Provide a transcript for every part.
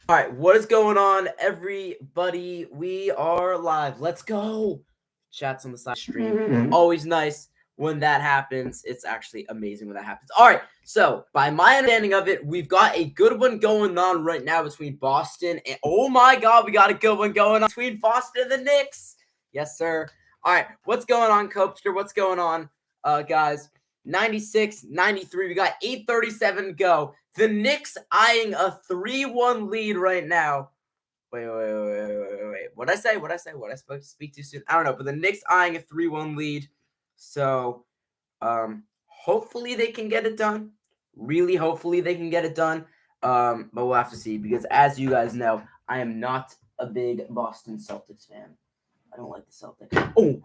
All right, what is going on, everybody? We are live. Let's go. Chats on the side stream. Always nice when that happens. It's actually amazing when that happens. All right, so by my understanding of it, we've got a good one going on right now between Boston and oh my God, we got a good one going on between Boston and the Knicks. Yes, sir. All right, what's going on, Copester? What's going on, guys? 96, 93. We got 8:37 to go. The Knicks eyeing a 3-1 lead right now. Wait. What'd I say? What I spoke to speak too soon? I don't know, but the Knicks eyeing a 3-1 lead. So, hopefully they can get it done. Really, hopefully they can get it done. But we'll have to see because as you guys know, I am not a big Boston Celtics fan. I don't like the Celtics. Oh,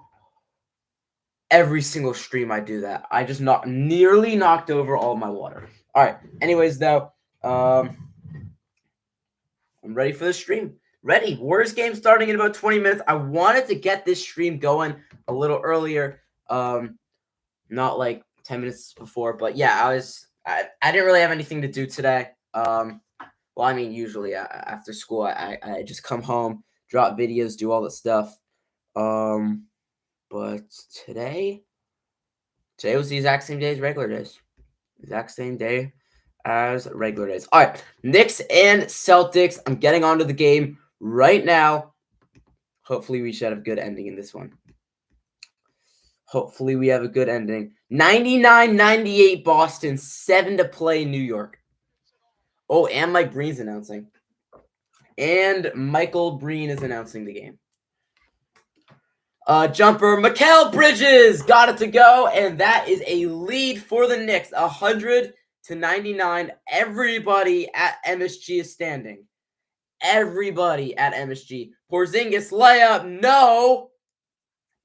every single stream I do that. I just nearly knocked over all my water. All right. Anyways, though, I'm ready for the stream. Ready. Warriors game starting in about 20 minutes. I wanted to get this stream going a little earlier. Not like 10 minutes before, but yeah, I didn't really have anything to do today. Well, I mean, usually after school, I just come home, drop videos, do all that stuff. But today was the exact same day as regular days. Exact same day as regular days. All right, Knicks and Celtics. I'm getting onto the game right now. Hopefully, we should have a good ending in this one. Hopefully, we have a good ending. 99-98 Boston, 7 to play New York. Oh, and Mike Breen's announcing. And Michael Breen is announcing the game. Jumper, Mikal Bridges got it to go, and that is a lead for the Knicks, 100-99. Everybody at MSG is standing. Everybody at MSG. Porzingis layup, no.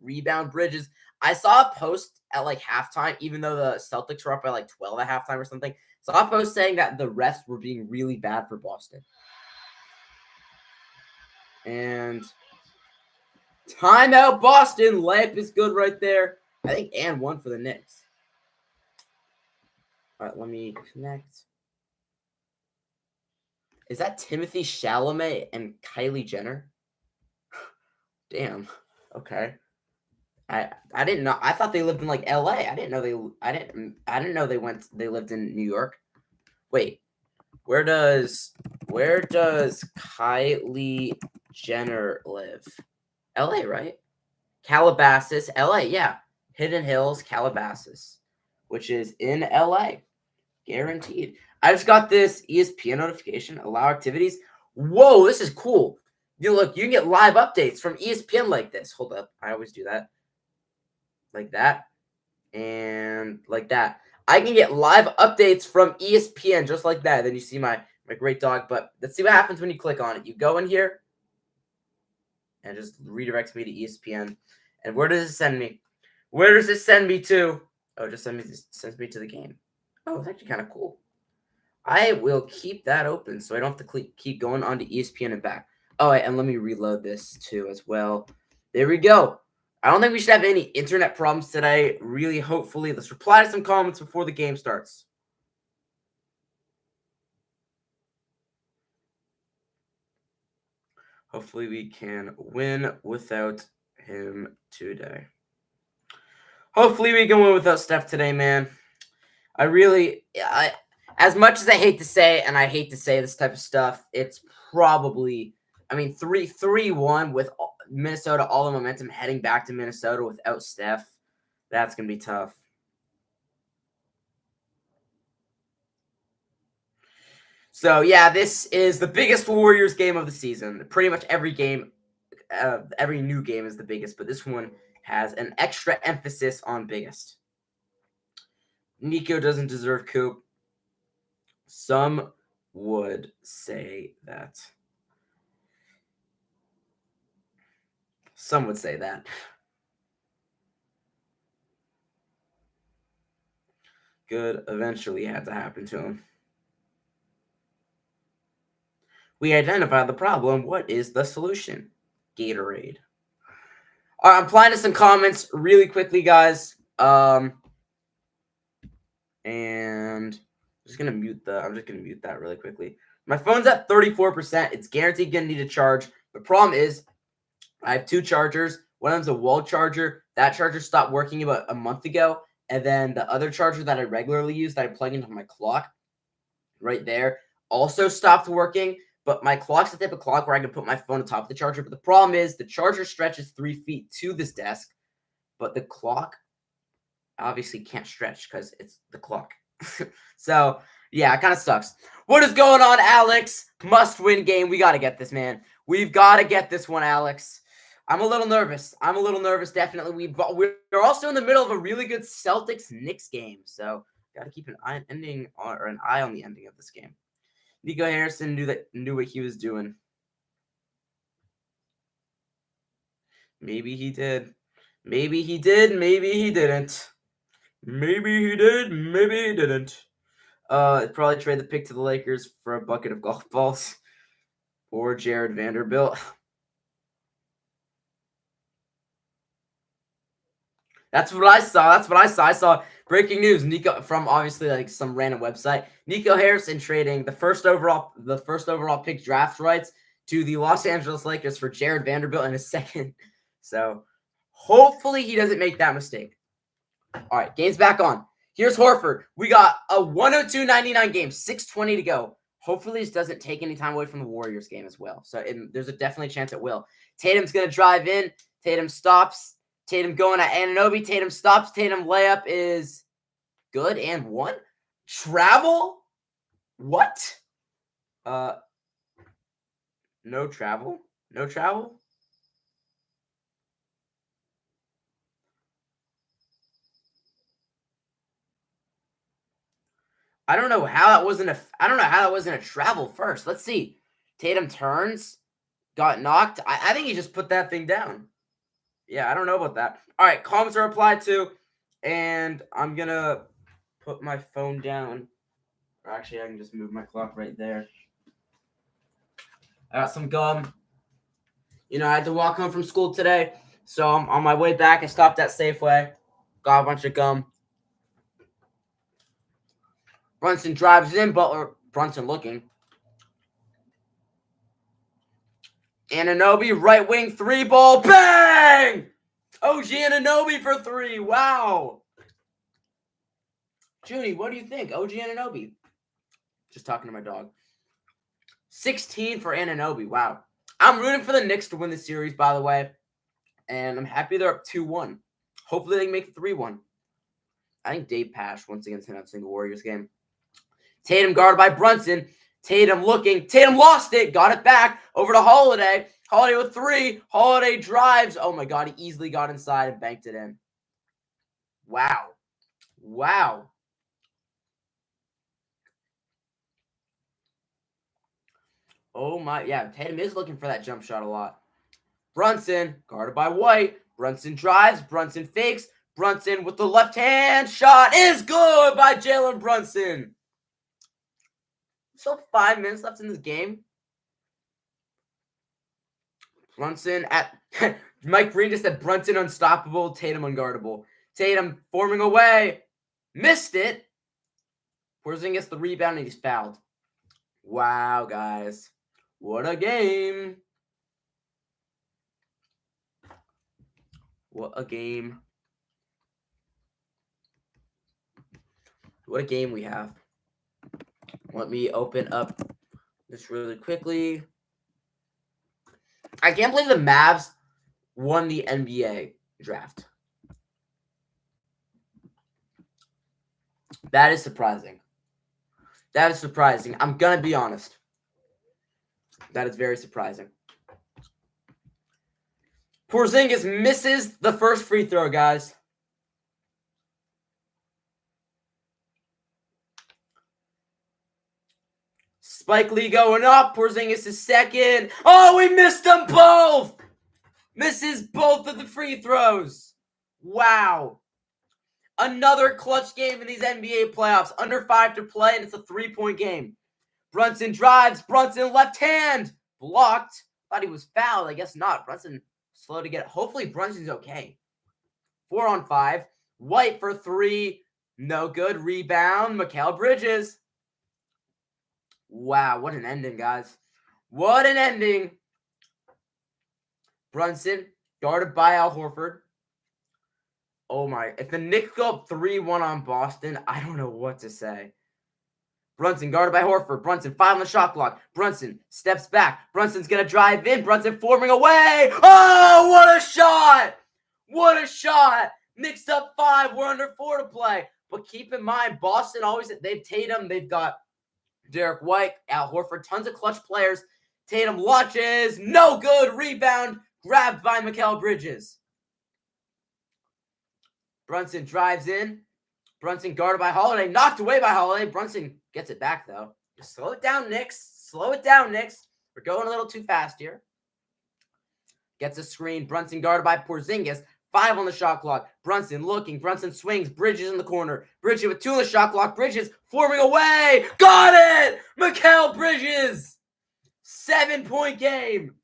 Rebound, Bridges. I saw a post at like halftime, even though the Celtics were up by like 12 at halftime or something. Saw a post saying that the refs were being really bad for Boston. And timeout, Boston. Layup is good right there. I think and one for the Knicks. All right, let me connect. Is that Timothy Chalamet and Kylie Jenner? Damn. Okay. I didn't know. I thought they lived in like L.A. I didn't know they lived in New York. Wait. Where does Kylie Jenner live? L.A., right? Calabasas, L.A. Yeah. Hidden Hills, Calabasas, which is in L.A. Guaranteed. I just got this ESPN notification. Allow activities. Whoa, this is cool. Look, you can get live updates from ESPN like this. Hold up. I always do that. Like that. And like that. I can get live updates from ESPN just like that. Then you see my great dog. But let's see what happens when you click on it. You go in here. And it just redirects me to ESPN. And where does it send me? Where does it send me to? Oh, it just sends me to the game. Oh, it's actually kind of cool. I will keep that open so I don't have to keep going on to ESPN and back. Oh, and let me reload this too as well. There we go. I don't think we should have any internet problems today. Really, hopefully. Let's reply to some comments before the game starts. Hopefully we can win without him today. Hopefully we can win without Steph today, man. As much as I hate to say, and I hate to say this type of stuff, it's probably, 3-1 with Minnesota, all the momentum heading back to Minnesota without Steph. That's going to be tough. So, yeah, this is the biggest Warriors game of the season. Pretty much every game, every new game is the biggest, but this one has an extra emphasis on biggest. Nico doesn't deserve Coop. Some would say that. Some would say that. Good eventually had to happen to him. We identified the problem. What is the solution? Gatorade. All right, I'm applying to some comments really quickly, guys. And I'm just gonna mute that really quickly. My phone's at 34%. It's guaranteed going to need a charge. The problem is I have 2 chargers. One of them's a wall charger. That charger stopped working about a month ago. And then the other charger that I regularly use that I plug into my clock right there also stopped working. But my clock's the type of clock where I can put my phone on top of the charger. But the problem is the charger stretches 3 feet to this desk, but the clock obviously can't stretch because it's the clock. So, yeah, it kind of sucks. What is going on, Alex? Must-win game. We got to get this, man. We've got to get this one, Alex. I'm a little nervous. Definitely. We're also in the middle of a really good Celtics-Knicks game, so got to keep an eye on the ending of this game. Nico Harrison knew what he was doing. Maybe he did. Maybe he did. Maybe he didn't. Maybe he did. Maybe he didn't. Probably trade the pick to the Lakers for a bucket of golf balls or Jared Vanderbilt. That's what I saw. I saw breaking news. Nico from obviously like some random website. Nico Harrison trading the first overall pick draft rights to the Los Angeles Lakers for Jared Vanderbilt in a second. So hopefully he doesn't make that mistake. All right, game's back on. Here's Horford. We got a 102-99 game, 6:20 to go. Hopefully this doesn't take any time away from the Warriors game as well. So there's a definitely chance it will. Tatum's going to drive in. Tatum stops. Tatum going at Anunoby. Tatum stops. Tatum layup is good and one. Travel? What? No travel? No travel? I don't know how that wasn't a travel first. Let's see. Tatum turns, got knocked. I think he just put that thing down. Yeah, I don't know about that. All right, comments are applied to, and I'm gonna put my phone down. Or actually, I can just move my clock right there. I got some gum. I had to walk home from school today, so I'm on my way back. I stopped at Safeway, got a bunch of gum. Brunson drives in, Brunson looking. Anunoby, right wing 3-ball, bang! OG Anunoby for 3, wow. Junie, what do you think? OG Anunoby. Just talking to my dog. 16 for Anunoby, wow. I'm rooting for the Knicks to win the series, by the way, and I'm happy they're up 2-1. Hopefully they can make it 3-1. I think Dave Pash once again announcing the Warriors game. Tatum guarded by Brunson. Tatum looking. Tatum lost it. Got it back. Over to Holiday. Holiday with 3. Holiday drives. Oh, my God. He easily got inside and banked it in. Wow. Wow. Oh, my. Yeah, Tatum is looking for that jump shot a lot. Brunson guarded by White. Brunson drives. Brunson fakes. Brunson with the left hand shot is good by Jalen Brunson. So 5 minutes left in this game. Brunson at Mike Green just said Brunson unstoppable, Tatum unguardable. Tatum forming away. Missed it. Porzingis gets the rebound and he's fouled. Wow, guys. What a game. What a game. What a game we have. Let me open up this really quickly. I can't believe the Mavs won the NBA draft. That is surprising. That is surprising. I'm going to be honest. That is very surprising. Porzingis misses the first free throw, guys. Spike Lee going up. Porzingis is second. Oh, we missed them both. Misses both of the free throws. Wow. Another clutch game in these NBA playoffs. Under 5 to play, and it's a 3-point game. Brunson drives. Brunson left hand. Blocked. Thought he was fouled. I guess not. Brunson slow to get it. Hopefully Brunson's okay. 4 on 5. White for 3. No good. Rebound. Mikal Bridges. Wow, what an ending, guys. What an ending. Brunson, guarded by Al Horford. Oh my, if the Knicks go up 3-1 on Boston, I don't know what to say. Brunson guarded by Horford. Brunson 5 on the shot clock. Brunson steps back. Brunson's going to drive in. Brunson forming away. Oh, what a shot! What a shot! Knicks up 5. We're under 4 to play. But keep in mind, Boston always, they've Tatum. They've got Derek White, Al Horford, tons of clutch players. Tatum launches. No good. Rebound. Grabbed by Mikal Bridges. Brunson drives in. Brunson guarded by Holiday. Knocked away by Holiday. Brunson gets it back, though. Just slow it down, Knicks. Slow it down, Knicks. We're going a little too fast here. Gets a screen. Brunson guarded by Porzingis. 5 on the shot clock. Brunson looking. Brunson swings. Bridges in the corner. Bridges with 2 on the shot clock. Bridges forming away. Got it! Mikal Bridges! 7-point game.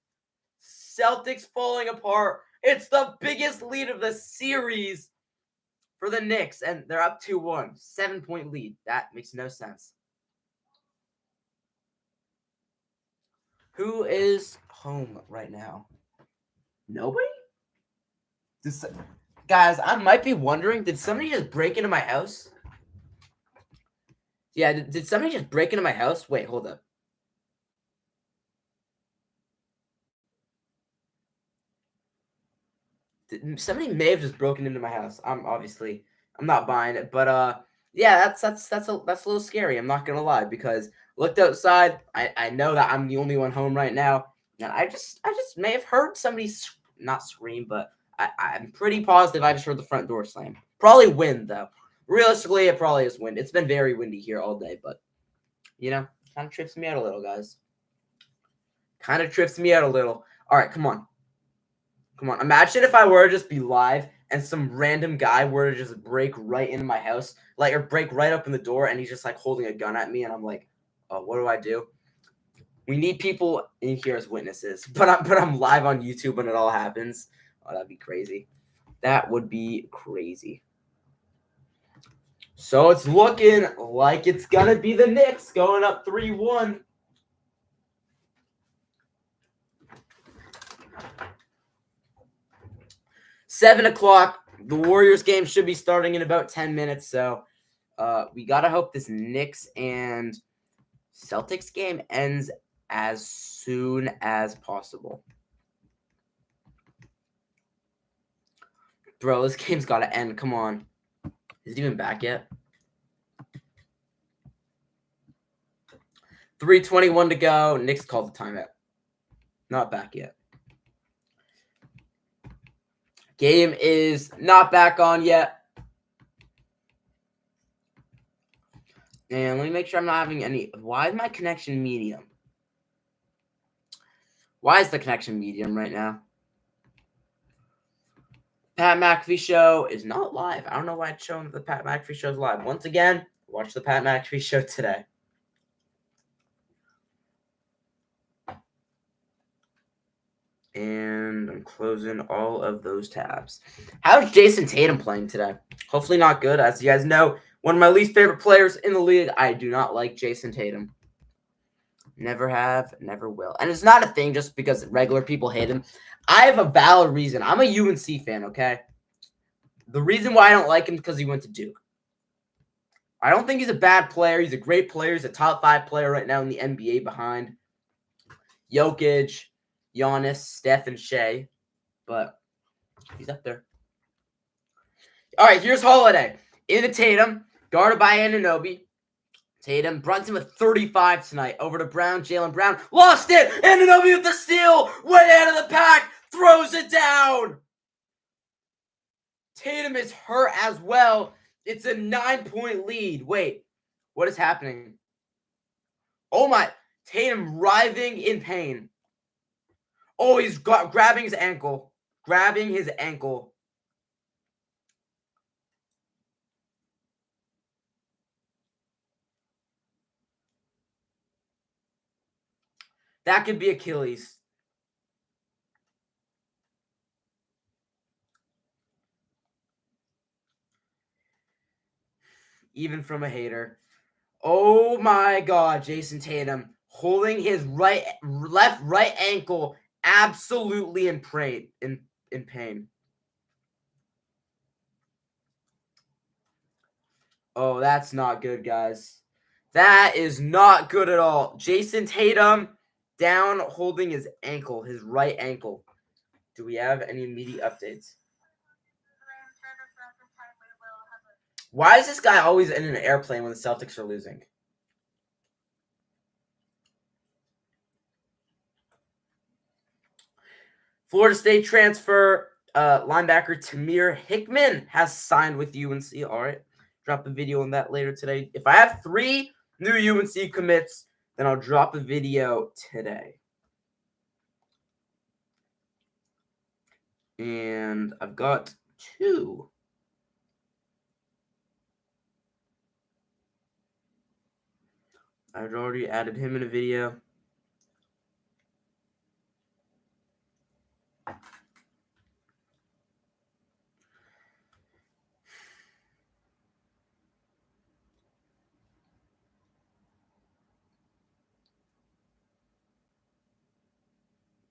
Celtics falling apart. It's the biggest lead of the series for the Knicks, and they're up 2-1. 7-point lead. That makes no sense. Who is home right now? Nobody? Guys, I might be wondering, did somebody just break into my house? Yeah, did somebody just break into my house? Wait, hold up. Somebody may have just broken into my house. I'm not buying it, but yeah, that's a little scary. I'm not gonna lie, because looked outside. I know that I'm the only one home right now, and I just may have heard somebody not scream, but I'm pretty positive I just heard the front door slam. Probably wind though. Realistically, it probably is wind. It's been very windy here all day, but kind of trips me out a little, guys. Kind of trips me out a little. All right, come on. Come on. Imagine if I were to just be live and some random guy were to just break right into my house, or break right up in the door, and he's just holding a gun at me, and I'm like, oh, what do I do? We need people in here as witnesses, but I'm live on YouTube when it all happens. Oh, that'd be crazy. That would be crazy. So it's looking like it's gonna be the Knicks going up 3-1. Seven o'clock. The Warriors game should be starting in about 10 minutes. So we got to hope this Knicks and Celtics game ends as soon as possible. Bro, this game's got to end. Come on. Is it even back yet? 3:21 to go. Knicks called the timeout. Not back yet. Game is not back on yet. And let me make sure I'm not having any. Why is my connection medium? Why is the connection medium right now? Pat McAfee show is not live. I don't know why it's showing that the Pat McAfee show is live. Once again, watch the Pat McAfee show today. And I'm closing all of those tabs. How's Jason Tatum playing today? Hopefully not good. As you guys know, one of my least favorite players in the league. I do not like Jason Tatum. Never have, never will. And it's not a thing just because regular people hate him. I have a valid reason. I'm a UNC fan, okay? The reason why I don't like him is because he went to Duke. I don't think he's a bad player. He's a great player. He's a top 5 player right now in the NBA behind Jokic, Giannis, Steph, and Shea. But he's up there. All right, here's Holiday. Into Tatum, guarded by Anunoby. Tatum, Brunson with 35 tonight. Over to Brown, Jaylen Brown. Lost it! Anunoby with the steal! Way out of the pack! Throws it down! Tatum is hurt as well. It's a 9-point lead. Wait, what is happening? Oh my, Tatum writhing in pain. Oh, he's grabbing his ankle. Grabbing his ankle. That could be Achilles. Even from a hater. Oh my God, Jason Tatum holding his right ankle absolutely in pain. Oh, that's not good, guys. That is not good at all. Jason Tatum down holding his ankle, his right ankle. Do we have any immediate updates? Why is this guy always in an airplane when the Celtics are losing? Florida State transfer linebacker Tamir Hickman has signed with UNC. All right. Drop a video on that later today. If I have 3 new UNC commits, then I'll drop a video today. And I've got 2. I've already added him in a video.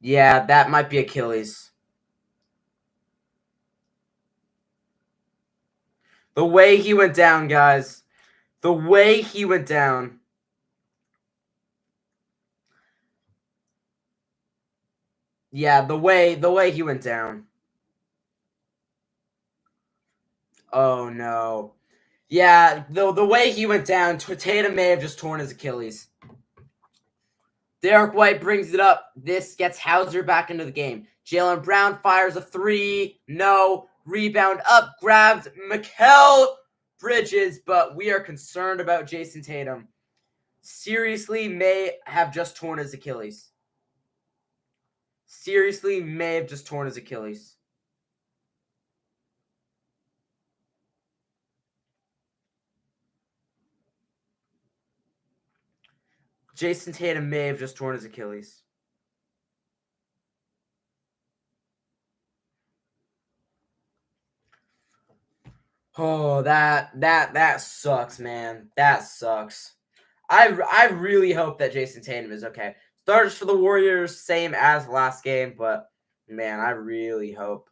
Yeah, that might be Achilles. The way he went down, guys. The way he went down. Yeah, the way he went down. Oh no. Yeah, the way he went down, Tatum may have just torn his Achilles. Derek White brings it up. This gets Hauser back into the game. Jaylen Brown fires a 3. No. Rebound up. Grabs Mikal Bridges, but we are concerned about Jason Tatum. Seriously, may have just torn his Achilles. Seriously, may have just torn his Achilles. Jason Tatum may have just torn his Achilles. Oh, that sucks, man. That sucks. I really hope that Jason Tatum is okay. Starters for the Warriors, same as last game, but man, I really hope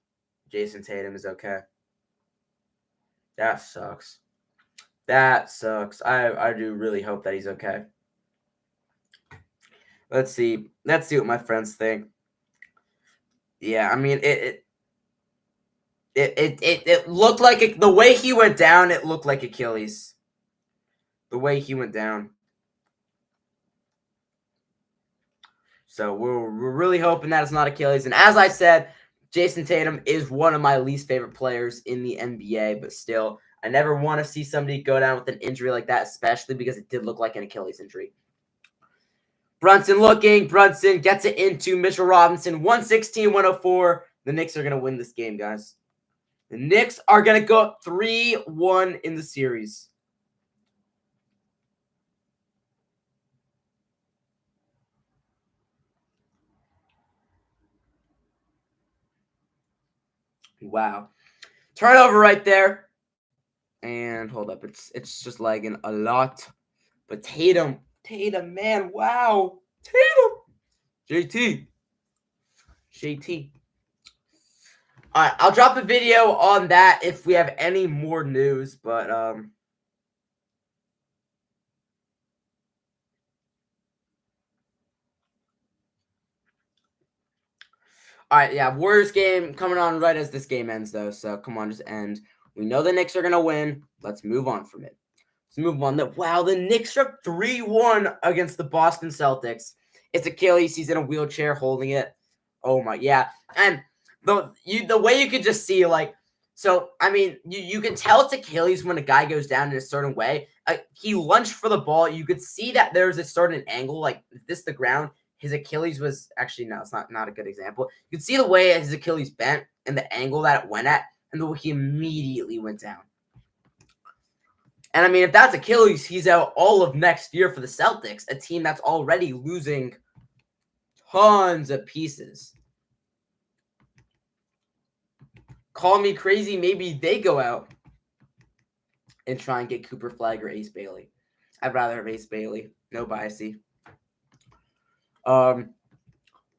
Jason Tatum is okay. That sucks. That sucks. I do really hope that he's okay. Let's see. Let's see what my friends think. Yeah, I mean it looked like the way he went down, it looked like Achilles. The way he went down. So we're really hoping that it's not Achilles. And as I said, Jason Tatum is one of my least favorite players in the NBA, but still, I never want to see somebody go down with an injury like that, especially because it did look like an Achilles injury. Brunson looking. Brunson gets it into Mitchell Robinson. 116-104. The Knicks are going to win this game, guys. The Knicks are going to go 3-1 in the series. Wow. Turnover right there. And hold up. It's just lagging a lot. But Tatum, man, wow. Tatum. JT. All right, I'll drop a video on that if we have any more news, but all right, yeah, Warriors game coming on right as this game ends, though. So come on, just end. We know the Knicks are gonna win. Let's move on from it. Let's move on. Wow, the Knicks are 3-1 against the Boston Celtics. It's Achilles. He's in a wheelchair holding it. Oh my, yeah. And the way you could just see, like, so I mean, you can tell it's Achilles when a guy goes down in a certain way. He lunged for the ball. You could see that there's a certain angle, like this the ground. His Achilles was actually no, it's not a good example. You could see the way his Achilles bent and the angle that it went at, and the way he immediately went down. And I mean, if that's Achilles, he's out all of next year for the Celtics, a team that's already losing tons of pieces. Call me crazy, maybe they go out and try and get Cooper Flag or Ace Bailey. I'd rather have Ace Bailey. No biasy. But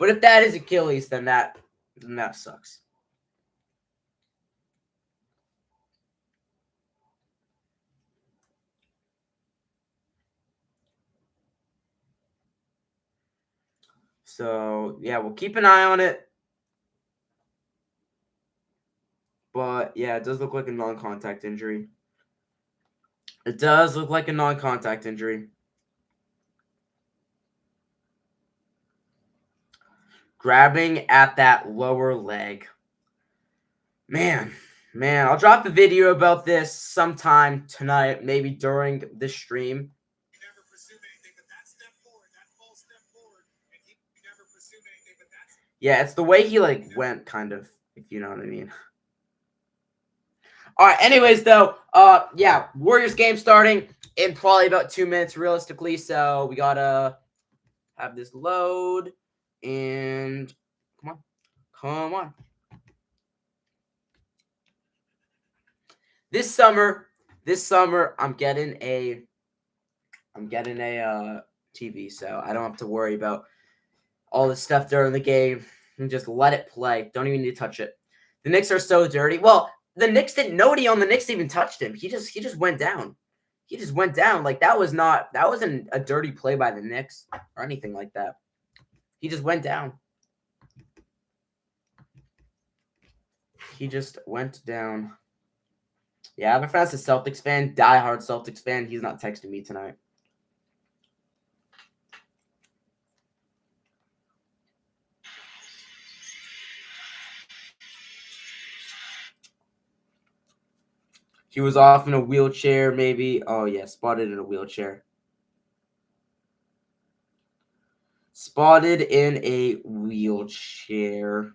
if that is Achilles, then that sucks. So yeah, we'll keep an eye on it. But yeah, it does look like a non-contact injury. It does look like a non-contact injury. Grabbing at that lower leg. Man, I'll drop a video about this sometime tonight, maybe during this stream. Yeah, it's the way he went, kind of, if you know what I mean. All right. Anyways, though, yeah, Warriors game starting in probably about 2 minutes, realistically. So we gotta have this load, and come on. This summer, I'm getting a TV, so I don't have to worry about all this stuff during the game. And just let it play. Don't even need to touch it. The Knicks are so dirty. Well, the Knicks didn't. Nobody on the Knicks even touched him. He just went down. He just went down. Like that wasn't a dirty play by the Knicks or anything like that. He just went down. He just went down. Yeah, I have a friend that's a Celtics fan, diehard Celtics fan. He's not texting me tonight. He was off in a wheelchair, maybe. Oh, yeah, spotted in a wheelchair. Spotted in a wheelchair.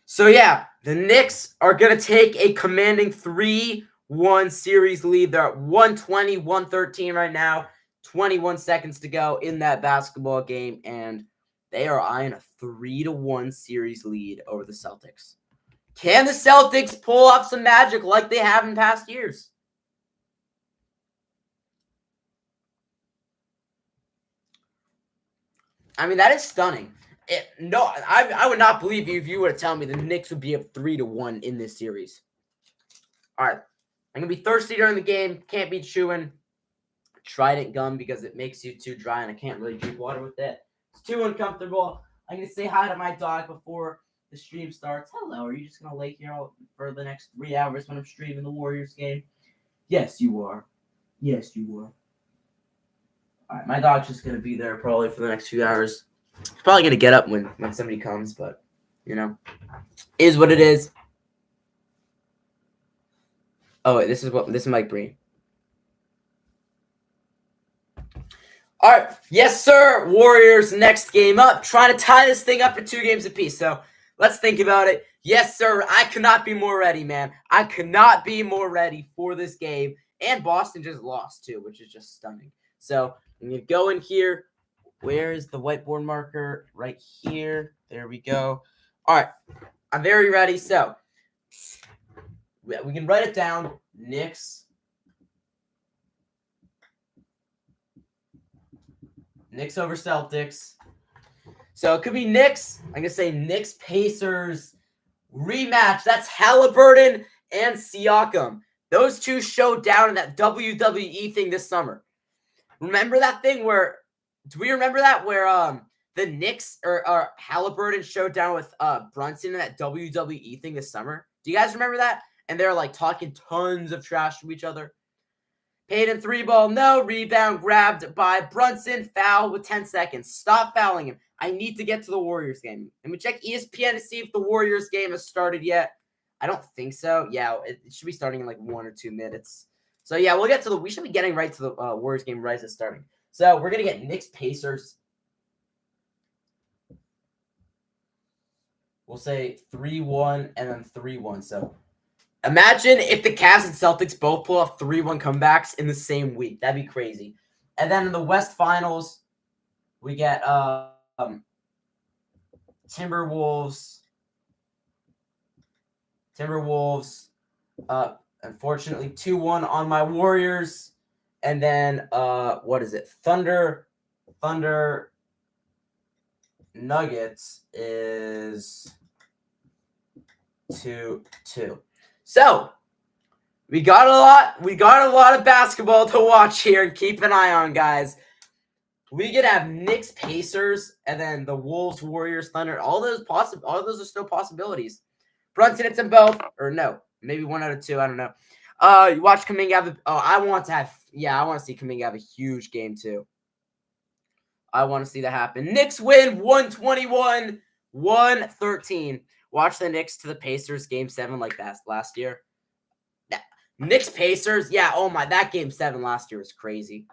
So, yeah, the Knicks are going to take a commanding 3-1 series lead. They're at 120, 113 right now. 21 seconds to go in that basketball game, and they are eyeing a 3-1 series lead over the Celtics. Can the Celtics pull off some magic like they have in past years? I mean, that is stunning. I would not believe you if you were to tell me the Knicks would be up 3-1 in this series. All right. I'm going to be thirsty during the game. Can't be chewing Trident gum because it makes you too dry, and I can't really drink water with it. It's too uncomfortable. I'm going to say hi to my dog before the stream starts. Hello, are you just going to lay here for the next 3 hours when I'm streaming the Warriors game? Yes, you are. Yes, you are. All right, my dog's just going to be there probably for the next few hours. He's probably going to get up when somebody comes, but, is what it is. Oh, wait, this is Mike Breen. All right, yes, sir. Warriors next game up. Trying to tie this thing up to 2 games apiece. So let's think about it. Yes, sir. I could not be more ready, man. I could not be more ready for this game. And Boston just lost too, which is just stunning. So I'm gonna go in here. Where is the whiteboard marker? Right here. There we go. All right, I'm very ready. So we can write it down. Knicks over Celtics. So it could be Knicks. I'm going to say Knicks Pacers rematch. That's Halliburton and Siakam. Those two showed down in that WWE thing this summer. Remember that thing where do we remember that where the Knicks or Halliburton showed down with Brunson in that WWE thing this summer? Do you guys remember that? And they're like talking tons of trash to each other. Payton 3-ball, no. Rebound grabbed by Brunson. Foul with 10 seconds. Stop fouling him. I need to get to the Warriors game. Let me check ESPN to see if the Warriors game has started yet. I don't think so. Yeah, it should be starting in like 1 or 2 minutes. So, yeah, we should be getting right to the Warriors game right as it's starting. So, we're going to get Knicks Pacers. We'll say 3-1 and then 3-1. So, imagine if the Cavs and Celtics both pull off 3-1 comebacks in the same week. That'd be crazy. And then in the West Finals, we get Timberwolves, Unfortunately, 2-1 on my Warriors. And then what is it? Thunder Nuggets is 2-2. So we got a lot of basketball to watch here and keep an eye on, guys. We could have Knicks, Pacers, and then the Wolves, Warriors, Thunder. All those are still possibilities. Brunson, it's in both, or no, maybe 1 out of 2. I don't know. You watch Kuminga. I want to see Kuminga have a huge game too. I want to see that happen. Knicks win 121-113. Watch the Knicks to the Pacers game 7 like that last year. Yeah. Knicks Pacers, yeah. Oh my, that game 7 last year was crazy.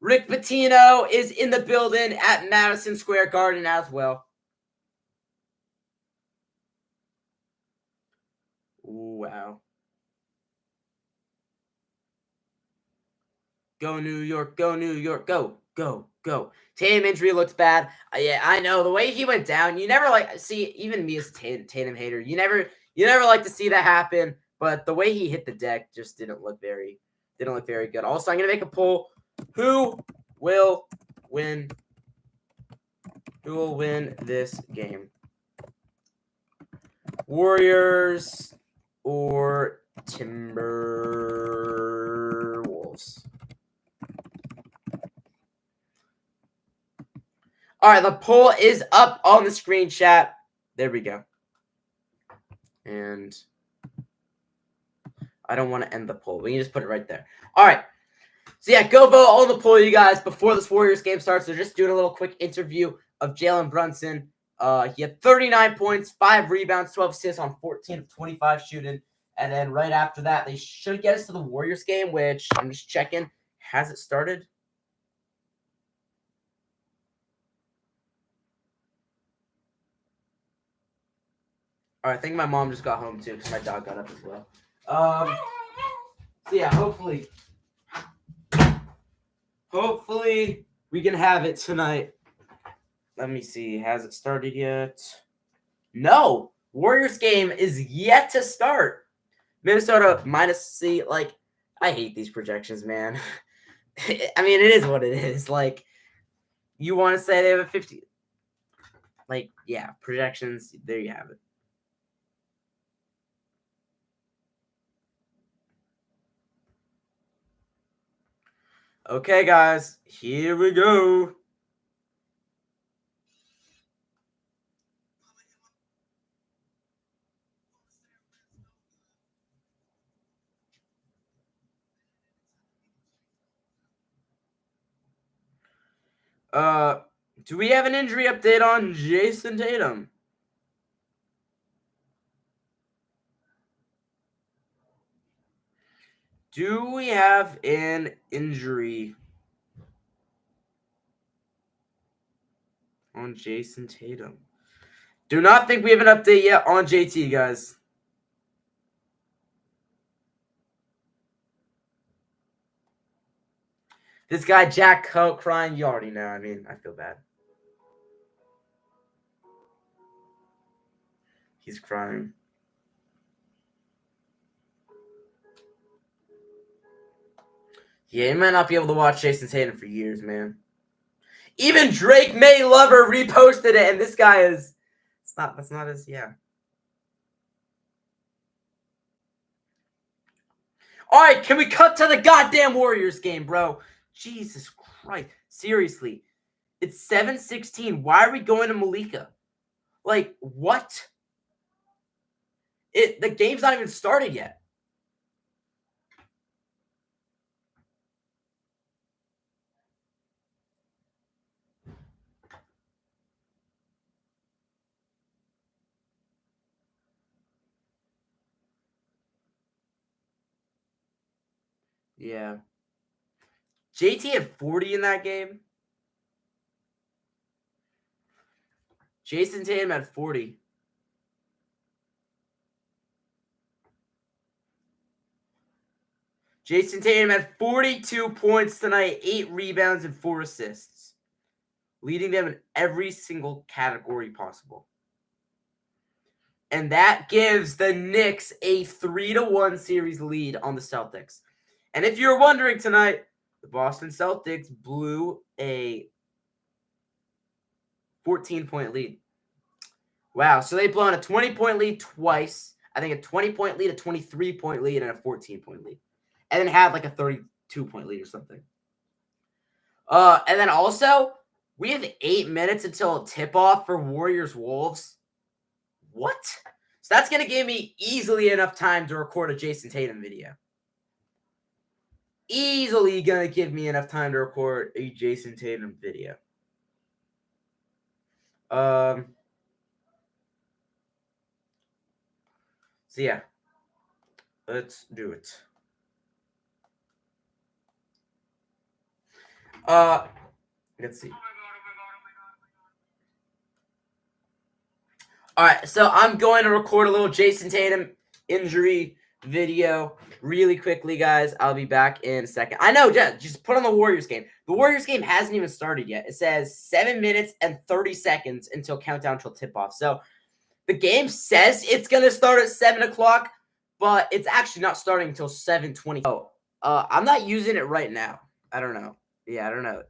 Rick Pitino is in the building at Madison Square Garden as well. Ooh, wow. Go New York, go New York, go, go, go. Tatum injury looks bad. Yeah, I know. The way he went down, you never see, even me as a Tatum hater, you never like to see that happen. But the way he hit the deck just didn't look very good. Also, I'm gonna make a poll. Who will win this game? Warriors or Timberwolves? All right, the poll is up on the screen, chat. There we go. And I don't want to end the poll. We can just put it right there. All right. So, yeah, go vote on the poll, you guys, before this Warriors game starts. So, just doing a little quick interview of Jalen Brunson. He had 39 points, 5 rebounds, 12 assists on 14 of 25 shooting. And then right after that, they should get us to the Warriors game, which I'm just checking. Has it started? All right, I think my mom just got home, too, because my dog got up as well. So, yeah, hopefully we can have it tonight. Let me see. Has it started yet? No. Warriors game is yet to start. Minnesota -C. Like, I hate these projections, man. I mean, it is what it is. Like, you want to say they have a 50. Like, yeah, projections. There you have it. Okay, guys. Here we go. Do we have an injury update on Jason Tatum? Do we have an injury on Jason Tatum? Do not think we have an update yet on JT, guys. This guy, Jack Coke, crying, you already know. I mean, I feel bad. He's crying. Yeah, you might not be able to watch Jason Tatum for years, man. Even Drake May Lover reposted it, and this guy is... That's not his... Yeah. All right, can we cut to the goddamn Warriors game, bro? Jesus Christ. Seriously. It's 7-16. Why are we going to Malika? Like, what? The game's not even started yet. Yeah. JT had 40 in that game. Jason Tatum had 40. Jason Tatum had 42 points tonight, 8 rebounds, and 4 assists, leading them in every single category possible. And that gives the Knicks a 3-1 series lead on the Celtics. And if you're wondering tonight, the Boston Celtics blew a 14-point lead. Wow, so they've blown a 20-point lead twice. I think a 20-point lead, a 23-point lead, and a 14-point lead. And then had like a 32-point lead or something. And then also, we have 8 minutes until tip-off for Warriors-Wolves. What? So that's going to give me easily enough time to record a Jason Tatum video. Easily going to give me enough time to record a Jason Tatum video. So yeah, let's do it. Let's see. All right, so I'm going to record a little Jason Tatum injury video really quickly, guys. I'll be back in a second. I know, just put on the Warriors game. The Warriors game hasn't even started yet. It says 7 minutes and 30 seconds until countdown till tip-off. So the game says it's going to start at 7 o'clock, but it's actually not starting until 7:20. Oh, I'm not using it right now. I don't know. Yeah, I don't know.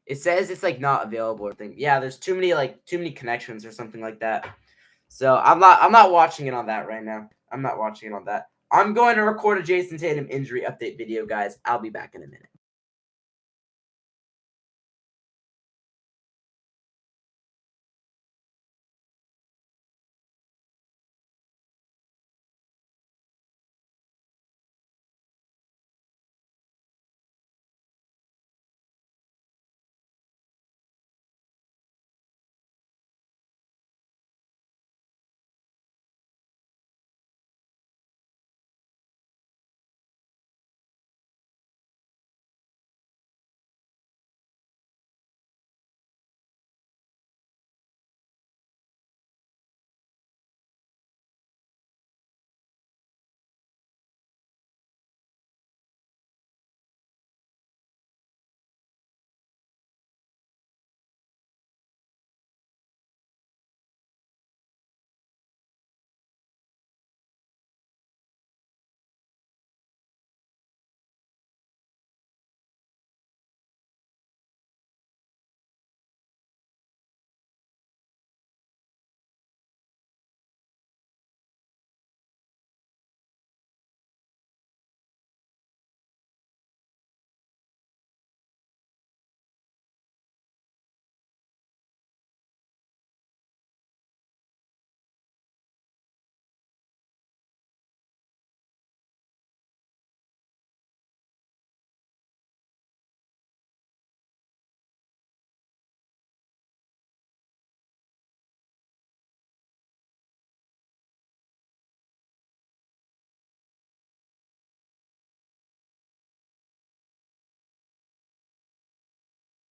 It says it's like not available or thing. Yeah, there's too many connections or something like that. So I'm not watching it on that right now. I'm not watching it on that. I'm going to record a Jason Tatum injury update video, guys. I'll be back in a minute.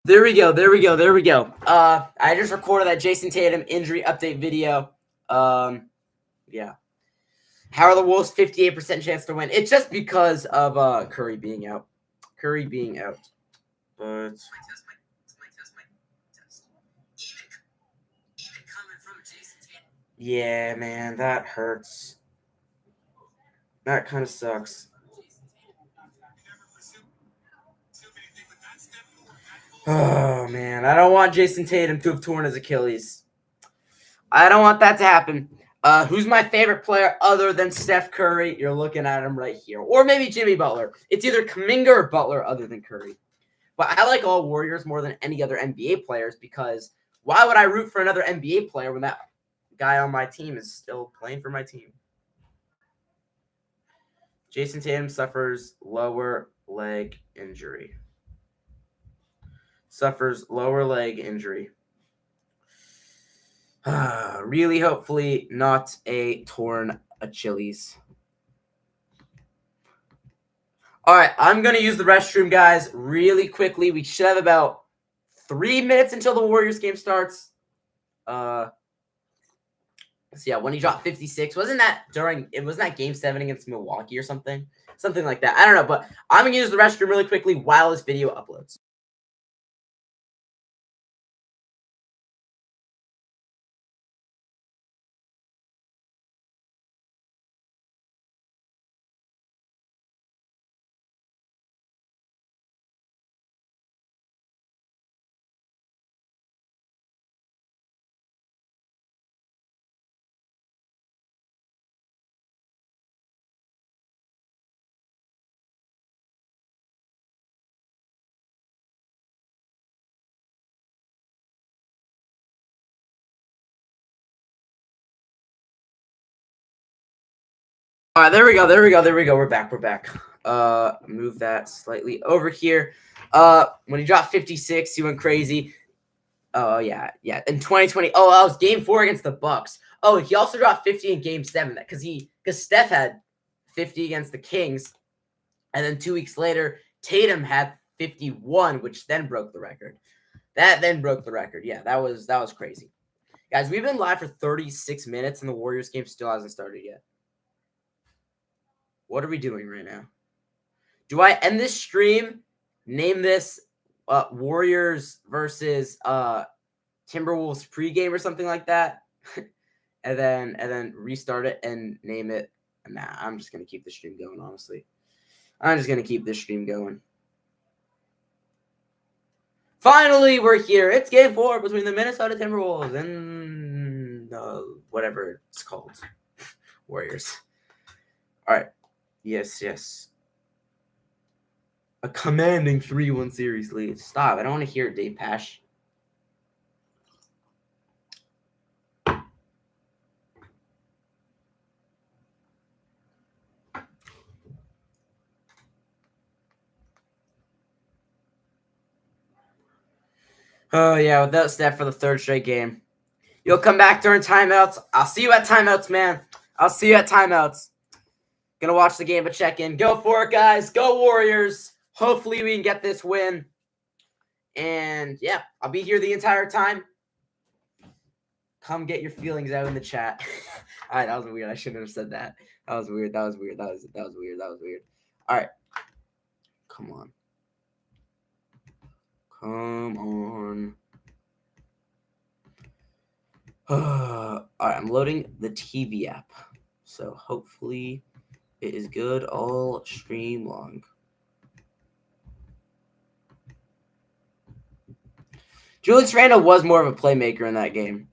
There we go. I just recorded that Jason Tatum injury update video. Yeah. How are the Wolves 58% chance to win? It's just because of Curry being out. But yeah, man, that hurts. That kind of sucks. Oh, man. I don't want Jason Tatum to have torn his Achilles. I don't want that to happen. Who's my favorite player other than Steph Curry? You're looking at him right here. Or maybe Jimmy Butler. It's either Kuminga or Butler other than Curry. But I like all Warriors more than any other NBA players because why would I root for another NBA player when that guy on my team is still playing for my team? Jason Tatum suffers lower leg injury. Really, hopefully not a torn Achilles. All right, I'm going to use the restroom, guys, really quickly. We should have about 3 minutes until the Warriors game starts. So yeah, when he dropped 56, wasn't that game 7 against Milwaukee or something? Something like that. I don't know, but I'm going to use the restroom really quickly while this video uploads. All right, there we go. We're back. Move that slightly over here. When he dropped 56, he went crazy. Oh yeah. In 2020, that was Game 4 against the Bucks. Oh, he also dropped 50 in Game 7 because Steph had 50 against the Kings, and then 2 weeks later, Tatum had 51, which then broke the record. That then broke the record. Yeah, that was crazy. Guys, we've been live for 36 minutes, and the Warriors game still hasn't started yet. What are we doing right now? Do I end this stream, name this Warriors versus Timberwolves pregame or something like that, and then restart it and name it? Nah, I'm just gonna keep the stream going. Honestly, I'm just gonna keep this stream going. Finally, we're here. It's Game 4 between the Minnesota Timberwolves and whatever it's called, Warriors. All right. Yes. A commanding 3-1 series lead. Stop. I don't want to hear it, Dave Pash. Oh, yeah, without Steph for the third straight game. You'll come back during timeouts. I'll see you at timeouts, man. I'll see you at timeouts. Gonna watch the game, but check in. Go for it, guys. Go Warriors. Hopefully we can get this win. And, yeah, I'll be here the entire time. Come get your feelings out in the chat. All right, that was weird. I shouldn't have said that. That was weird. All right. Come on. All right, I'm loading the TV app. So hopefully it is good all stream long. Julius Randle was more of a playmaker in that game.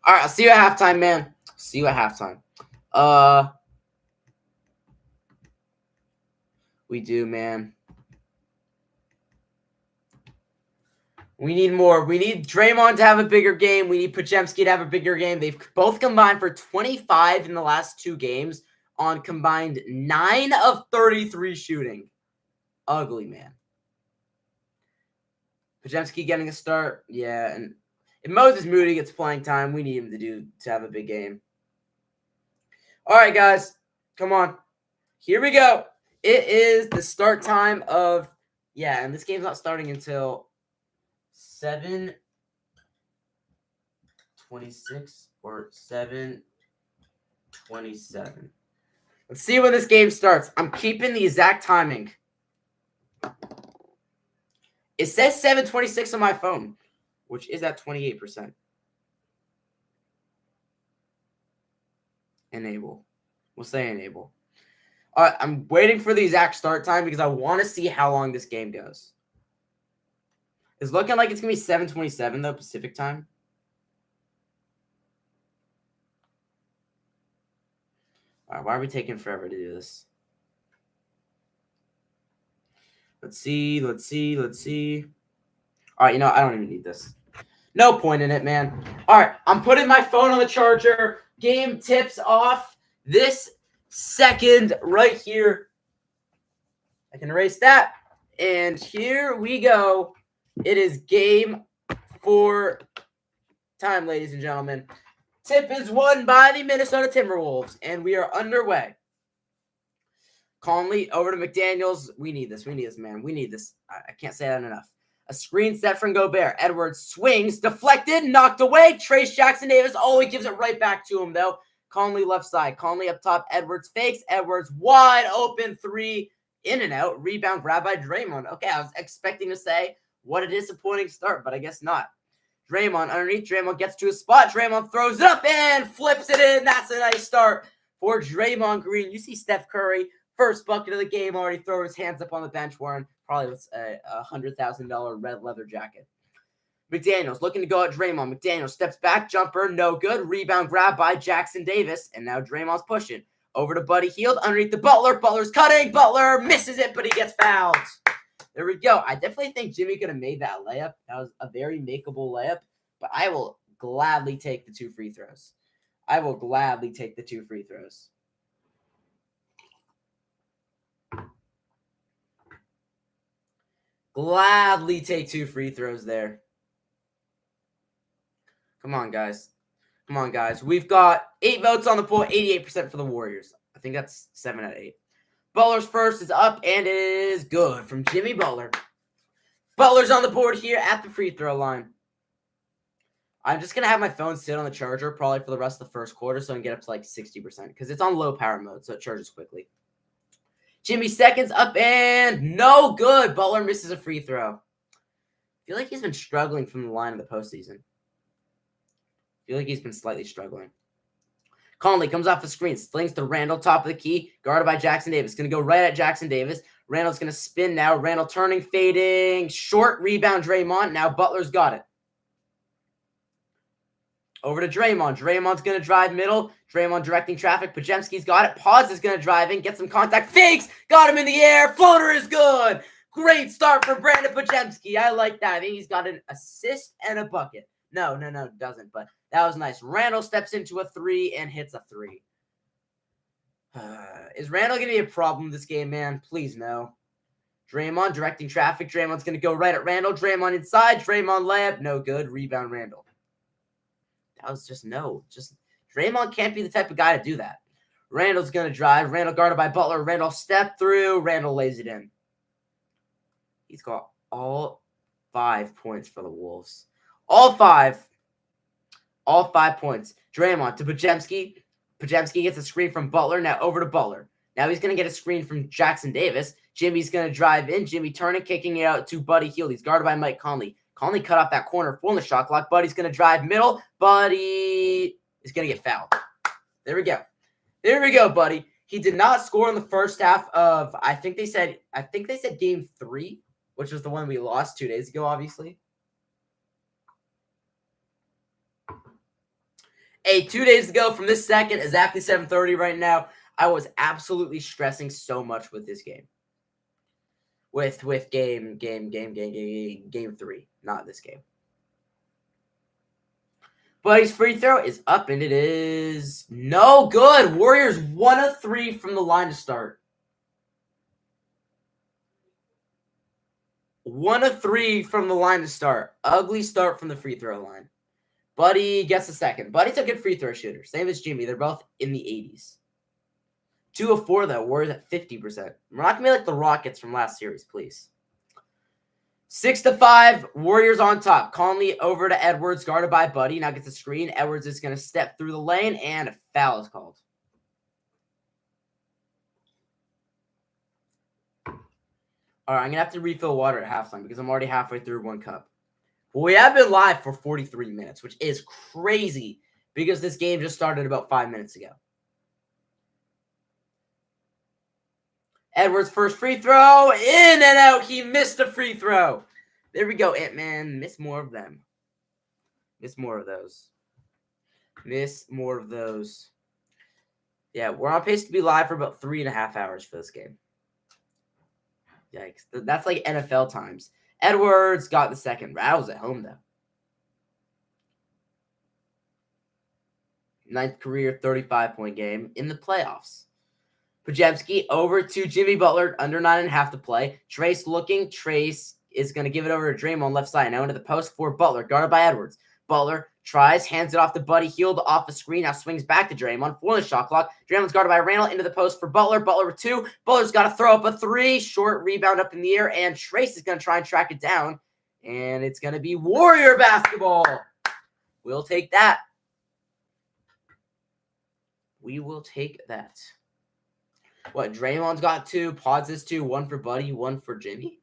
All right, I'll see you at halftime, man. See you at halftime. We do, man. We need more. We need Draymond to have a bigger game. We need Podziemski to have a bigger game. They've both combined for 25 in the last 2 games on combined 9 of 33 shooting. Ugly, man. Podziemski getting a start. Yeah, and if Moses Moody gets playing time, we need him to have a big game. All right, guys. Come on. Here we go. It is the start time of, and this game's not starting until 7:26 or 7:27. Let's see when this game starts. I'm keeping the exact timing. It says 7:26 on my phone, which is at 28%. Enable. We'll say enable. All right, I'm waiting for the exact start time because I want to see how long this game goes. It's looking like it's going to be 7:27, though, Pacific time. All right, why are we taking forever to do this? Let's see. All right, I don't even need this. No point in it, man. All right, I'm putting my phone on the charger. Game tips off this second right here. I can erase that. And here we go. It is Game 4 time, ladies and gentlemen. Tip is won by the Minnesota Timberwolves, and we are underway. Conley over to McDaniels. We need this, man. We need this. I can't say that enough. A screen set from Gobert. Edwards swings, deflected, knocked away. Trace Jackson Davis. Oh, he gives it right back to him, though. Conley left side. Conley up top. Edwards fakes. Edwards wide open 3. In and out. Rebound grab by Draymond. Okay, I was expecting to say what a disappointing start, but I guess not. Draymond underneath. Draymond gets to a spot. Draymond throws it up and flips it in. That's a nice start for Draymond Green. You see Steph Curry, first bucket of the game, already throw his hands up on the bench wearing probably a $100,000 red leather jacket. McDaniels looking to go at Draymond. McDaniels steps back, jumper, no good. Rebound grab by Jackson Davis, and now Draymond's pushing. Over to Buddy Hield underneath the Butler. Butler's cutting. Butler misses it, but he gets fouled. There we go. I definitely think Jimmy could have made that layup. That was a very makeable layup, but I will gladly take the 2 free throws. Gladly take 2 free throws there. Come on, guys. Come on, guys. We've got 8 votes on the poll, 88% for the Warriors. I think that's 7 out of 8. Butler's first is up and is good from Jimmy Butler. Butler's on the board here at the free throw line. I'm just going to have my phone sit on the charger probably for the rest of the first quarter so I can get up to like 60% because it's on low power mode, so it charges quickly. Jimmy seconds up and no good. Butler misses a free throw. I feel like he's been struggling from the line in the postseason. I feel like he's been slightly struggling. Conley comes off the screen, slings to Randall, top of the key, guarded by Jackson Davis. Going to go right at Jackson Davis. Randall's going to spin now. Randall turning, fading, short rebound Draymond. Now Butler's got it. Over to Draymond. Draymond's going to drive middle. Draymond directing traffic. Podziemski's got it. Paz is going to drive in, get some contact. Fakes. Got him in the air. Floater is good. Great start for Brandon Podziemski. I like that. I think he's got an assist and a bucket. No, doesn't. But that was nice. Randall steps into a 3 and hits a 3. Is Randall going to be a problem this game, man? Please no. Draymond directing traffic. Draymond's going to go right at Randall. Draymond inside. Draymond layup. No good. Rebound Randall. That was just no. Just Draymond can't be the type of guy to do that. Randall's going to drive. Randall guarded by Butler. Randall step through. Randall lays it in. He's got all 5 points for the Wolves. All 5. All 5 points. Draymond to Podziemski. Podziemski gets a screen from Butler. Now over to Butler. Now he's going to get a screen from Jackson Davis. Jimmy's going to drive in. Jimmy turning, kicking it out to Buddy Hield. He's guarded by Mike Conley. Conley cut off that corner full in the shot clock. Buddy's going to drive middle. Buddy is going to get fouled. There we go. There we go, Buddy. He did not score in the first half of, I think they said game 3, which was the one we lost 2 days ago, obviously. Hey, 2 days ago from this second, exactly 7:30 right now, I was absolutely stressing so much with this game. With game 3, not this game. Buddy's free throw is up, and it is no good. Warriors 1 of 3 from the line to start. 1 of 3 from the line to start. Ugly start from the free throw line. Buddy gets a second. Buddy's a good free throw shooter. Same as Jimmy. They're both in the 80s. 2 of 4, though. Warriors at 50%. We're not going to be like the Rockets from last series, please. 6-5. Warriors on top. Conley over to Edwards, guarded by Buddy. Now gets a screen. Edwards is going to step through the lane, and a foul is called. All right, I'm going to have to refill water at halftime because I'm already halfway through 1 cup. Well, we have been live for 43 minutes, which is crazy because this game just started about 5 minutes ago. Edwards' first free throw, in and out. He missed a free throw. There we go, Ant-Man. Miss more of them. Miss more of those. Miss more of those. Yeah, we're on pace to be live for about 3.5 hours for this game. Yikes. That's like NFL times. Edwards got the second. Rattles at home, though. 9th career 35-point game in the playoffs. Podziemski over to Jimmy Butler, under 9.5 to play. Trace looking. Trace is going to give it over to Draymond left side. Now into the post for Butler, guarded by Edwards. Butler tries, hands it off to Buddy Hield off the screen. Now swings back to Draymond. 4 in the shot clock. Draymond's guarded by Randall into the post for Butler. Butler with 2. Butler's got to throw up a 3. Short rebound up in the air, and Trace is going to try and track it down. And it's going to be Warrior basketball. We'll take that. We will take that. What, Draymond's got 2, Pods is 2, 1 for Buddy, 1 for Jimmy.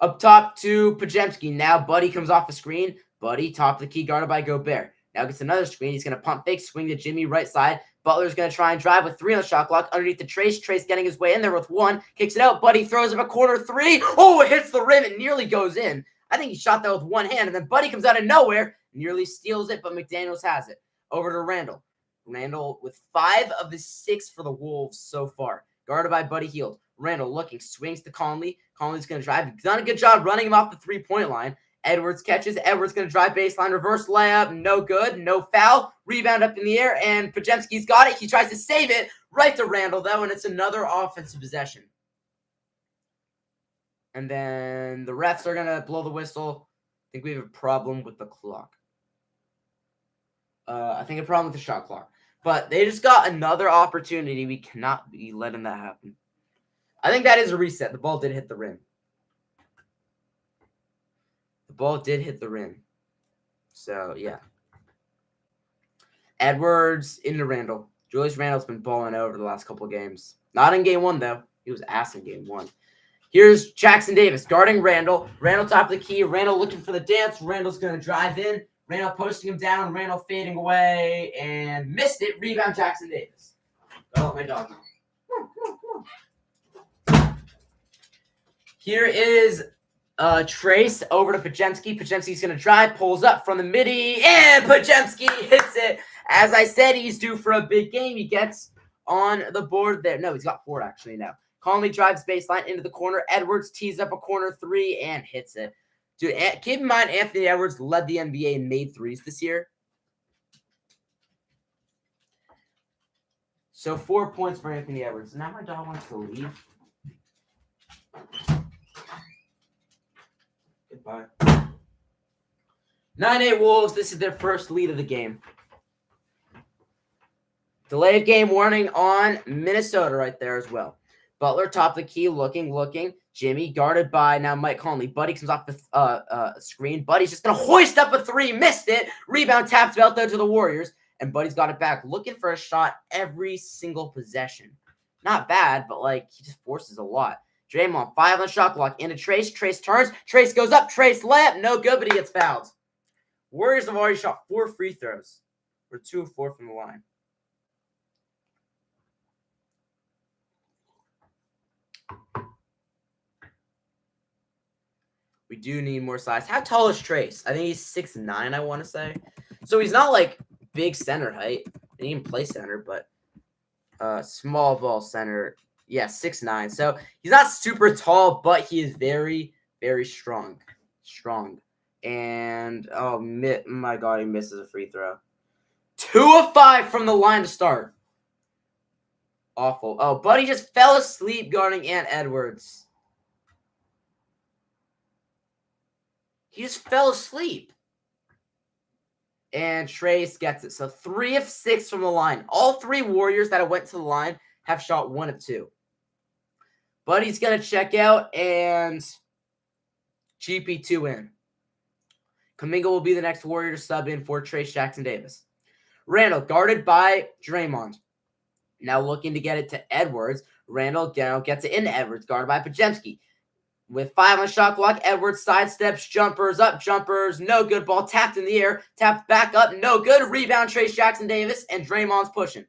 Up top to Podziemski. Now Buddy comes off the screen. Buddy, top of the key, guarded by Gobert. Now gets another screen. He's going to pump fake, swing to Jimmy right side. Butler's going to try and drive with 3 on the shot clock. Underneath the Trace. Trace getting his way in there with 1. Kicks it out. Buddy throws up a corner 3. Oh, it hits the rim. It nearly goes in. I think he shot that with 1 hand. And then Buddy comes out of nowhere. Nearly steals it, but McDaniels has it. Over to Randall. Randall with 5 of the 6 for the Wolves so far. Guarded by Buddy Hield. Randall looking, swings to Conley. Conley's going to drive. He's done a good job running him off the 3-point line. Edwards catches. Edwards going to drive baseline. Reverse layup. No good. No foul. Rebound up in the air. And Podziemski's got it. He tries to save it. Right to Randall, though. And it's another offensive possession. And then the refs are going to blow the whistle. I think we have a problem with the clock. I think a problem with the shot clock. But they just got another opportunity. We cannot be letting that happen. I think that is a reset. The ball did hit the rim. The ball did hit the rim. So, yeah. Edwards into Randall. Julius Randle's been balling over the last couple of games. Not in game one, though. He was ass in game one. Here's Jackson Davis guarding Randall. Randall top of the key. Randall looking for the dance. Randall's going to drive in. Randall posting him down. Randall fading away and missed it. Rebound Jackson Davis. Oh, my dog. Here is Trace over to Pajemski. Pajemski's going to drive, pulls up from the midi, and Pajemski hits it. As I said, he's due for a big game. He gets on the board there. No, he's got 4 actually now. Conley drives baseline into the corner. Edwards tees up a corner 3 and hits it. Dude, keep in mind, Anthony Edwards led the NBA in made threes this year. So 4 points for Anthony Edwards. Now my dog wants to leave. Goodbye. 9-8 Wolves. This is their first lead of the game. Delay of game warning on Minnesota right there as well. Butler top of the key, looking. Jimmy guarded by now Mike Conley. Buddy comes off the screen. Buddy's just going to hoist up a 3. Missed it. Rebound taps out there to the Warriors. And Buddy's got it back. Looking for a shot every single possession. Not bad, but he just forces a lot. Draymond, 5 on the shot clock. Into Trace. Trace turns. Trace goes up. Trace layup. No good, but he gets fouled. Warriors have already shot 4 free throws. We're 2 of 4 from the line. We do need more size. How tall is Trace? I think he's 6'9", I want to say. So he's not big center height. He can play center, but small ball center. Yeah, 6'9". So he's not super tall, but he is very, very strong. And, oh, my God, he misses a free throw. 2 of 5 from the line to start. Awful. Oh, Buddy just fell asleep guarding Ant Edwards. He just fell asleep. And Trace gets it. So 3 of 6 from the line. All 3 Warriors that went to the line have shot 1 of 2. Buddy's going to check out, and GP2 in. Kuminga will be the next Warrior to sub in for Trace Jackson Davis. Randall guarded by Draymond. Now looking to get it to Edwards. Randall gets it into Edwards, guarded by Pajemski. With 5 on the shot clock, Edwards sidesteps, jumpers, no good. Ball tapped in the air, tapped back up, no good. Rebound, Trace Jackson Davis, and Draymond's pushing.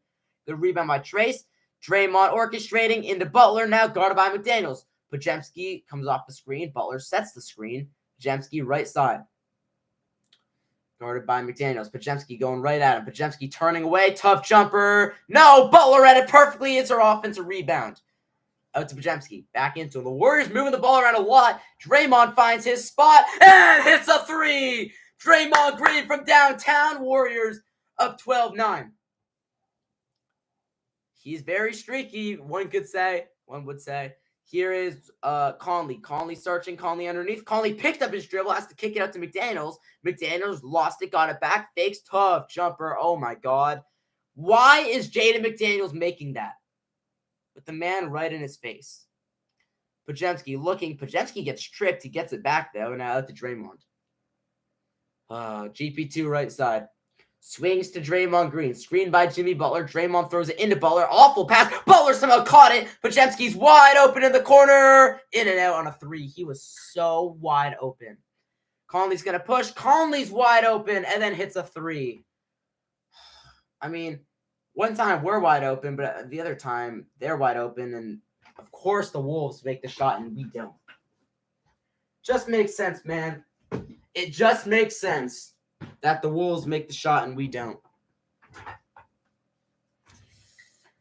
Good rebound by Trace. Draymond orchestrating into Butler, now guarded by McDaniels. Pajemski comes off the screen. Butler sets the screen. Pajemski right side. Guarded by McDaniels. Pajemski going right at him. Pajemski turning away. Tough jumper. No, Butler read it perfectly. It's our offensive rebound. Out to Pajemski. Back into him. The Warriors moving the ball around a lot. Draymond finds his spot and hits a 3. Draymond Green from downtown. Warriors up 12-9. He's very streaky, one would say. Here is Conley. Conley searching. Conley underneath. Conley picked up his dribble. Has to kick it out to McDaniels. McDaniels lost it. Got it back. Fakes. Tough jumper. Oh, my God. Why is Jaden McDaniels making that? With the man right in his face. Pajemski looking. Pajemski gets tripped. He gets it back, though. Now out to Draymond. GP2 right side. Swings to Draymond Green. Screened by Jimmy Butler. Draymond throws it into Butler. Awful pass. Butler somehow caught it. Pajemski's wide open in the corner. In and out on a 3. He was so wide open. Conley's going to push. Conley's wide open and then hits a 3. I mean, one time we're wide open, but the other time they're wide open. And, of course, the Wolves make the shot and we don't. Just makes sense, man. It just makes sense that the Wolves make the shot and we don't.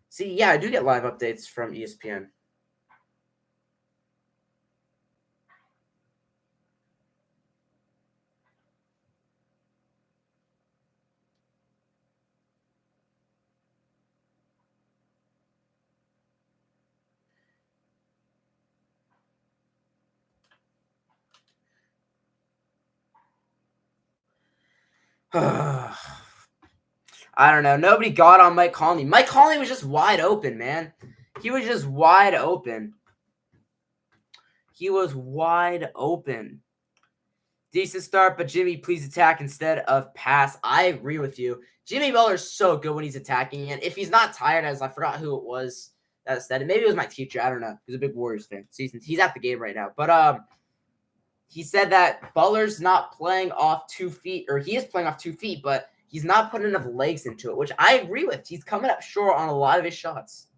See, yeah, I do get live updates from ESPN. I don't know. Nobody got on Mike Conley. Mike Conley was just wide open, man. He was just wide open. He was wide open. Decent start, but Jimmy, please attack instead of pass. I agree with you. Jimmy Butler's so good when he's attacking. And if he's not tired, as I forgot who it was that said it. Maybe it was my teacher. I don't know. He's a big Warriors fan. He's at the game right now. But he said that Butler's not playing off 2 feet, or he is playing off 2 feet, but he's not putting enough legs into it, which I agree with. He's coming up short on a lot of his shots.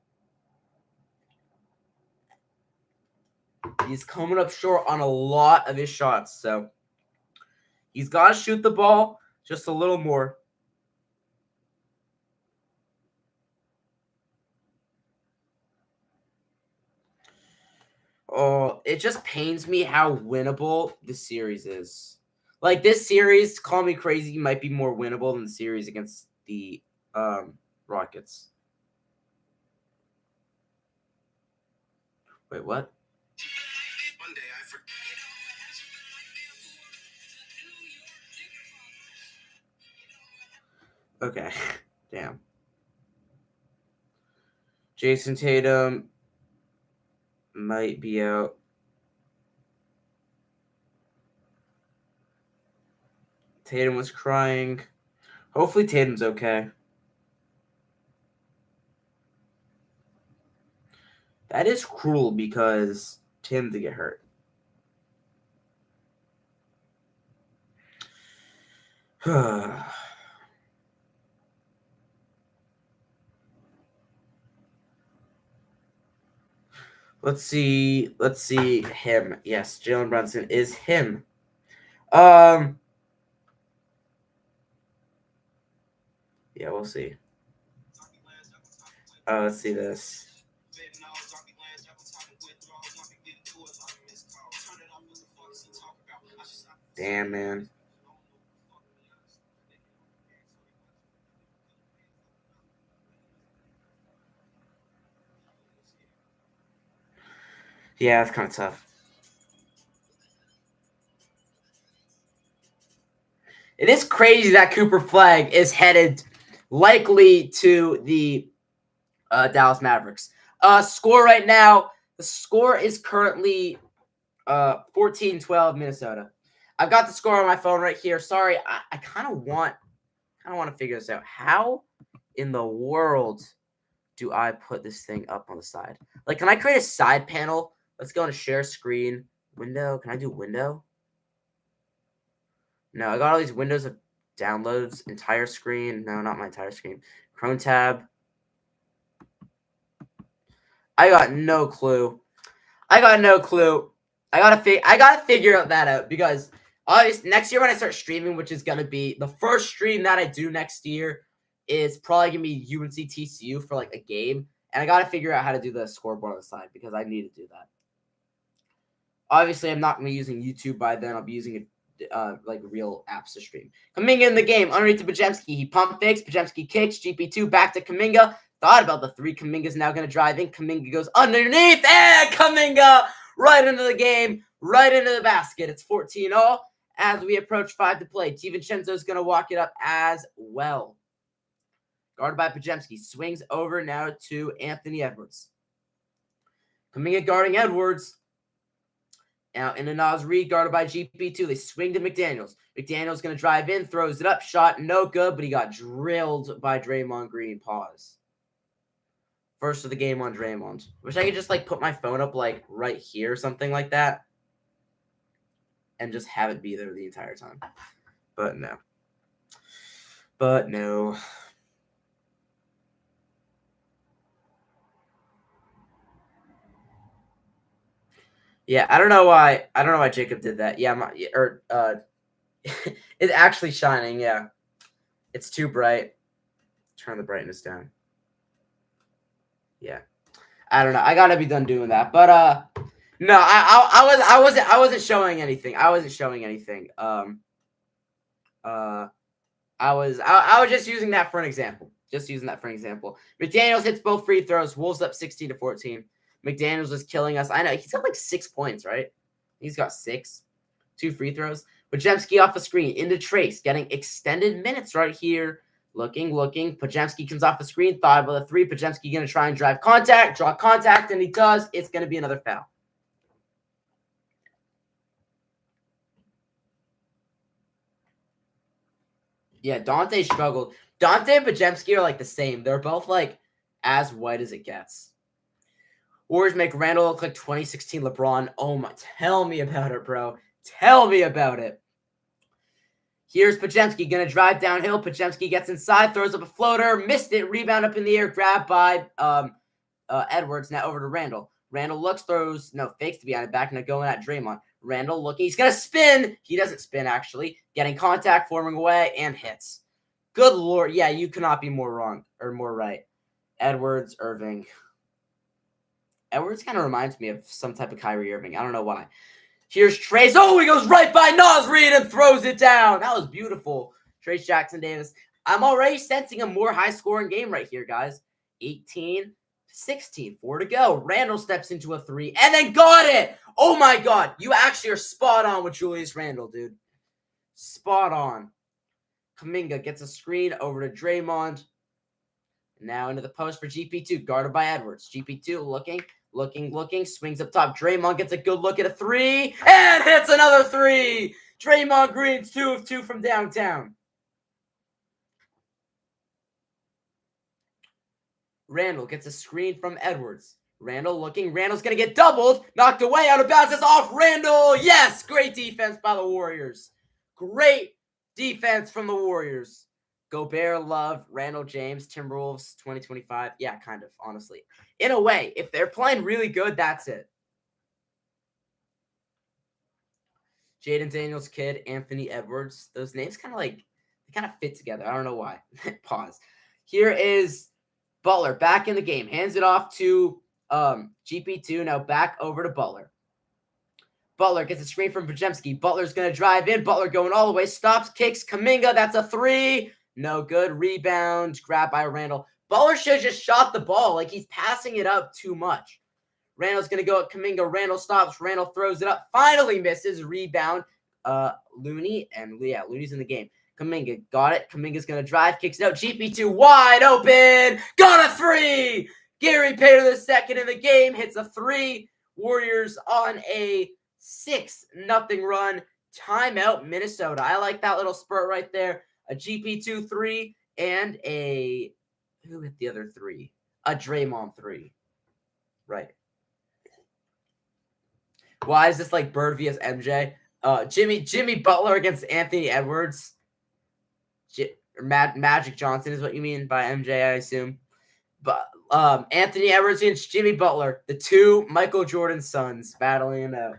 He's coming up short on a lot of his shots, so he's got to shoot the ball just a little more. Oh, it just pains me how winnable the series is. Like, this series, call me crazy, might be more winnable than the series against the Rockets. Wait, what? Okay, damn. Jason Tatum might be out. Tatum was crying. Hopefully Tatum's okay. That is cruel because Tim did get hurt. Let's see him. Yes, Jalen Brunson is him. Yeah, we'll see. Let's see this. Damn, man. Yeah, it's kind of tough. It is crazy that Cooper Flag is headed likely to the Dallas Mavericks. Score right now. The score is currently 14-12 Minnesota. I've got the score on my phone right here. Sorry, I kind of want to figure this out. How in the world do I put this thing up on the side? Like, can I create a side panel? Let's go into share screen. Window. Can I do window? No, I got all these windows of downloads. Entire screen. No, not my entire screen. Chrome tab. I got no clue. I gotta figure that out because obviously next year when I start streaming, which is gonna be the first stream that I do next year, is probably gonna be UNC TCU for like a game, and I gotta figure out how to do the scoreboard on the side because I need to do that. Obviously, I'm not gonna be using YouTube by then. I'll be using like real apps to stream. Kuminga in the game, underneath to Pajemski. He pump fakes. Pajemski kicks. GP2 back to Kuminga. Thought about the 3. Kuminga's now gonna drive in. Kuminga goes underneath, and Kuminga right into the game, right into the basket. It's 14-0 as we approach 5 to play. DiVincenzo's gonna walk it up as well. Guarded by Pajemski. Swings over now to Anthony Edwards. Kuminga guarding Edwards. Now in a Nas Reed guarded by GP2. They swing to McDaniels. McDaniels going to drive in, throws it up. Shot no good, but he got drilled by Draymond Green. Pause. First of the game on Draymond. Wish I could just like put my phone up like right here or something like that. And just have it be there the entire time. But no. Yeah, I don't know why Jacob did that. Yeah, it's actually shining, yeah. It's too bright. Turn the brightness down. Yeah. I don't know. I gotta be done doing that. But no, I wasn't showing anything. I was just using that for an example. McDaniels hits both free throws. Wolves up 16-14. McDaniels is killing us. I know he's got like 6 points, right? He's got 6. 2 free throws. Podziemski off the screen into Trace, getting extended minutes right here. Looking. Podziemski comes off the screen, thought about the three. Podziemski going to try and draw contact, and he does. It's going to be another foul. Yeah, Dante struggled. Dante and Podziemski are like the same. They're both like as white as it gets. Warriors make Randall look like 2016 LeBron. Oh my, tell me about it, bro. Tell me about it. Here's Podziemski going to drive downhill. Podziemski gets inside, throws up a floater, missed it, rebound up in the air, grabbed by Edwards. Now over to Randall. Randall looks, fakes to behind the back, and going at Draymond. Randall looking, he's going to spin. He doesn't spin, actually. Getting contact, forming away, and hits. Good Lord. Yeah, you cannot be more wrong, or more right. Edwards, Irving. Edwards kind of reminds me of some type of Kyrie Irving. I don't know why. Here's Trace. Oh, he goes right by Nas Reed and throws it down. That was beautiful. Trace Jackson Davis. I'm already sensing a more high-scoring game right here, guys. 18-16. 4 to go. Randall steps into a three and then got it. Oh, my God. You actually are spot on with Julius Randle, dude. Spot on. Kuminga gets a screen over to Draymond. Now into the post for GP2. Guarded by Edwards. GP2 looking, swings up top. Draymond gets a good look at a three and hits another three. Draymond Green's 2 of 2 from downtown. Randall gets a screen from Edwards. Randall looking. Randall's going to get doubled. Knocked away, out of bounds. It's off Randall. Yes, great defense by the Warriors. Great defense from the Warriors. Gobert, Love, Randall, James, Timberwolves, 2025. Yeah, kind of, honestly. In a way, if they're playing really good, that's it. Jaden Daniels, Kidd, Anthony Edwards. Those names kind of fit together. I don't know why. Pause. Here is Butler back in the game. Hands it off to GP2. Now back over to Butler. Butler gets a screen from Podziemski. Butler's going to drive in. Butler going all the way. Stops, kicks. Kuminga, that's a three. No good. Rebound. Grabbed by Randall. Butler should have just shot the ball. Like, he's passing it up too much. Randall's going to go at Kuminga. Randall stops. Randall throws it up. Finally misses. Rebound. Looney. And, yeah, Looney's in the game. Kuminga got it. Kuminga's going to drive. Kicks it out. GP2 wide open. Got a three. Gary Payton II in the game. Hits a three. Warriors on a 6-0 run. Timeout, Minnesota. I like that little spurt right there. A GP2 3 and a... Who hit the other three? A Draymond 3. Right. Why is this like Bird vs. MJ? Jimmy Butler against Anthony Edwards. Magic Johnson is what you mean by MJ, I assume. But Anthony Edwards against Jimmy Butler. The two Michael Jordan sons battling it out.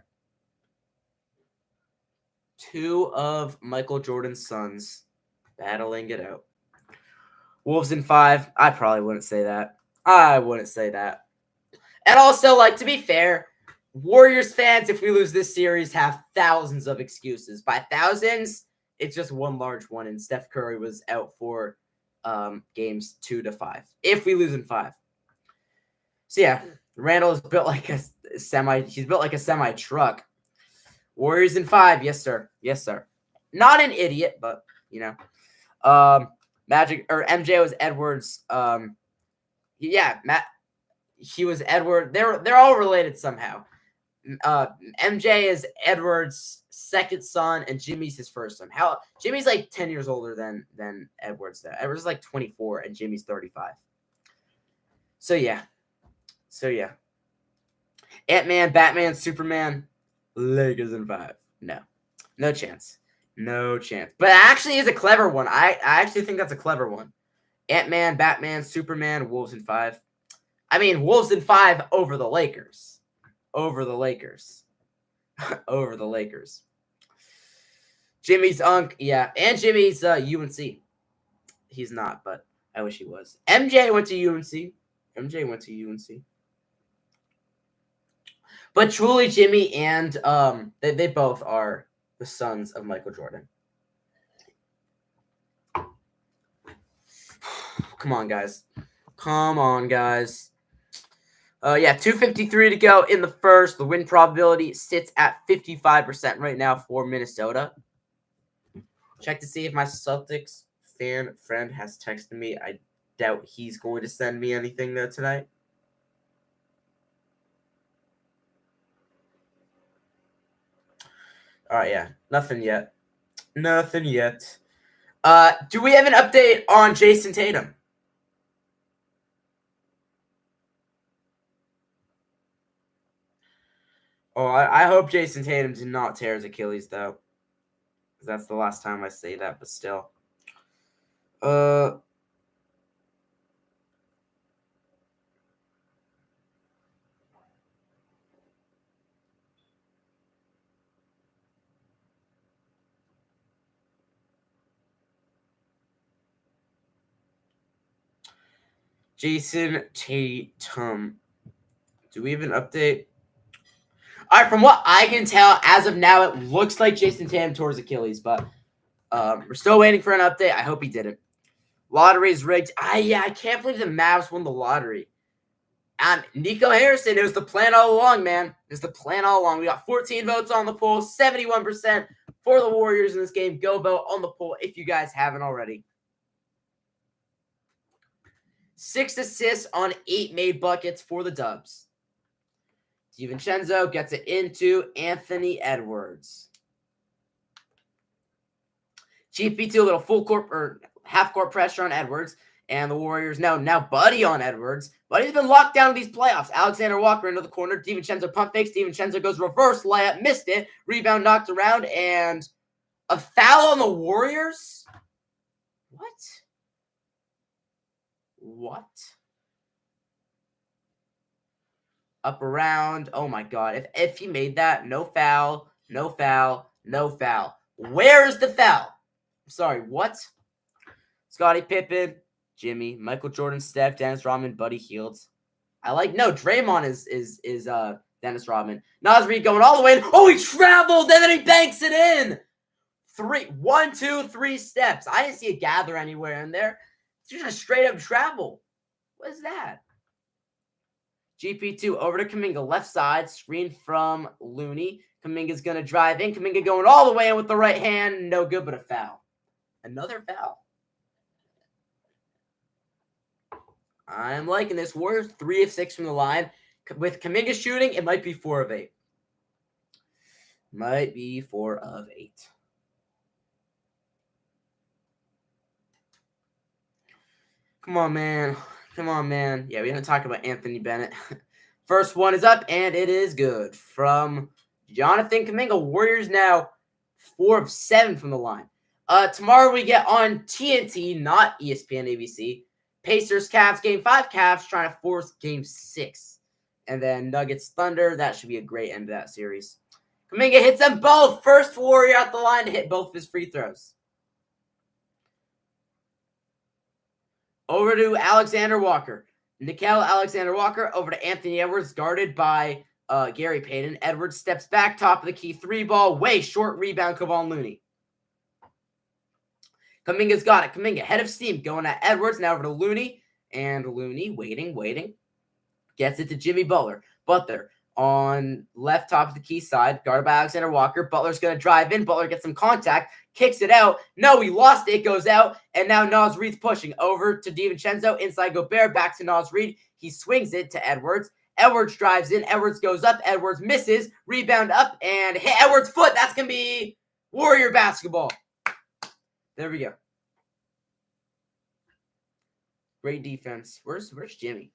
Two of Michael Jordan's sons battling it out. Wolves in 5. I probably wouldn't say that. And also, like, to be fair, Warriors fans, if we lose this series, have thousands of excuses. By thousands, it's just one large one, and Steph Curry was out for games 2 to 5. If we lose in 5. So, yeah, Randall is built like a semi truck. Warriors in 5. Yes, sir. Not an idiot, but, you know. Magic or MJ was Edwards. He was Edward. They're all related somehow. MJ is Edwards' second son, and Jimmy's his first son. Jimmy's like 10 years older than Edwards. Edwards is like 24, and Jimmy's 35. So yeah. Ant-Man, Batman, Superman, Lakers in 5. No chance. But it actually is a clever one. I actually think that's a clever one. Ant-Man, Batman, Superman, Wolves in 5. I mean, Wolves in 5 over the Lakers. Jimmy's Unk, yeah. And Jimmy's UNC. He's not, but I wish he was. MJ went to UNC. But truly, Jimmy and they both are the sons of Michael Jordan. Come on, guys. 2:53 to go in the first. The win probability sits at 55% right now for Minnesota. Check to see if my Celtics fan friend has texted me. I doubt he's going to send me anything though tonight. All right, yeah, nothing yet. Nothing yet. Do we have an update on Jason Tatum? Oh, I hope Jason Tatum did not tear his Achilles though. That's the last time I say that, but still. Jason Tatum. Do we have an update? All right, from what I can tell, as of now, it looks like Jason Tatum tore his Achilles, but we're still waiting for an update. I hope he didn't. Lottery's rigged. I can't believe the Mavs won the lottery. And Nico Harrison, it was the plan all along, man. It was the plan all along. We got 14 votes on the poll, 71% for the Warriors in this game. Go vote on the poll if you guys haven't already. 6 assists on 8 made buckets for the Dubs. DiVincenzo gets it into Anthony Edwards. GP2, a little full court or half court pressure on Edwards. And the Warriors now Buddy on Edwards. Buddy's been locked down in these playoffs. Alexander Walker into the corner. DiVincenzo pump fakes. DiVincenzo goes reverse layup. Missed it. Rebound knocked around. And a foul on the Warriors? What? Up around. Oh, my God. If he made that, no foul. No foul. No foul. Where's the foul? I'm sorry, what? Scottie Pippen. Jimmy, Michael Jordan, Steph, Dennis Rodman, Buddy Hield. Draymond is Dennis Rodman. Naz Reid going all the way in. Oh, he traveled and then he banks it in. 1, 2, 3 steps. I didn't see a gather anywhere in there. It's just a straight up travel. What is that? GP2 over to Kuminga, left side, screen from Looney. Kuminga's gonna drive in. Kuminga going all the way in with the right hand. No good, but a foul. Another foul. I'm liking this. Warriors 3 of 6 from the line. With Kuminga shooting, it might be 4 of 8. Might be 4 of 8. Come on, man. Come on, man. Yeah, we didn't talk about Anthony Bennett. First one is up, and it is good. From Jonathan Kuminga. Warriors now 4 of 7 from the line. Tomorrow we get on TNT, not ESPN ABC. Pacers, Cavs, Game 5. Cavs trying to force Game 6. And then Nuggets, Thunder. That should be a great end to that series. Kuminga hits them both. First Warrior at the line to hit both of his free throws. Over to Alexander Walker. Nickeil Alexander-Walker over to Anthony Edwards, guarded by Gary Payton. Edwards steps back, top of the key, 3 ball, way short rebound, Kevon Looney. Kuminga's got it. Kuminga, head of steam, going at Edwards, now over to Looney. And Looney, waiting. Gets it to Jimmy Butler. Butler on left top of the key side, guarded by Alexander Walker. Butler's going to drive in. Butler gets some contact, kicks it out. No, he lost it. It goes out. And now Naz Reid's pushing over to DiVincenzo. Inside Gobert, back to Naz Reid. He swings it to Edwards. Edwards drives in. Edwards goes up. Edwards misses. Rebound up and hit Edwards' foot. That's going to be Warrior basketball. There we go. Great defense. Where's Jimmy?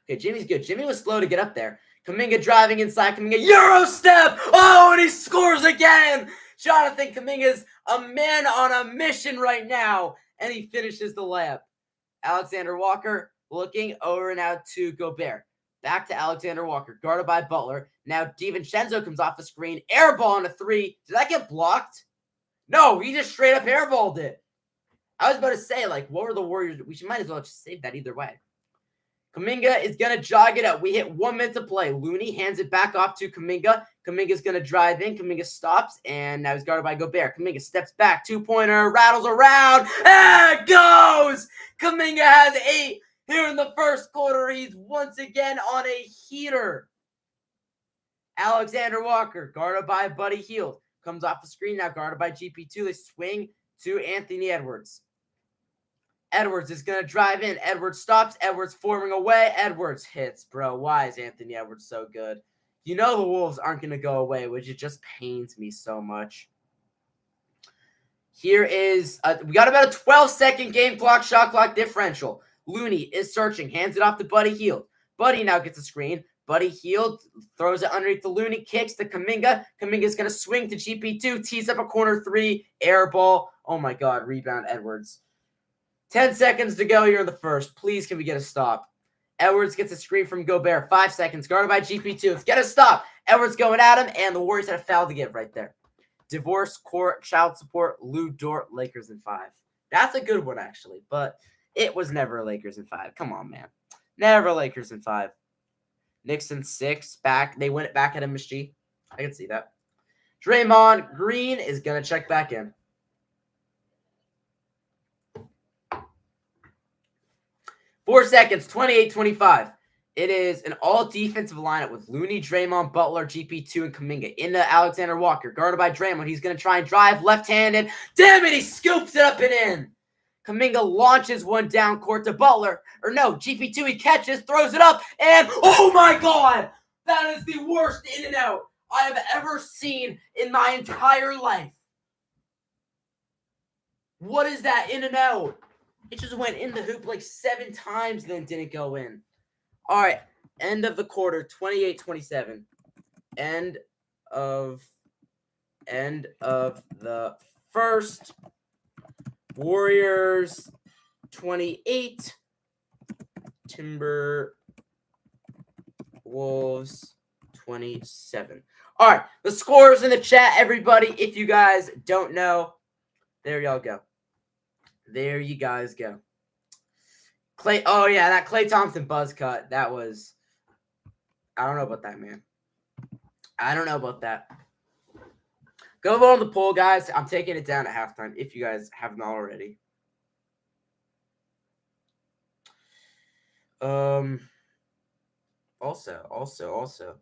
Okay, Jimmy's good. Jimmy was slow to get up there. Kuminga driving inside. Kuminga, Euro step! Oh, and he scores again! Jonathan Kuminga's a man on a mission right now, and he finishes the layup. Alexander Walker looking over now to Gobert. Back to Alexander Walker, guarded by Butler. Now DiVincenzo comes off the screen. Airball on a 3. Did that get blocked? No, he just straight up airballed it. I was about to say, what were the Warriors? We might as well just save that either way. Kuminga is going to jog it up. We hit 1 minute to play. Looney hands it back off to Kuminga. Kuminga's going to drive in. Kuminga stops, and now he's guarded by Gobert. Kuminga steps back. 2-pointer, rattles around. And it goes! Kuminga has 8 here in the first quarter. He's once again on a heater. Alexander Walker, guarded by Buddy Hield. comes off the screen now, guarded by GP2. They swing to Anthony Edwards. Edwards is going to drive in. Edwards stops. Edwards forming away. Edwards hits, bro. Why is Anthony Edwards so good? You know the Wolves aren't going to go away, which it just pains me so much. Here is, we got about a 12-second game clock, shot clock differential. Looney is searching, hands it off to Buddy Hield. Buddy now gets a screen. Buddy Hield throws it underneath the Looney, kicks to Kuminga. Kuminga's going to swing to GP2, tees up a corner three, air ball. Oh my God, rebound Edwards. 10 seconds to go here in the first. Please, can we get a stop? Edwards gets a screen from Gobert. 5 seconds, guarded by GP2. Let's get a stop. Edwards going at him, and the Warriors had a foul to give right there. Divorce, court, child support, Lou Dort, Lakers in 5. That's a good one, actually, but it was never Lakers in 5. Come on, man. Never Lakers in 5. Knicks in 6. Back. They win it back at MSG. I can see that. Draymond Green is going to check back in. Four seconds, 28-25. It is an all-defensive lineup with Looney, Draymond, Butler, GP2, and Kuminga. Into Alexander Walker, guarded by Draymond. He's going to try and drive left-handed. Damn it, he scoops it up and in. Kuminga launches one down court to Butler. Or no, GP2, he catches, throws it up, and oh my God! That is the worst in and out I have ever seen in my entire life. What is that in and out? It just went in the hoop like 7 times, then didn't go in. All right, end of the quarter, 28-27. End of the first. Warriors 28, Timberwolves 27. All right, the scores in the chat, everybody. If you guys don't know, there y'all go. There you guys go. Clay, oh yeah, that Klay Thompson buzz cut. That was, I don't know about that, man. I don't know about that. Go vote on the poll, guys. I'm taking it down at halftime if you guys haven't already. Also,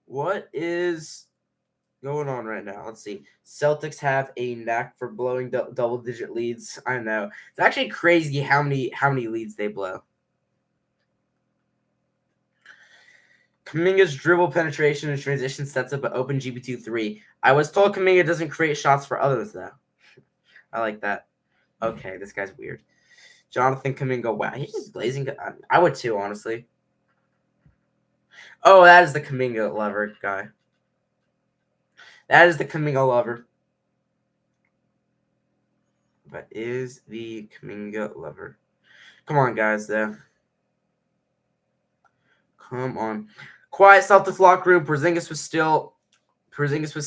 what is going on right now? Let's see. Celtics have a knack for blowing double-digit leads. I know. It's actually crazy how many leads they blow. Kuminga's dribble penetration and transition sets up an open GP2 3. I was told Kuminga doesn't create shots for others, though. I like that. Okay, this guy's weird. Jonathan Kuminga. Wow, he's just blazing. I would too, honestly. Oh, that is the Kuminga lover guy. That is the Kuminga lover. That is the Kuminga lover. Come on, guys, though. Come on. Quiet Celtics locker room. Porzingis was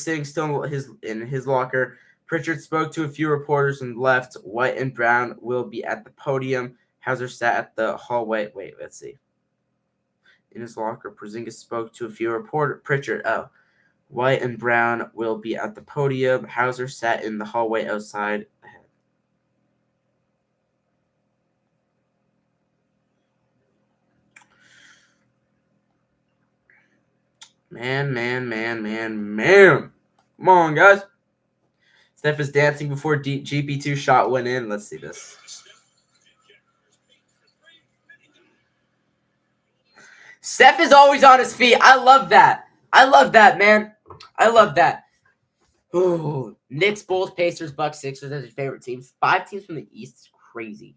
sitting still in his locker. Pritchard spoke to a few reporters and left. White and Brown will be at the podium. Hauser sat at the hallway. Wait, let's see. In his locker, Porzingis spoke to a few reporters. Pritchard, White and Brown will be at the podium. Hauser sat in the hallway outside. Man. Come on, guys. Steph is dancing before GP2 shot went in. Let's see this. Steph is always on his feet. I love that. I love that, man. I love that. Ooh, Knicks, Bulls, Pacers, Bucks, Sixers. Those are your favorite teams. 5 teams from the East is crazy.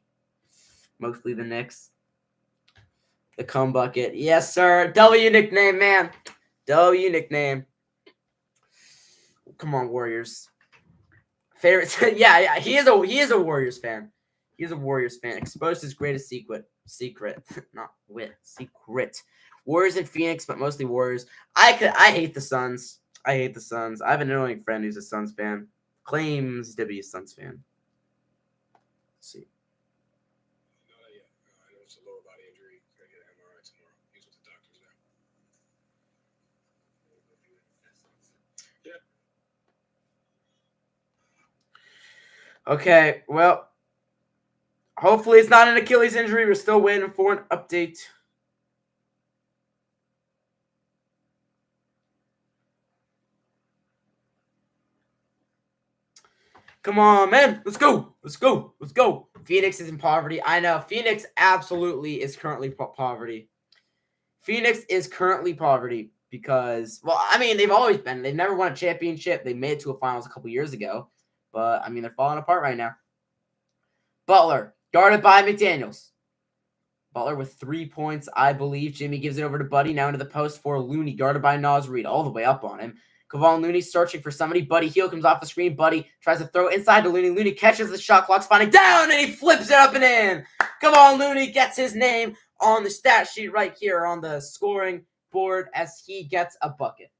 Mostly the Knicks. The cum bucket. Yes, sir. W nickname, man. W nickname. Come on, Warriors. Favorites. yeah. He is a Warriors fan. He's a Warriors fan. Exposed his greatest secret. Not wit. Secret. Warriors in Phoenix, but mostly Warriors. I hate the Suns. I have an annoying friend who's a Suns fan. Claims to be a Suns fan. Let's see. Not yet. I know it's a lower body injury. He's gonna get an MRI tomorrow. He's with the doctors now. Yeah. Okay, well, hopefully it's not an Achilles injury. We're still waiting for an update. Come on, man. Let's go. Let's go. Let's go. Phoenix is in poverty. I know. Phoenix absolutely is currently poverty. Phoenix is currently poverty because, well, I mean, they've always been. They've never won a championship. They made it to a finals a couple years ago. But, I mean, they're falling apart right now. Butler, guarded by McDaniels. Butler with 3 points, I believe. Jimmy gives it over to Buddy. Now into the post for Looney, guarded by Naz Reid, all the way up on him. Kevon Looney searching for somebody. Buddy Hield comes off the screen. Buddy tries to throw inside to Looney. Looney catches the shot clock's finding down, and he flips it up and in. Kevon Looney gets his name on the stat sheet right here on the scoring board as he gets a bucket.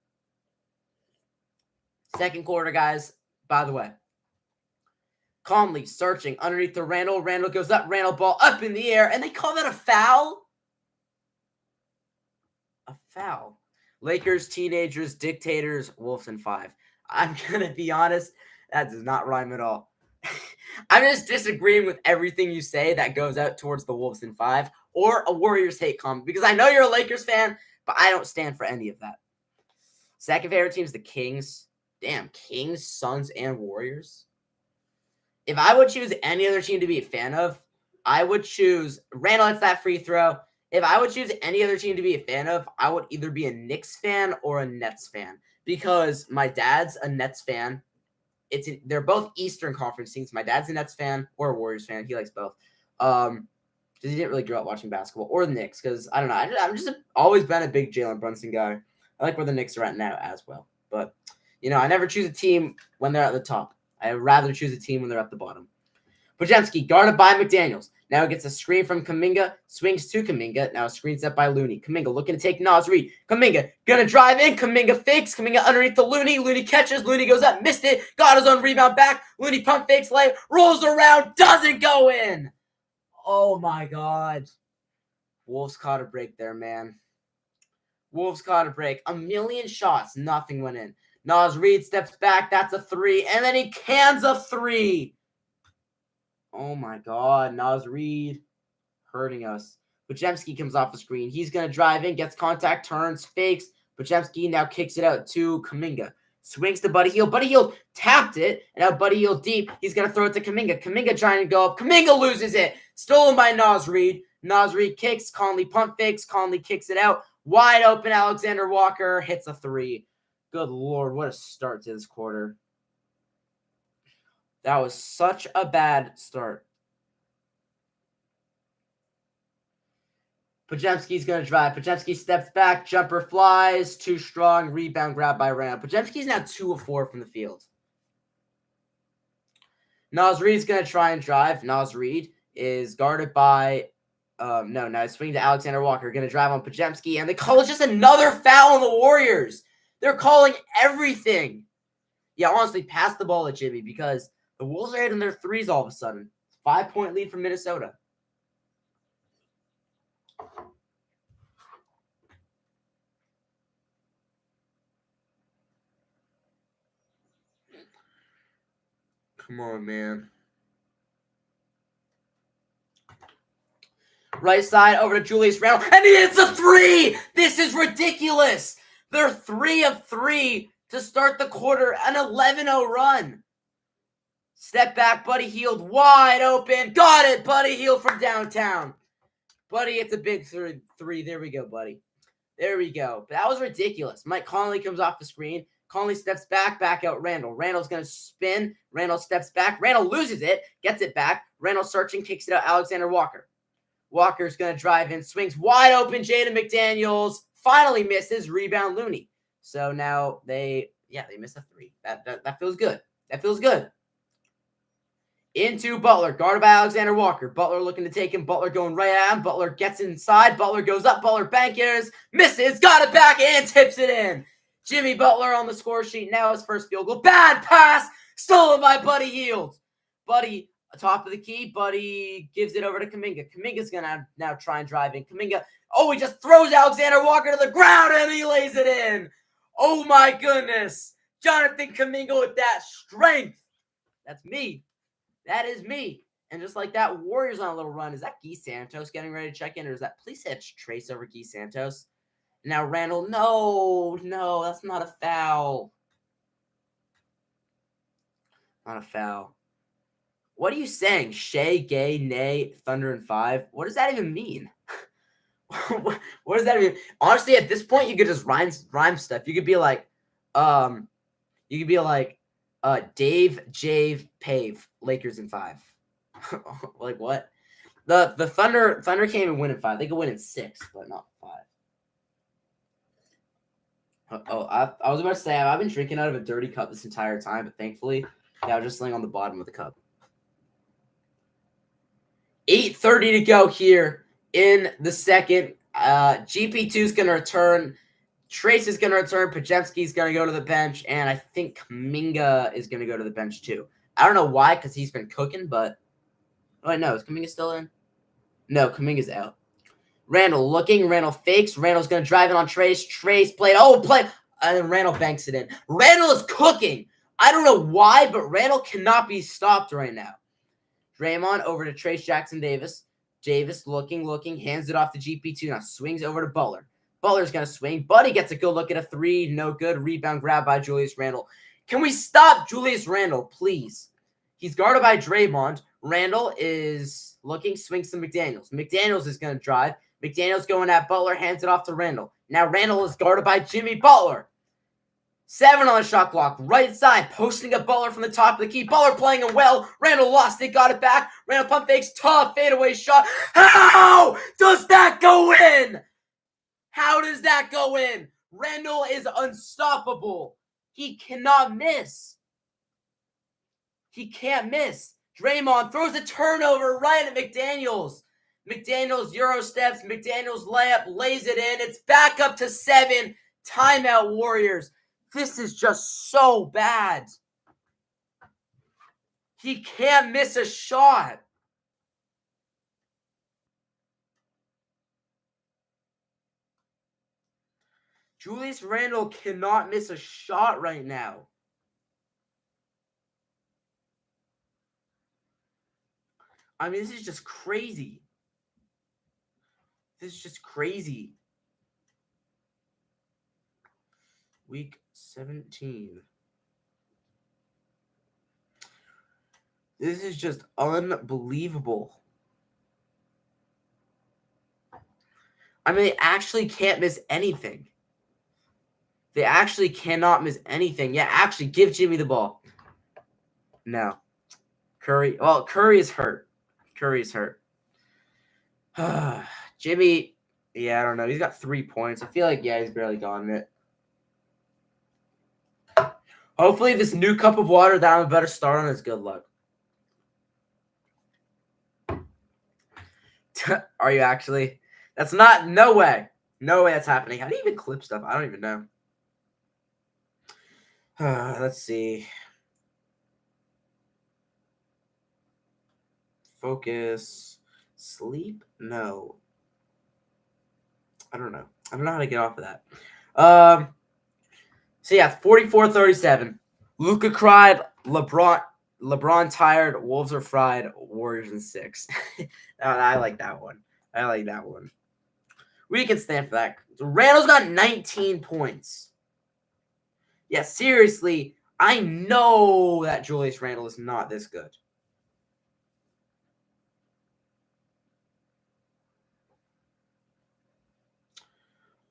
Second quarter, guys, by the way. Conley searching underneath the Randall. Randall goes up. Randall ball up in the air. And they call that a foul? A foul. Lakers, teenagers, dictators, Wolves in 5. I'm going to be honest. That does not rhyme at all. I'm just disagreeing with everything you say that goes out towards the Wolves in 5 or a Warriors hate comment. Because I know you're a Lakers fan, but I don't stand for any of that. Second favorite team is the Kings. Damn, Kings, Suns, and Warriors. If I would choose any other team to be a fan of, I would choose Randall hits that free throw. If I would choose any other team to be a fan of, I would either be a Knicks fan or a Nets fan because my dad's a Nets fan. They're both Eastern Conference teams. My dad's a Nets fan or a Warriors fan. He likes both. Because he didn't really grow up watching basketball or the Knicks because, I don't know, I'm just always been a big Jalen Brunson guy. I like where the Knicks are at now as well. But, you know, I never choose a team when they're at the top. I'd rather choose a team when they're at the bottom. Podziemski, guarded by McDaniels. Now gets a screen from Kuminga. Swings to Kuminga. Now screen set by Looney. Kuminga looking to take Naz Reid. Kuminga gonna drive in. Kuminga fakes. Kuminga underneath the Looney. Looney catches. Looney goes up. Missed it. Got his own rebound back. Looney pump fakes late. Rolls around. Doesn't go in. Oh my God. Wolves caught a break there, man. Wolves caught a break. A million shots. Nothing went in. Naz Reid steps back. That's a 3. And then he cans a 3. Oh, my God. Naz Reid hurting us. Podziemski comes off the screen. He's going to drive in. Gets contact. Turns. Fakes. Podziemski now kicks it out to Kuminga. Swings to Buddy Hield. Buddy Hield tapped it. And now Buddy Hield deep. He's going to throw it to Kuminga. Kuminga trying to go up. Kuminga loses it. Stolen by Naz Reid. Naz Reid kicks. Conley pump fakes. Conley kicks it out. Wide open. Alexander Walker hits a 3. Good Lord, what a start to this quarter. That was such a bad start. Podziemski's going to drive. Podziemski steps back. Jumper flies. Too strong. Rebound grab by Randall. Podziemski's now 2 of 4 from the field. Naz Reid's going to try and drive. Naz Reid is guarded by... no, swing to Alexander Walker. Going to drive on Podziemski. And they call it just another foul on the Warriors. They're calling everything. Yeah, honestly, pass the ball at Jimmy because the Wolves are hitting their 3s all of a sudden. 5-point lead for Minnesota. Come on, man. Right side over to Julius Randle, and he hits a 3! This is ridiculous! They're 3 of 3 to start the quarter, an 11-0 run. Step back, Buddy Hield, wide open. Got it, Buddy Hield from downtown. Buddy, it's a big 3. There we go, buddy. There we go. But that was ridiculous. Mike Conley comes off the screen. Conley steps back out Randall. Randall's going to spin. Randall steps back. Randall loses it, gets it back. Randall searching, kicks it out Alexander Walker. Walker's going to drive in, swings wide open. Jaden McDaniels finally misses. Rebound Looney. So now they missed a 3. That feels good. That feels good. Into Butler, guarded by Alexander Walker. Butler looking to take him. Butler going right at him. Butler gets inside. Butler goes up. Butler bankers. Misses. Got it back and tips it in. Jimmy Butler on the score sheet. Now his first field goal. Bad pass. Stolen by Buddy Hield. Buddy, top of the key. Buddy gives it over to Kuminga. Kuminga's going to now try and drive in. Kuminga, he just throws Alexander Walker to the ground and he lays it in. Oh my goodness. Jonathan Kuminga with that strength. That's me. That is me. And just like that, Warriors on a little run. Is that Guy Santos getting ready to check in? Or is that, please hit Trace over Guy Santos? Now Randall, no, that's not a foul. Not a foul. What are you saying? Shea, Gay, Nay, Thunder, and 5? What does that even mean? what does that mean? Honestly, at this point, you could just rhyme stuff. You could be like, Dave, Jave, Pave, Lakers in 5. Like what? The Thunder can't even win in 5. They could win in 6, but not 5. I was about to say I've been drinking out of a dirty cup this entire time, but thankfully, yeah, I was just laying on the bottom of the cup. 8:30 to go here in the second. GP2 is going to return. Trace is going to return. Pajemski is going to go to the bench, and I think Kuminga is going to go to the bench too. I don't know why, because he's been cooking, but wait, no, is Kuminga still in? No, Kuminga's out. Randall looking. Randall fakes. Randall's going to drive it on Trace. Trace played. And then Randall banks it in. Randall is cooking. I don't know why, but Randall cannot be stopped right now. Draymond over to Trace Jackson Davis. Davis looking, hands it off to GP2. Now swings over to Butler. Butler's going to swing. Buddy gets a good look at a 3. No good. Rebound grab by Julius Randle. Can we stop Julius Randle, please? He's guarded by Draymond. Randle is looking, swings to McDaniels. McDaniels is going to drive. McDaniels going at Butler, hands it off to Randle. Now Randle is guarded by Jimmy Butler. 7 on the shot clock. Right side, posting up Butler from the top of the key. Butler playing it well. Randle lost it, got it back. Randle pump fakes, tough fadeaway shot. How does that go in? How does that go in? Randle is unstoppable. He cannot miss. He can't miss. Draymond throws a turnover right at McDaniels. McDaniels Euro steps. McDaniels layup, lays it in. It's back up to 7. Timeout Warriors. This is just so bad. He can't miss a shot. Julius Randle cannot miss a shot right now. I mean, this is just crazy. This is just crazy. Week 17. This is just unbelievable. I mean, they actually can't miss anything. They actually cannot miss anything. Yeah, actually, give Jimmy the ball. No. Curry. Well, Curry is hurt. Jimmy, yeah, I don't know. He's got 3 points. I feel like, yeah, he's barely gotten it. Hopefully, this new cup of water that I'm about to start on is good luck. Are you actually? That's not, no way. No way that's happening. How do you even clip stuff? I don't even know. Let's see. Focus. Sleep? No. I don't know. I don't know how to get off of that. So yeah, 44-37. Luka cried. LeBron tired. Wolves are fried. Warriors in 6. I like that one. We can stand for that. Randall's got 19 points. Yeah, seriously, I know that Julius Randle is not this good.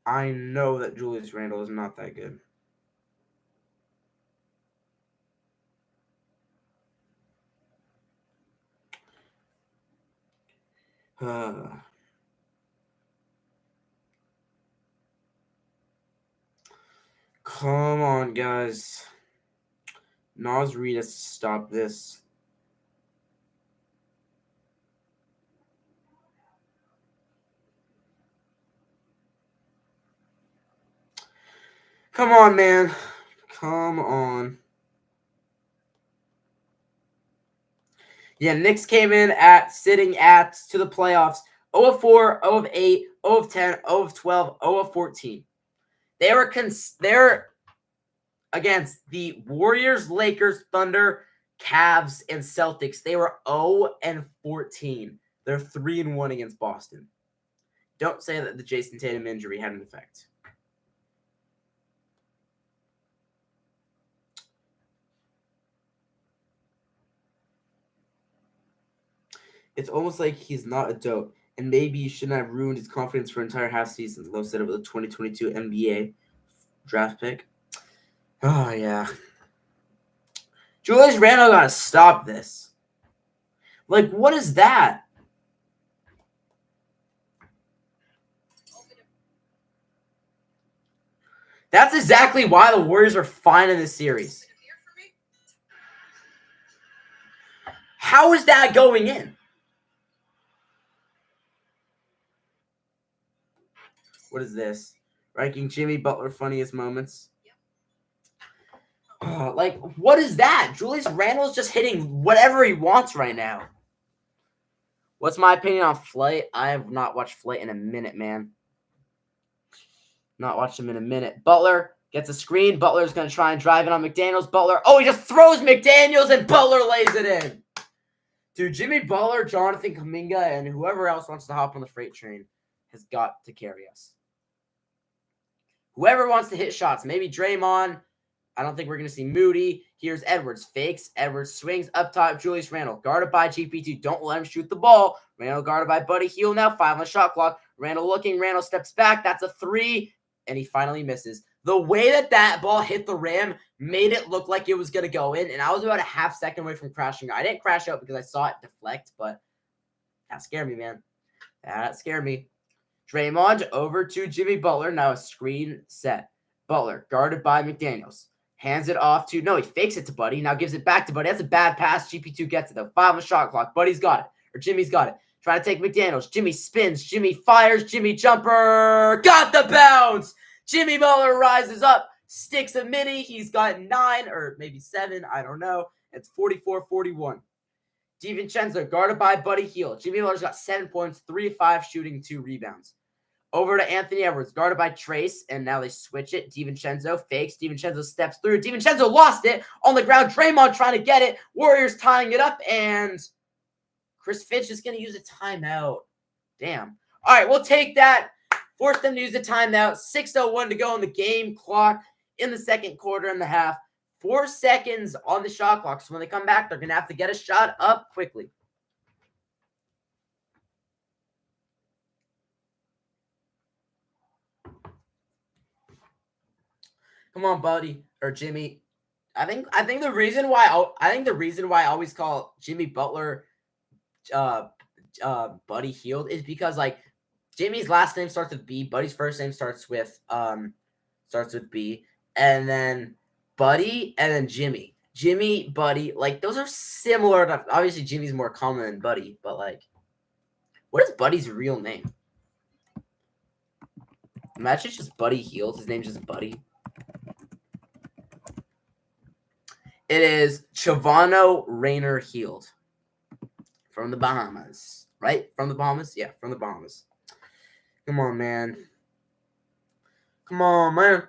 I know that Julius Randle is not that good. Come on, guys. Nas Reed has to stop this. Come on, man. Come on. Yeah, Knicks came in sitting to the playoffs 0-4, 0-8, 0-10, 0-12, 0-14. They're against the Warriors, Lakers, Thunder, Cavs, and Celtics. They were 0-14. They're 3-1 against Boston. Don't say that the Jason Tatum injury had an effect. It's almost like he's not a dope, and maybe he shouldn't have ruined his confidence for an entire half season. Low said it with a 2022 NBA draft pick. Oh yeah, Julius Randle gotta stop this. Like, what is that? That's exactly why the Warriors are fine in this series. How is that going in? What is this? Ranking Jimmy Butler funniest moments. Like, what is that? Julius Randle's just hitting whatever he wants right now. What's my opinion on Flight? I have not watched Flight in a minute, man. Not watched him in a minute. Butler gets a screen. Butler's going to try and drive it on McDaniels. Butler, oh, he just throws McDaniels, and Butler lays it in. Dude, Jimmy Butler, Jonathan Kuminga, and whoever else wants to hop on the freight train has got to carry us. Whoever wants to hit shots, maybe Draymond. I don't think we're going to see Moody. Here's Edwards. Fakes. Edwards swings up top. Julius Randle. Guarded by GP2. Don't let him shoot the ball. Randle guarded by Buddy Hield now. 5 on the shot clock. Randle looking. Randle steps back. That's a 3. And he finally misses. The way that ball hit the rim made it look like it was going to go in. And I was about a half second away from crashing. I didn't crash out because I saw it deflect. But that scared me, man. That scared me. Draymond over to Jimmy Butler. Now a screen set. Butler guarded by McDaniels. Hands it off to, no, he fakes it to Buddy. Now gives it back to Buddy. That's a bad pass. GP2 gets it, though. 5 on the shot clock. Buddy's got it. Or Jimmy's got it. Trying to take McDaniels. Jimmy spins. Jimmy fires. Jimmy jumper. Got the bounce. Jimmy Butler rises up. Sticks a mini. He's got 9 or maybe 7. I don't know. It's 44-41. DiVincenzo guarded by Buddy Hield. Jimmy Butler's got 7 points, 3 of 5 shooting, 2 rebounds. Over to Anthony Edwards, guarded by Trace, and now they switch it. DiVincenzo fakes. DiVincenzo steps through. DiVincenzo lost it on the ground. Draymond trying to get it. Warriors tying it up, and Chris Finch is going to use a timeout. Damn. All right, we'll take that. Force them to use a timeout. 6:01 to go on the game clock in the second quarter and the half. 4 seconds on the shot clock, so when they come back, they're going to have to get a shot up quickly. Come on, Buddy or Jimmy. I think the reason why I always call Jimmy Butler Buddy Hield is because like Jimmy's last name starts with B, Buddy's first name starts with B, and then Buddy and then Jimmy. Jimmy, Buddy, like those are similar enough. Obviously Jimmy's more common than Buddy, but like what is Buddy's real name? Imagine it's just Buddy Hield. His name's just Buddy. It is Chavano Rayner Hield from the Bahamas, right? From the Bahamas? Yeah, from the Bahamas. Come on, man. Come on, man.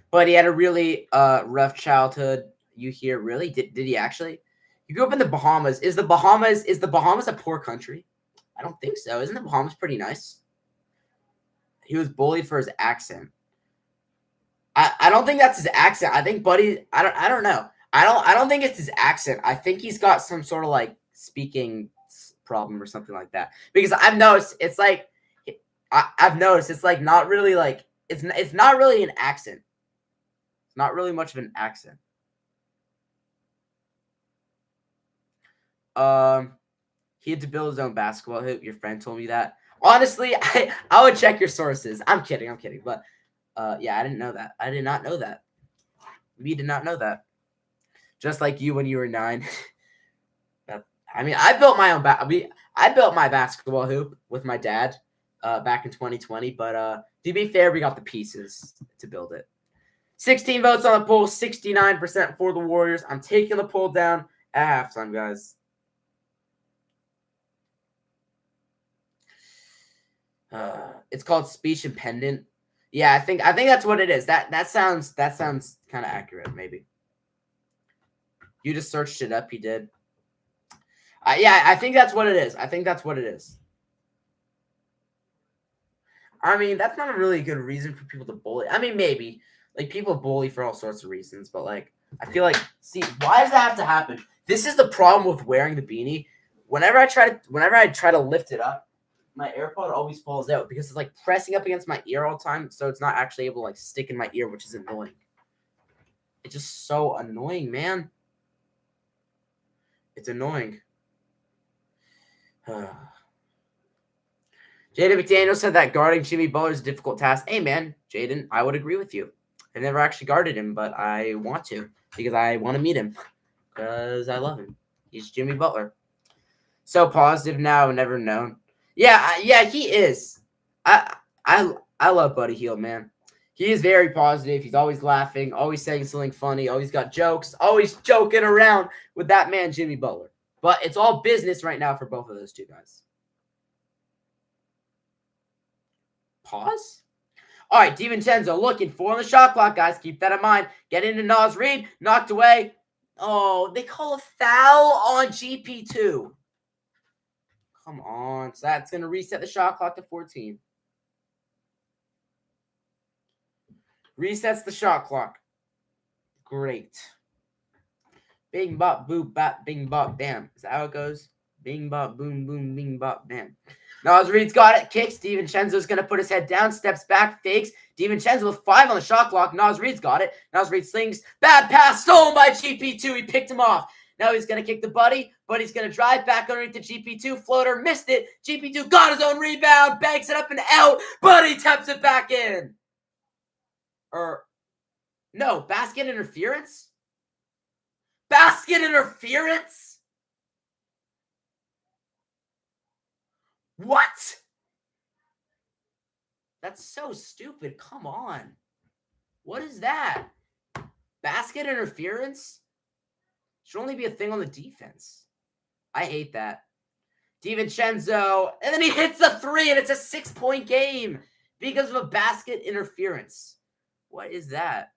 But he had a really rough childhood. You hear, really? Did he actually? You grew up in the Bahamas. Is the Bahamas a poor country? I don't think so. Isn't the Bahamas pretty nice? He was bullied for his accent. I don't think that's his accent. I think Buddy. I don't know. I don't think it's his accent. I think he's got some sort of like speaking problem or something like that. Because I've noticed it's like I've noticed it's like not really like it's not really an accent. It's not really much of an accent. He had to build his own basketball hoop. Your friend told me that. Honestly, I would check your sources. I'm kidding. But yeah, I didn't know that. I did not know that. We did not know that. Just like you when you were 9. I mean, I built my own I built my basketball hoop with my dad back in 2020. But to be fair, we got the pieces to build it. 16 votes on the poll, 69% for the Warriors. I'm taking the poll down at halftime, guys. It's called speech impediment. Yeah, I think that's what it is. That sounds kind of accurate, maybe. You just searched it up. You did. Yeah, I think that's what it is. I mean, that's not a really good reason for people to bully. I mean, maybe like people bully for all sorts of reasons, but like I feel like, see, why does that have to happen? This is the problem with wearing the beanie. Whenever I try to lift it up, my AirPod always falls out because it's like pressing up against my ear all the time, so it's not actually able to like stick in my ear, which is annoying. It's just so annoying, man. It's annoying. Jaden McDaniel said that guarding Jimmy Butler is a difficult task. Hey, man, Jaden, I would agree with you. I've never actually guarded him, but I want to because I want to meet him because I love him. He's Jimmy Butler. So positive now, never known. Yeah, he is. I love Buddy Hield, man. He is very positive. He's always laughing, always saying something funny, always got jokes, always joking around with that man, Jimmy Butler. But it's all business right now for both of those two guys. Pause. All right, DiVincenzo looking for on the shot clock, guys. Keep that in mind. Get into Nas Reed. Knocked away. Oh, they call a foul on GP2. Come on. So that's going to reset the shot clock to 14. Resets the shot clock. Great. Bing, bop, boop, bop, bing, bop, bam. Is that how it goes? Bing, bop, boom, boom, bing, bop, bam. Nas Reed's got it. Kicks. DiVincenzo's going to put his head down. Steps back. Fakes. DiVincenzo with 5 on the shot clock. Nas Reed's got it. Nas Reed slings. Bad pass. Stolen by GP2. He picked him off. Now he's going to kick the Buddy. Buddy's going to drive back underneath the GP2. Floater. Missed it. GP2 got his own rebound. Banks it up and out. Buddy taps it back in. No. Basket interference? Basket interference? What? That's so stupid. Come on. What is that? Basket interference? Should only be a thing on the defense. I hate that. DiVincenzo, and then he hits the 3, and it's a 6-point game because of a basket interference. What is that?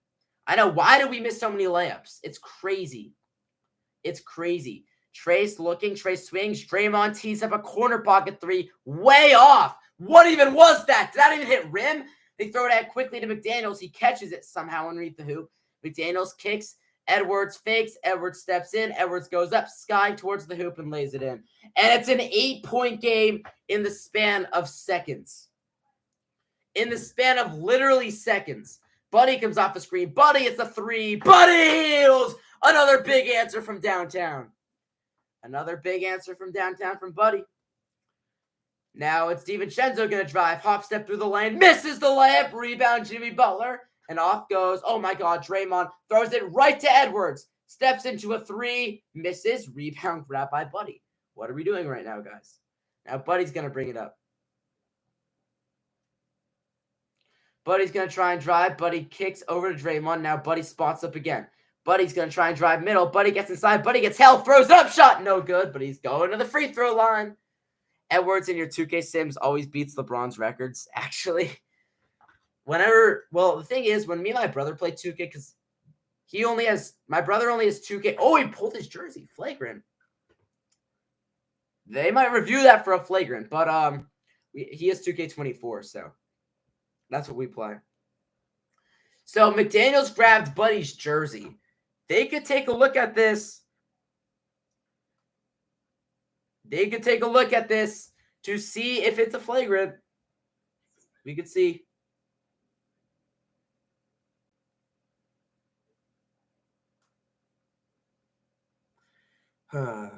I know. Why do we miss so many layups? It's crazy. It's crazy. Trace looking. Trace swings. Draymond tees up a corner pocket 3. Way off. What even was that? Did that even hit rim? They throw it out quickly to McDaniels. He catches it somehow underneath the hoop. McDaniels kicks. Edwards fakes. Edwards steps in. Edwards goes up, sky towards the hoop and lays it in. And it's an 8-point game in the span of seconds. In the span of literally seconds. Buddy comes off the screen. Buddy, it's a 3. Buddy heals. Another big answer from downtown. Another big answer from downtown from Buddy. Now it's DiVincenzo going to drive. Hop step through the lane. Misses the layup. Rebound Jimmy Butler. And off goes. Oh my God. Draymond throws it right to Edwards. Steps into a 3. Misses. Rebound grab by Buddy. What are we doing right now, guys? Now Buddy's going to bring it up. Buddy's going to try and drive. Buddy kicks over to Draymond. Now Buddy spots up again. Buddy's going to try and drive middle. Buddy gets inside. Buddy gets held. Throws it up. Shot. No good. But he's going to the free throw line. Edwards in your 2K Sims always beats LeBron's records. Actually, the thing is, when me and my brother play 2K, because my brother only has 2K. Oh, he pulled his jersey. Flagrant. They might review that for a flagrant, but he has 2K24, so that's what we play. So McDaniels grabbed Buddy's jersey. They could take a look at this. They could take a look at this to see if it's a flagrant. We could see. All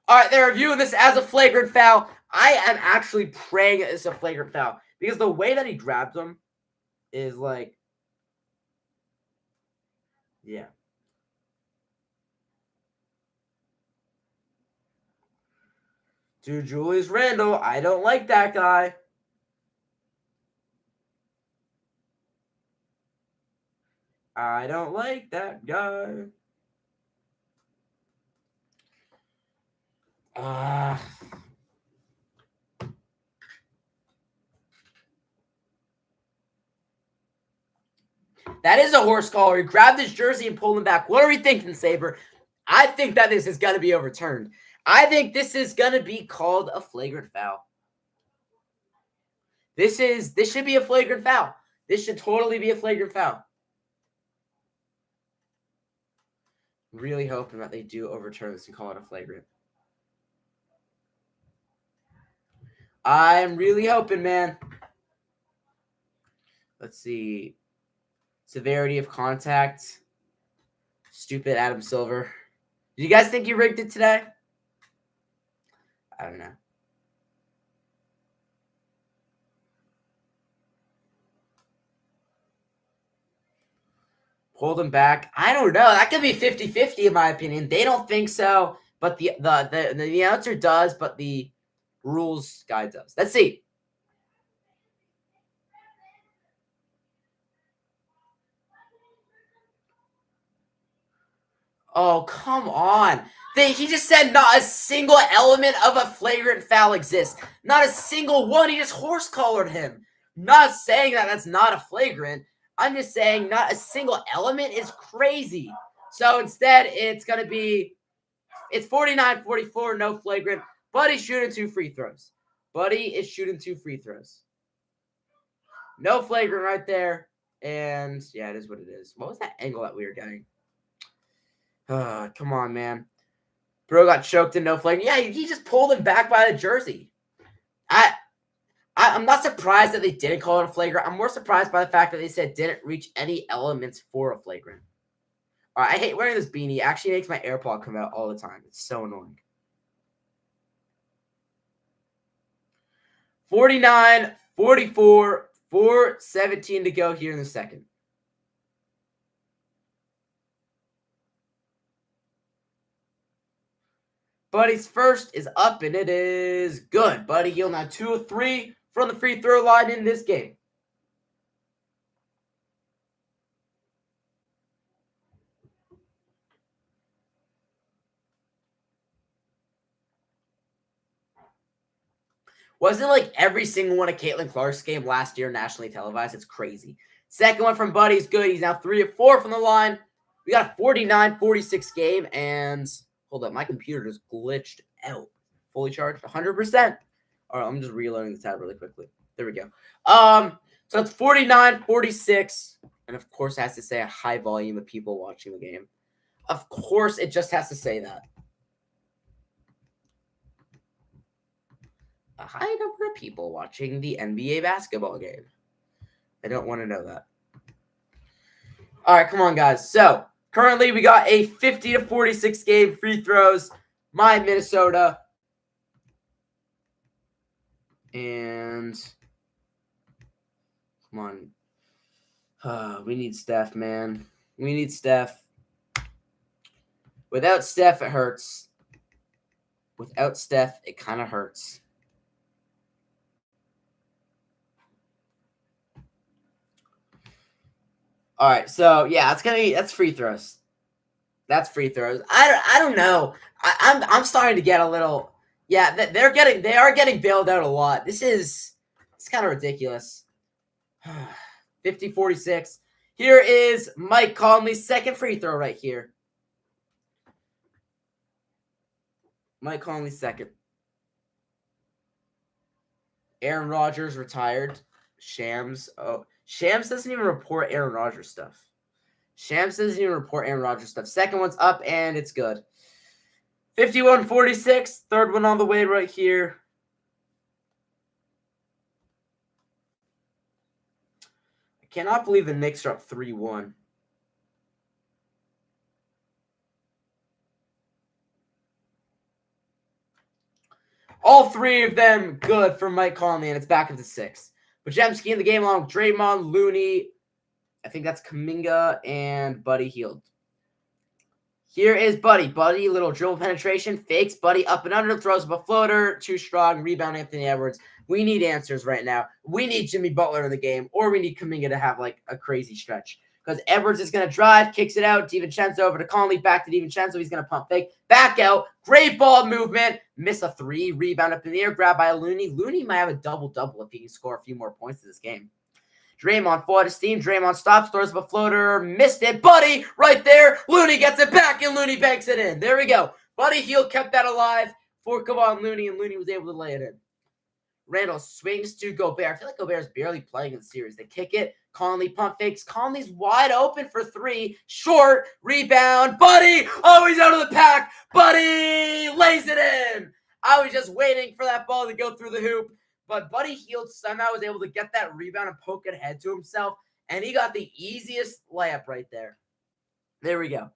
right, they're reviewing this as a flagrant foul. I am actually praying it's a flagrant foul because the way that he grabs him is like, yeah. To Julius Randle, I don't like that guy. I don't like that guy. That is a horse collar. He grabbed his jersey and pulled him back. What are we thinking, Saber? I think that this is going to be overturned. I think this is going to be called a flagrant foul. This should be a flagrant foul. This should totally be a flagrant foul. Really hoping that they do overturn this and call it a flagrant. I'm really hoping, man. Let's see. Severity of contact. Stupid Adam Silver. Do you guys think you rigged it today? I don't know. Pulled him back. I don't know. That could be 50-50 in my opinion. They don't think so, but the announcer does, but the rules guy does. Let's see. Oh, come on. He just said not a single element of a flagrant foul exists. Not a single one. He just horse-collared him. Not saying that that's not a flagrant. I'm just saying not a single element is crazy. So instead, it's going to be, it's 49-44, no flagrant. Buddy's shooting 2 free throws. Buddy is shooting 2 free throws. No flagrant right there. And yeah, it is what it is. What was that angle that we were getting? Come on, man. Bro got choked in no flagrant. Yeah, he just pulled him back by the jersey. I'm not surprised that they didn't call it a flagrant. I'm more surprised by the fact that they said didn't reach any elements for a flagrant. All right, I hate wearing this beanie. It actually makes my AirPod come out all the time. It's so annoying. 49-44, 4:17 to go here in the second. Buddy's first is up, and it is good. Buddy Hield now 2 of 3 from the free throw line in this game. Wasn't like every single one of Caitlin Clark's game last year nationally televised? It's crazy. Second one from Buddy is good. He's now 3 of 4 from the line. We got a 49-46 game, and hold up, my computer just glitched out. Fully charged, 100%. All right, I'm just reloading the tab really quickly. There we go. So it's 49-46, and of course it has to say a high volume of people watching the game. Of course, it just has to say that. A high number of people watching the NBA basketball game. I don't want to know that. All right, come on, guys. So currently we got a 50-46 game. Free throws. My Minnesota. And come on. We need Steph, man. We need Steph. Without Steph, it hurts. Without Steph, it kind of hurts. All right, so yeah, that's free throws. That's free throws. I don't know. I'm starting to get a little. Yeah, they are getting bailed out a lot. It's kind of ridiculous. 50-46. Here is Mike Conley's second free throw right here. Mike Conley's second. Aaron Rodgers retired. Shams doesn't even report Aaron Rodgers stuff. Second one's up, and it's good. 51-46. Third one on the way right here. I cannot believe the Knicks are up 3-1. All 3 of them good for Mike Conley, and it's back up to 6. Podziemski in the game along with Draymond, Looney. I think that's Kuminga and Buddy Hield. Here is Buddy. Buddy, little dribble penetration. Fakes Buddy up and under. Throws up a floater. Too strong. Rebound Anthony Edwards. We need answers right now. We need Jimmy Butler in the game, or we need Kuminga to have like a crazy stretch. Because Edwards is going to drive, kicks it out. DiVincenzo over to Conley. Back to DiVincenzo. He's going to pump fake. Back out. Great ball movement. Miss a 3. Rebound up in the air. Grab by Looney. Looney might have a double-double if he can score a few more points in this game. Draymond full out of steam. Draymond stops, throws up a floater, missed it. Buddy, right there. Looney gets it back, and Looney banks it in. There we go. Buddy Hield kept that alive for Kevon Looney, and Looney was able to lay it in. Randall swings to Gobert. I feel like Gobert's barely playing in the series. They kick it. Conley pump fakes. Conley's wide open for three. Short. Rebound. Buddy. Oh, he's out of the pack. Buddy lays it in. I was just waiting for that ball to go through the hoop. But Buddy Hield somehow was able to get that rebound and poke it ahead to himself. And he got the easiest layup right there. There we go.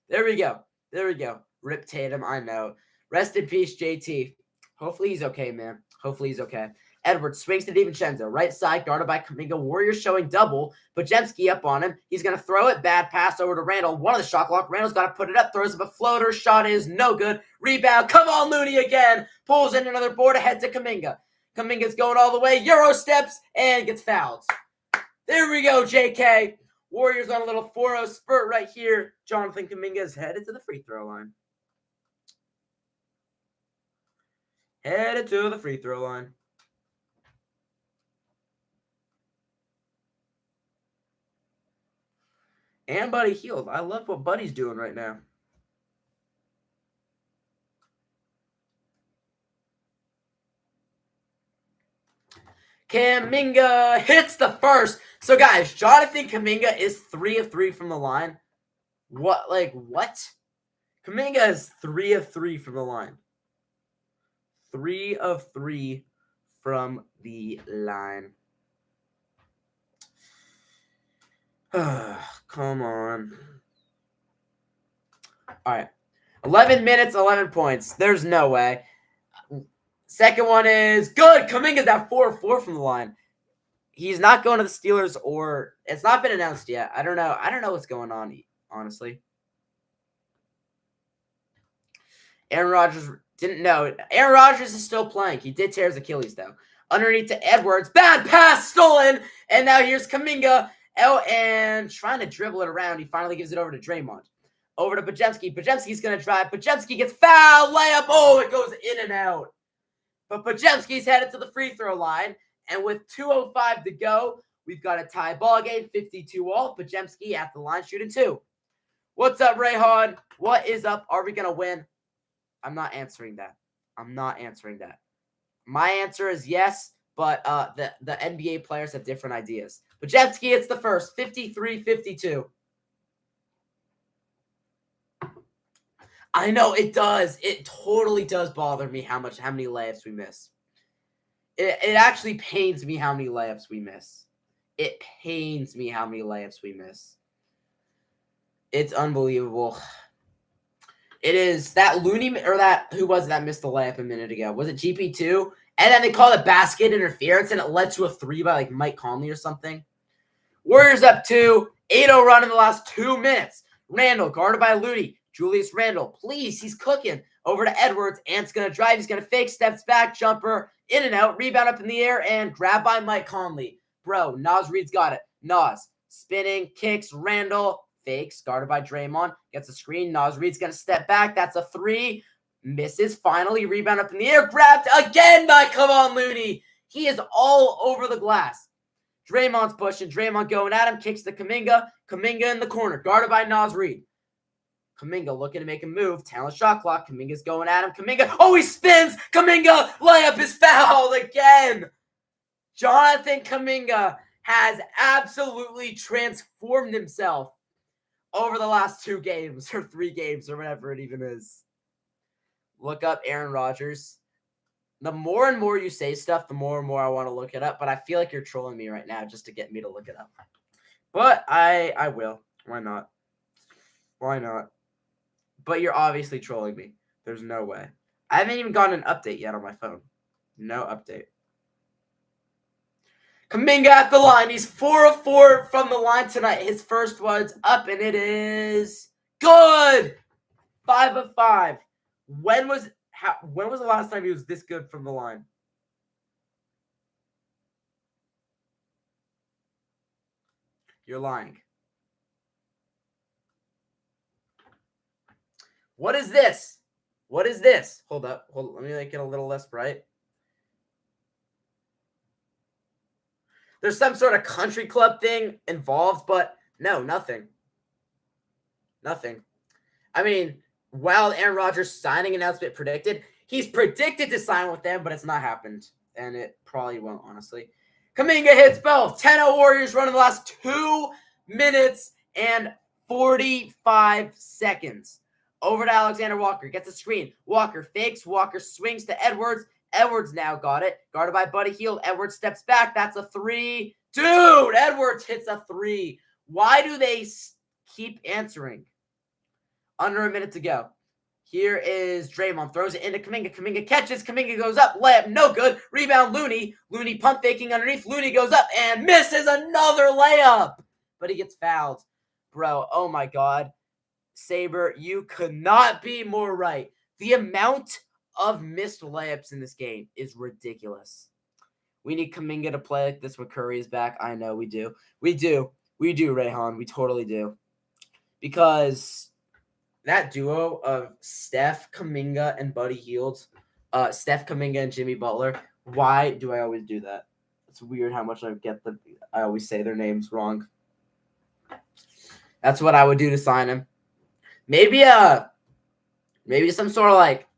There we go. There we go. Rip Tatum, I know. Rest in peace, JT. Hopefully he's okay, man. Hopefully he's okay. Edwards swings to DiVincenzo. Right side, guarded by Kuminga. Warriors showing double. Bajemski up on him. He's going to throw it. Bad pass over to Randall. One of the shot clock. Randall's got to put it up. Throws up a floater. Shot is no good. Rebound. Come on, Looney again. Pulls in another board ahead to Kuminga. Kuminga's going all the way. Euro steps and gets fouled. There we go, JK. Warriors on a little 4-0 spurt right here. Jonathan Kuminga is headed to the free throw line. Headed to the free throw line. And Buddy Hield. I love what Buddy's doing right now. Kuminga hits the first. So, guys, Jonathan Kuminga is 3 of 3 from the line. What? Kuminga is 3 of 3 from the line. 3 of 3 from the line. Come on. All right. 11 minutes, 11 points. There's no way. Second one is good. Kuminga's at 4 of 4 from the line. He's not going to the Steelers, or it's not been announced yet. I don't know. I don't know what's going on, honestly. Aaron Rodgers didn't know. Aaron Rodgers is still playing. He did tear his Achilles, though. Underneath to Edwards. Bad pass stolen. And now here's Kuminga. Oh, and trying to dribble it around. He finally gives it over to Draymond. Over to Bajemski. Bajemski's going to drive. Bajemski gets fouled. Layup. Oh, it goes in and out. But Bajemski's headed to the free throw line. And with 2:05 to go, we've got a tie ball game. 52-all. Bajemski at the line shooting 2. What's up, Rayhan? What is up? Are we going to win? I'm not answering that. I'm not answering that. My answer is yes, but the NBA players have different ideas. Bajemski hits the first, 53-52. I know it does. It totally does bother me how many layups we miss. It actually pains me how many layups we miss. It pains me how many layups we miss. It's unbelievable. It is that Looney, or that, who was it that missed the layup a minute ago? Was it GP2? And then they called it basket interference, and it led to a 3 by like Mike Conley or something. Warriors up 2. 8-0 run in the last 2 minutes. Randall, guarded by Looney. Julius Randle, please, he's cooking. Over to Edwards. Ant's going to drive. He's going to fake, steps back, jumper, in and out, rebound up in the air, and grab by Mike Conley. Bro, Naz Reid's got it. Naz, spinning, kicks, Randall, fakes, guarded by Draymond, gets a screen. Naz Reid's going to step back. That's a 3. Misses, finally, rebound up in the air, grabbed again by Kevon Looney. He is all over the glass. Draymond's pushing. Draymond going at him, kicks to Kuminga. Kuminga in the corner, guarded by Naz Reid. Kuminga looking to make a move. Talent shot clock. Kuminga's going at him. Kuminga. Oh, he spins. Kuminga. Layup is fouled again. Jonathan Kuminga has absolutely transformed himself over the last 2 games or 3 games or whatever it even is. Look up Aaron Rodgers. The more and more you say stuff, the more and more I want to look it up. But I feel like you're trolling me right now just to get me to look it up. But I will. Why not? Why not? But you're obviously trolling me. There's no way. I haven't even gotten an update yet on my phone. No update. Kuminga at the line. He's 4 of 4 from the line tonight. His first one's up, and it is good. 5 of 5. When was the last time he was this good from the line? You're lying. What is this? What is this? Hold up. Let me make it a little less bright. there's some sort of country club thing involved, but no, nothing. Nothing. I mean, while Aaron Rodgers' signing announcement predicted, he's predicted to sign with them, but it's not happened. And it probably won't, honestly. Kuminga hits both. 10-0 Warriors run in the last 2 minutes and 45 seconds. Over to Alexander Walker. Gets a screen. Walker fakes. Walker swings to Edwards. Edwards now got it. Guarded by Buddy Hield. Edwards steps back. That's a 3. Dude, Edwards hits a 3. Why do they keep answering? Under a minute to go. Here is Draymond. Throws it into Kuminga. Kuminga catches. Kuminga goes up. Layup, no good. Rebound, Looney. Looney pump faking underneath. Looney goes up and misses another layup. But he gets fouled. Bro, oh my God. Saber, you could not be more right. The amount of missed layups in this game is ridiculous. We need Kuminga to play like this when Curry is back. I know we do. We do, Rayhan. We totally do. Because that duo of Steph, Kuminga, and Buddy Hield, Steph, Kuminga, and Jimmy Butler, why do I always do that? It's weird how much I always say their names wrong. That's what I would do to sign him. Maybe some sort of like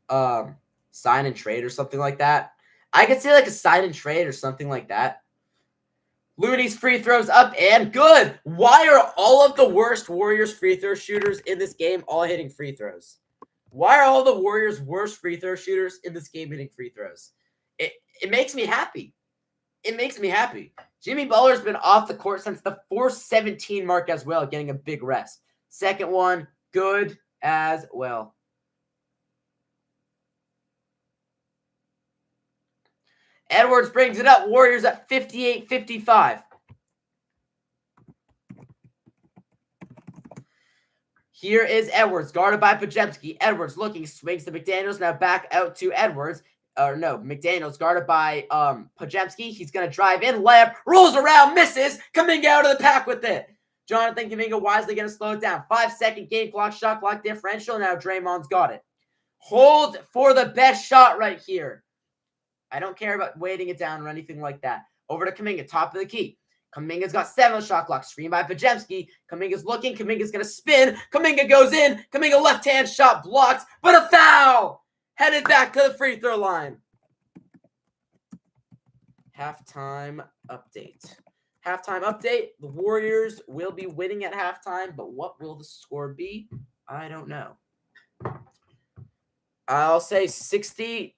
sign and trade or something like that. I could say like a sign and trade or something like that. Looney's free throws up and good. Why are all of the worst Warriors free throw shooters in this game all hitting free throws? Why are all the Warriors' worst free throw shooters in this game hitting free throws? It makes me happy. It makes me happy. Jimmy Butler's been off the court since the 4:17 mark as well, getting a big rest. Second one, good as well. Edwards brings it up. Warriors at 58-55. Here is Edwards, guarded by Podziemski. Edwards looking, swings to McDaniels. Now back out to Edwards. Or no, McDaniels, guarded by Podziemski. He's going to drive in. Layup, rolls around, misses. Kuminga out of the pack with it. Jonathan Kuminga wisely going to slow it down. 5-second game clock, shot clock differential. Now Draymond's got it. Hold for the best shot right here. I don't care about weighting it down or anything like that. Over to Kuminga, top of the key. Kuminga's got 7 shot clock. Screen by Podziemski. Kuminga's looking. Kuminga's going to spin. Kuminga goes in. Kuminga left-hand shot blocked, but a foul. Headed back to the free throw line. Halftime update. Halftime update. The Warriors will be winning at halftime, but what will the score be? I don't know. I'll say 60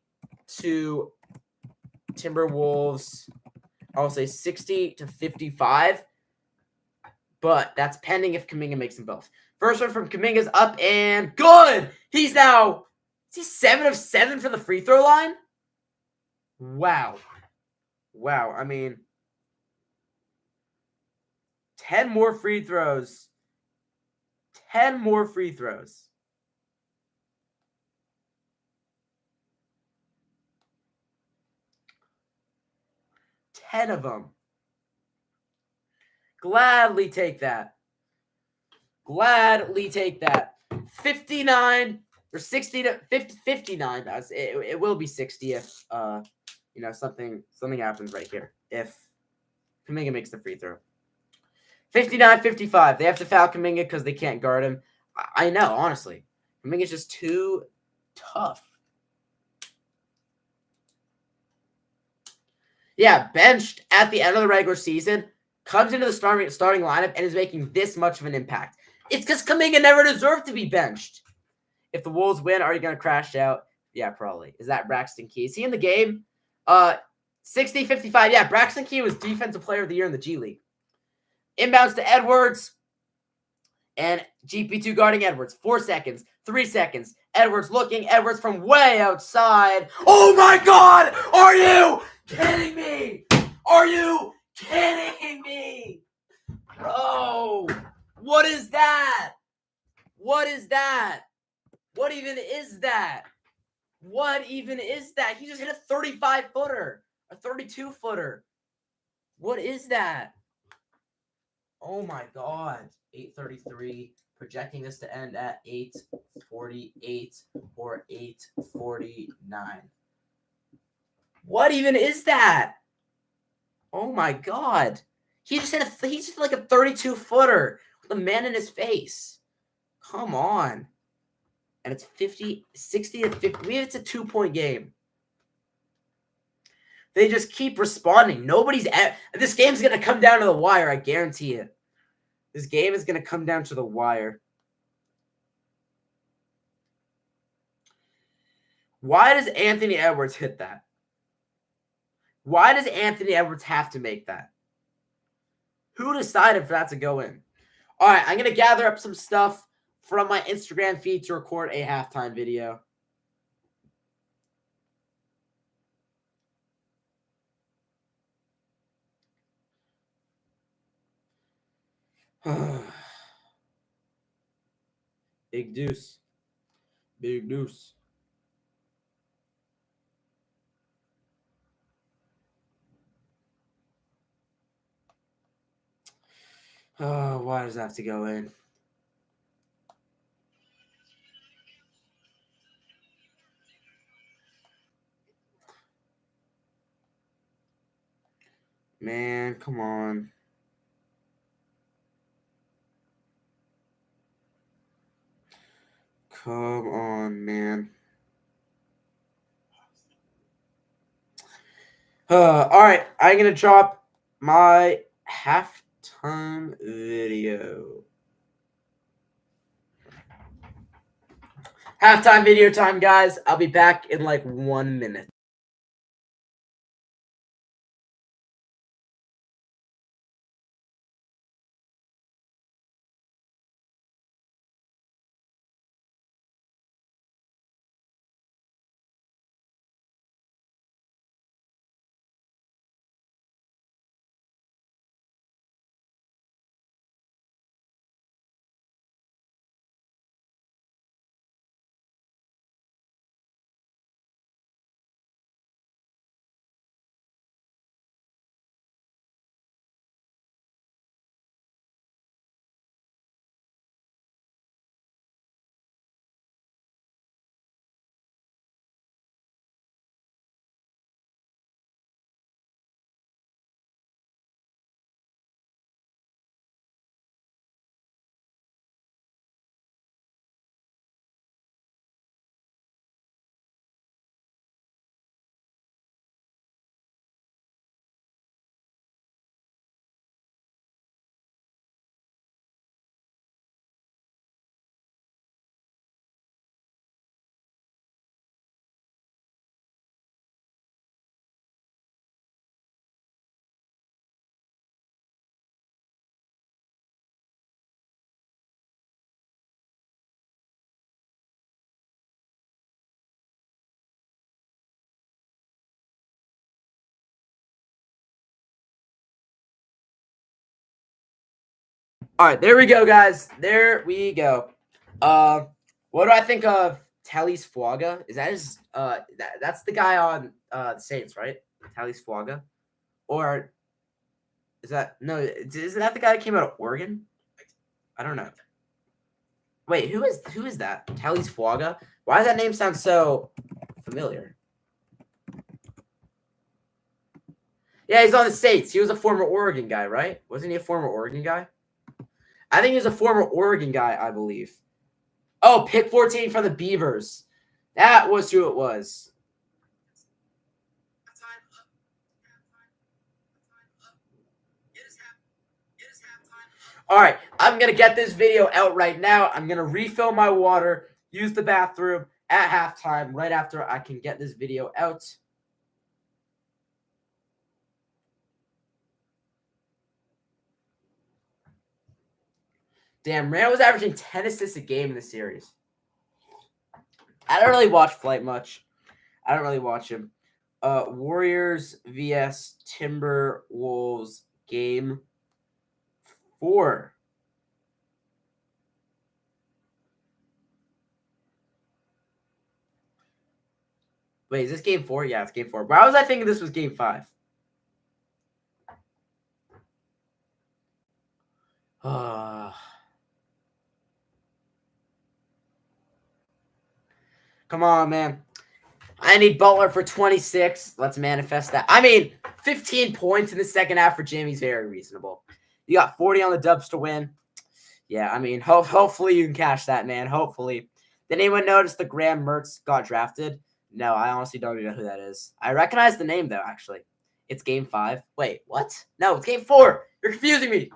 to Timberwolves. I'll say 60-55, but that's pending if Kuminga makes them both. First one from Kuminga's up and good. He's 7 of 7 for the free throw line? Wow. I mean, 10 more free throws. 10 more free throws. Ten of them. Gladly take that. 59 or 60 to 50, 59. It will be 60 if something happens right here. If Kuminga makes the free throw. 59-55. They have to foul Kuminga because they can't guard him. I know, honestly. Kuminga's just too tough. Yeah, benched at the end of the regular season, comes into the starting lineup and is making this much of an impact. It's because Kuminga never deserved to be benched. If the Wolves win, are you going to crash out? Yeah, probably. Is that Braxton Key? Is he in the game? 60-55. Yeah, Braxton Key was Defensive Player of the Year in the G League. Inbounds to Edwards. And GP2 guarding Edwards. 4 seconds. 3 seconds. Edwards looking. Edwards from way outside. Oh my God! Are you kidding me? Are you kidding me? Bro, what is that? What is that? What even is that? What even is that? He just hit a 35-footer, a 32-footer. What is that? Oh my God. 8:33, projecting this to end at 8:48 or 8:49. What even is that? Oh my god. He's just like a 32-footer with a man in his face. Come on. And it's 60 to 50. Maybe it's a 2-point game. They just keep responding. This game's going to come down to the wire, I guarantee it. This game is going to come down to the wire. Why does Anthony Edwards hit that? Why does Anthony Edwards have to make that? Who decided for that to go in? All right, I'm going to gather up some stuff from my Instagram feed to record a halftime video. Big deuce. Big deuce. Oh, why does that have to go in? Man, come on. Come on, man. All right, I'm going to drop my halftime video. Halftime video time, guys. I'll be back in like 1 minute. All right, there we go, guys. There we go. What do I think of Talis Fuaga? Is that his? That's the guy on the Saints, right? Talis Fuaga, or is that no? Isn't that the guy that came out of Oregon? I don't know. Wait, who is that? Talis Fuaga? Why does that name sound so familiar? Yeah, he's on the Saints. He was a former Oregon guy, right? Wasn't he a former Oregon guy? I think he was a former Oregon guy, I believe. Oh, pick 14 from the Beavers. That was who it was. All right, I'm going to get this video out right now. I'm going to refill my water, use the bathroom at halftime right after I can get this video out. Damn, Rand was averaging 10 assists a game in the series. I don't really watch Flight much. I don't really watch him. Warriors vs Timberwolves game 4. Wait, is this game 4? Yeah, it's game 4. Why was I thinking this was game 5? Come on, man. I need Butler for 26. Let's manifest that. I mean, 15 points in the second half for Jimmy's very reasonable. You got 40 on the Dubs to win. Yeah, I mean, hopefully you can cash that, man. Hopefully. Did anyone notice the Graham Mertz got drafted? No, I honestly don't even know who that is. I recognize the name, though, actually. It's game 5. Wait, what? No, it's game 4. You're confusing me.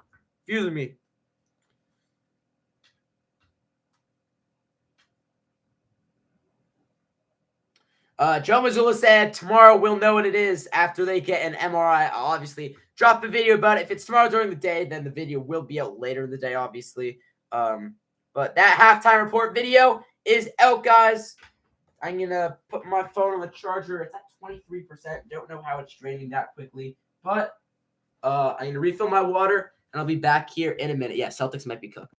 Confusing me. Joe Mazzulla said, tomorrow we'll know what it is after they get an MRI. I'll obviously drop a video about it. If it's tomorrow during the day, then the video will be out later in the day, obviously. But that halftime report video is out, guys. I'm going to put my phone on the charger. It's at 23%. Don't know how it's draining that quickly. But I'm going to refill my water, and I'll be back here in a minute. Yeah, Celtics might be cooked.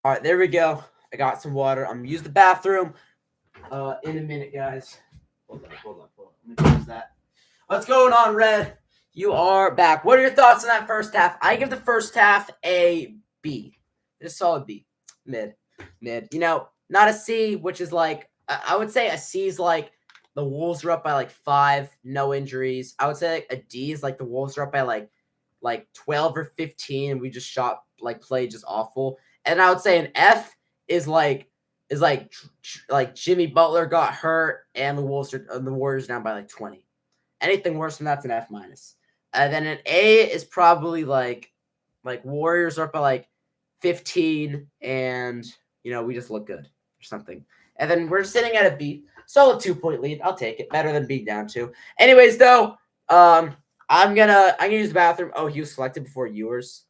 All right, there we go. I got some water. I'm going to use the bathroom in a minute, guys. Hold on. Let me close that. What's going on, Red? You are back. What are your thoughts on that first half? I give the first half a B. It's a solid B. Mid. You know, not a C, which is like, I would say a C is like the Wolves are up by like 5, no injuries. I would say like a D is like the Wolves are up by like 12 or 15, and we just played just awful. And I would say an F is like Jimmy Butler got hurt and the Warriors down by like 20. Anything worse than that's an F minus. Then an A is probably like Warriors are up by like 15, and we just look good or something. And then we're sitting at a B, solid 2-point lead. I'll take it. Better than being down 2. Anyways, though, I'm gonna use the bathroom. Oh, he was selected before yours.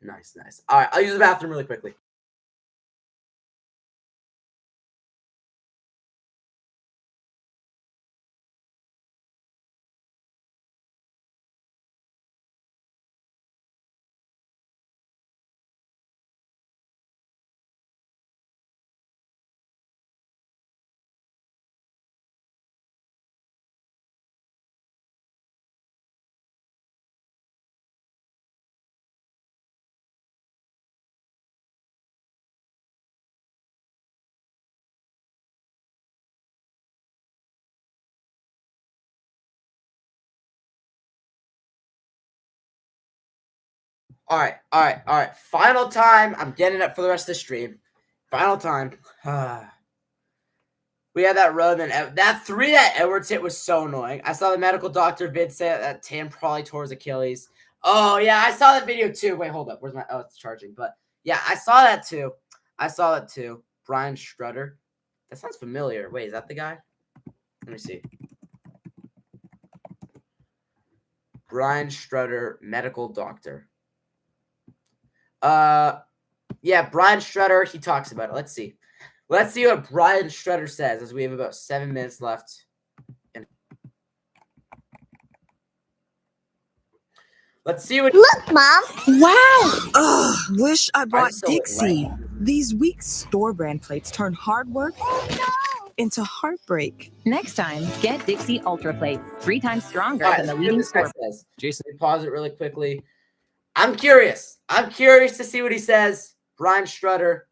Nice. All right, I'll use the bathroom really quickly. All right. Final time. I'm getting up for the rest of the stream. Final time. We had that rub, and that 3 that Edwards hit was so annoying. I saw the medical doctor vid say that Tam probably tore his Achilles. Oh, yeah, I saw that video too. Wait, hold up. Where's my... Oh, it's charging. But, yeah, I saw that too. Brian Strutter. That sounds familiar. Wait, is that the guy? Let me see. Brian Strutter, medical doctor. Yeah, Brian Strutter, he talks about it. Let's see what Brian Strutter says as we have about 7 minutes left. Let's see what... Look, Mom. Wow. Ugh, wish I brought so late, Dixie. These weak store brand plates turn hard work into heartbreak. Next time, get Dixie Ultra Plates, 3 times stronger All than the right, leading this guy store. says. Jason, pause it really quickly. I'm curious to see what he says. Brian Strutter.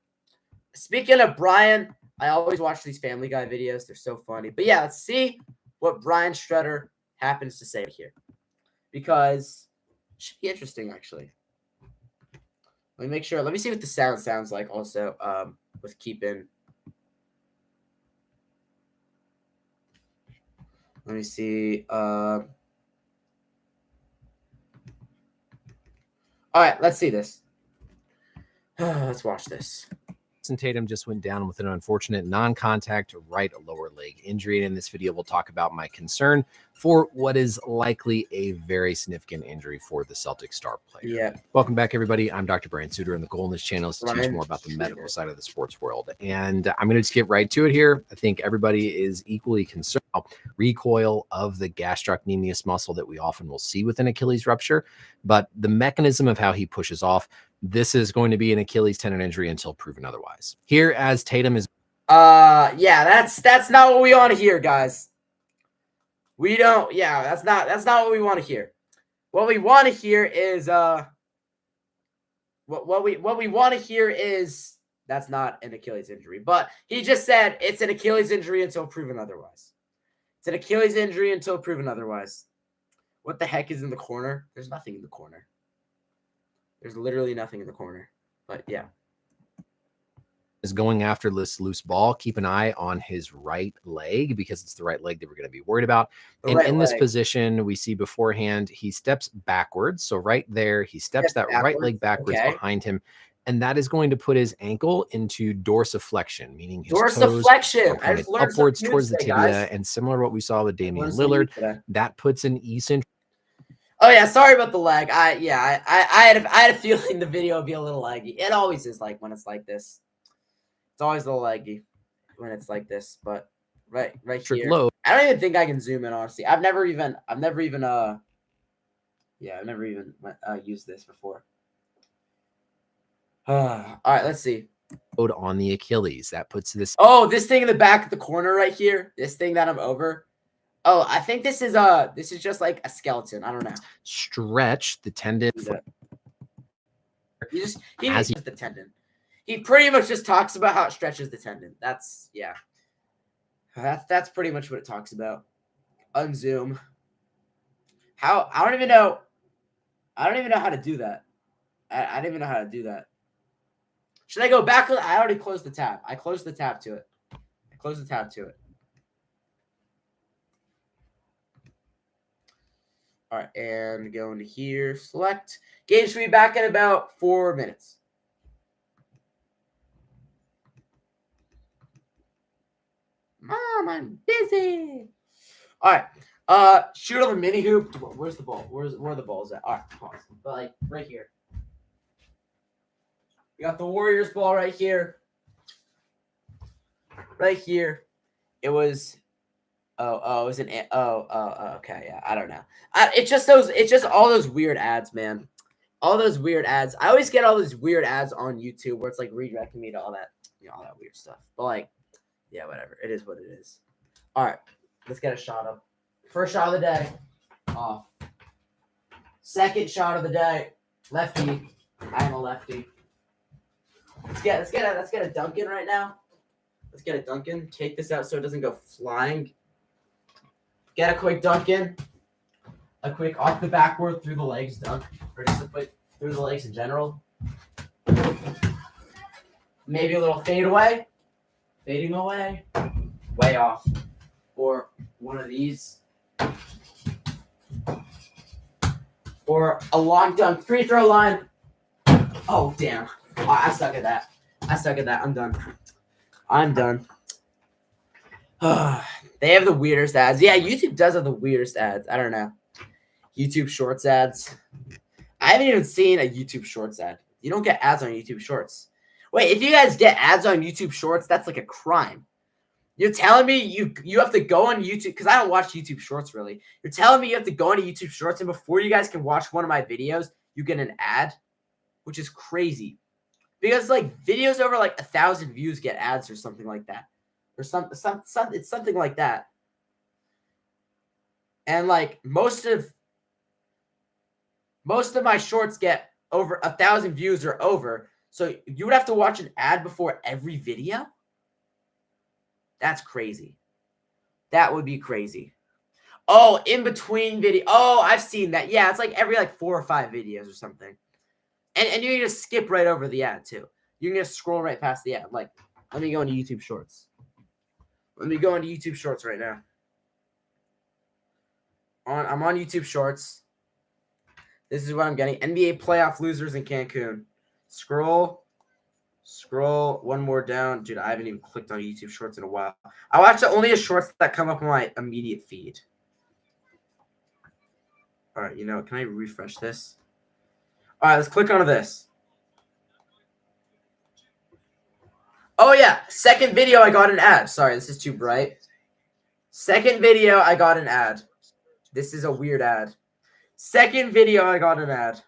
Speaking of Brian, I always watch these Family Guy videos. They're so funny. But yeah, let's see what Brian Strutter happens to say here. Because it should be interesting, actually. Let me make sure. Let me see what the sound sounds like also with keeping. Let me see. All right, let's see this. Let's watch this. Jason Tatum just went down with an unfortunate non-contact right lower leg injury. And in this video, we'll talk about my concern for what is likely a very significant injury for the Celtic star player. Yeah. Welcome back, everybody. I'm Dr. Brian Suter, and the goal in this channel is to teach Brian more about the Suter. medical side of the sports world. And I'm going to just get right to it here. I think everybody is equally concerned about recoil of the gastrocnemius muscle that we often will see with an Achilles rupture, but the mechanism of how he pushes off, this is going to be an Achilles tendon injury until proven otherwise. Here, as Tatum is yeah, that's not what we want to hear, guys. We don't, yeah, that's not what we want to hear. What we want to hear is what we want to hear is that's not an Achilles injury. But he just said it's an Achilles injury until proven otherwise. It's an Achilles injury until proven otherwise. What the heck is in the corner? There's nothing in the corner. There's literally nothing in the corner. But yeah. Is going after this loose ball. Keep an eye on his right leg because it's the right leg that we're going to be worried about. And in this position, we see beforehand, he steps backwards. So right there, he steps that right leg backwards behind him. And that is going to put his ankle into dorsiflexion, meaning his dorsiflexion. toes are pointed upwards towards the tibia. And similar to what we saw with Damian Lillard, that puts an eccentric. Oh yeah, sorry about the lag. I had a feeling the video would be a little laggy. It always is like when it's like this. It's always a little laggy when it's like this, but right here. Low. I don't even think I can zoom in, honestly. I've never even used this before. All right, let's see. On the Achilles, that puts this. Oh, this thing in the back of the corner right here. This thing that I'm over. Oh, I think this is just like a skeleton. I don't know. Stretch the tendon. He just the tendon. He pretty much just talks about how it stretches the tendon. That's pretty much what it talks about. Unzoom. I don't even know how to do that. I don't even know how to do that. Should I go back? I already closed the tab. I closed the tab to it. All right, and go into here. Select. Game should be back in about 4 minutes. Mom, I'm busy. All right. Shoot on the mini hoop. Where's the ball? Where are the balls at? All right, pause. But like right here. We got the Warriors ball right here. Right here. It was. Oh, it was an. Okay, yeah. I don't know. It's just all those weird ads, man. All those weird ads. I always get all those weird ads on YouTube where it's like redirecting me to all that, all that weird stuff. But like. Yeah, whatever. It is what it is. All right. Let's get a shot up. First shot of the day. Off. Second shot of the day. Lefty. I am a lefty. Let's get a dunk in right now. Let's get a dunk in. Take this out so it doesn't go flying. Get a quick dunk in. A quick off the backboard through the legs dunk. Or just a quick through the legs in general. Maybe a little fade away. Fading away, way off, or one of these, or a long dunk, free throw line. Oh damn! Oh, I suck at that. I'm done. They have the weirdest ads. Yeah, YouTube does have the weirdest ads. I don't know. YouTube Shorts ads. I haven't even seen a YouTube Shorts ad. You don't get ads on YouTube Shorts. Wait, if you guys get ads on YouTube Shorts, that's like a crime. You're telling me you have to go on YouTube, because I don't watch YouTube Shorts really. You're telling me you have to go on YouTube Shorts, and before you guys can watch one of my videos, you get an ad, which is crazy. Because like videos over like 1,000 views get ads or something like that, or some it's something like that. And like most of my shorts get over 1,000 views or over. So you would have to watch an ad before every video? That's crazy. That would be crazy. Oh, in between video. Oh, I've seen that. Yeah, it's like every like 4 or 5 videos or something. And you can just skip right over the ad too. You can just scroll right past the ad. Like, let me go into YouTube Shorts. Let me go into YouTube Shorts right now. I'm on YouTube Shorts. This is what I'm getting. NBA playoff losers in Cancun. Scroll one more down. Dude, I haven't even clicked on YouTube Shorts in a while. I watch only the shorts that come up on my immediate feed. All right, you know, can I refresh this? All right, let's click onto this. Oh, yeah. Second video, I got an ad. Sorry, this is too bright. Second video, I got an ad. This is a weird ad. Second video, I got an ad.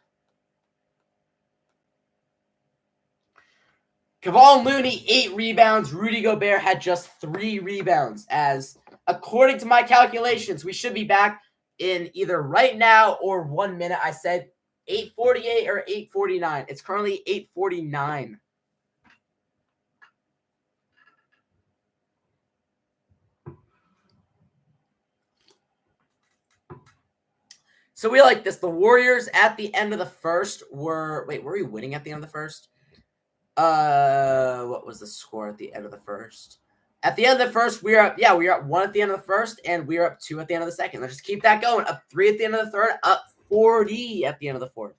Kevon Looney, 8 rebounds. Rudy Gobert had just 3 rebounds. As according to my calculations, we should be back in either right now or 1 minute. I said 8:48 or 8:49. It's currently 8:49. So we like this. The Warriors at the end of the first were... Wait, were we winning at the end of the first? What was the score at the end of the first? At the end of the first, we were up 1 at the end of the first, and we were up 2 at the end of the second. Let's just keep that going. Up 3 at the end of the third, up 40 at the end of the fourth.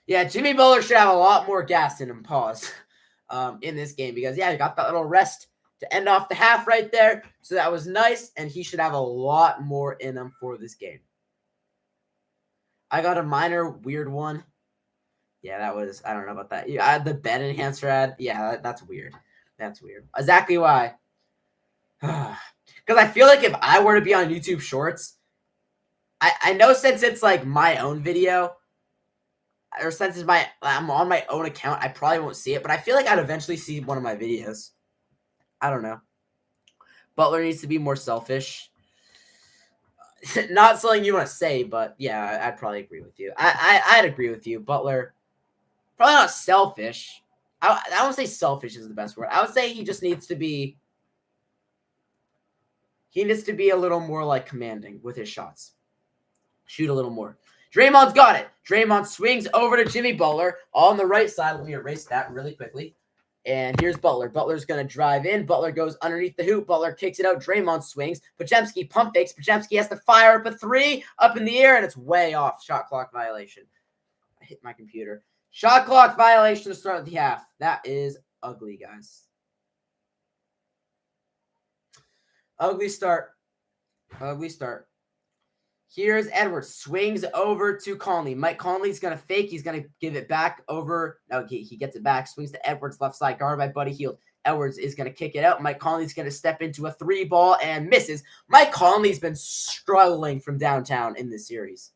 Yeah, Jimmy Butler should have a lot more gas in him, in this game, because, yeah, he got that little rest to end off the half right there. So that was nice, and he should have a lot more in him for this game. I got a minor weird one. Yeah, that was, I don't know about that. Yeah, I had the bed enhancer ad. Yeah, that's weird. That's weird. Exactly why. Because I feel like if I were to be on YouTube Shorts, I know since it's like my own video, or since it's I'm on my own account, I probably won't see it, but I feel like I'd eventually see one of my videos. I don't know. Butler needs to be more selfish. Not something you want to say, but yeah, I'd probably agree with you. I'd agree with you. Butler, probably not selfish. I won't say selfish is the best word. I would say he just needs to be. He needs to be a little more like commanding with his shots. Shoot a little more. Draymond's got it. Draymond swings over to Jimmy Butler on the right side. Let me erase that really quickly. And here's Butler. Butler's going to drive in. Butler goes underneath the hoop. Butler kicks it out. Draymond swings. Podziemski pump fakes. Podziemski has to fire up a 3 up in the air, and it's way off. Shot clock violation. I hit my computer. Shot clock violation to start the half. That is ugly, guys. Ugly start. Ugly start. Here's Edwards. Swings over to Conley. Mike Conley's going to fake. He's going to give it back over. No, he gets it back. Swings to Edwards, left side, guarded by Buddy Hield. Edwards is going to kick it out. Mike Conley's going to step into a 3 ball and misses. Mike Conley's been struggling from downtown in this series.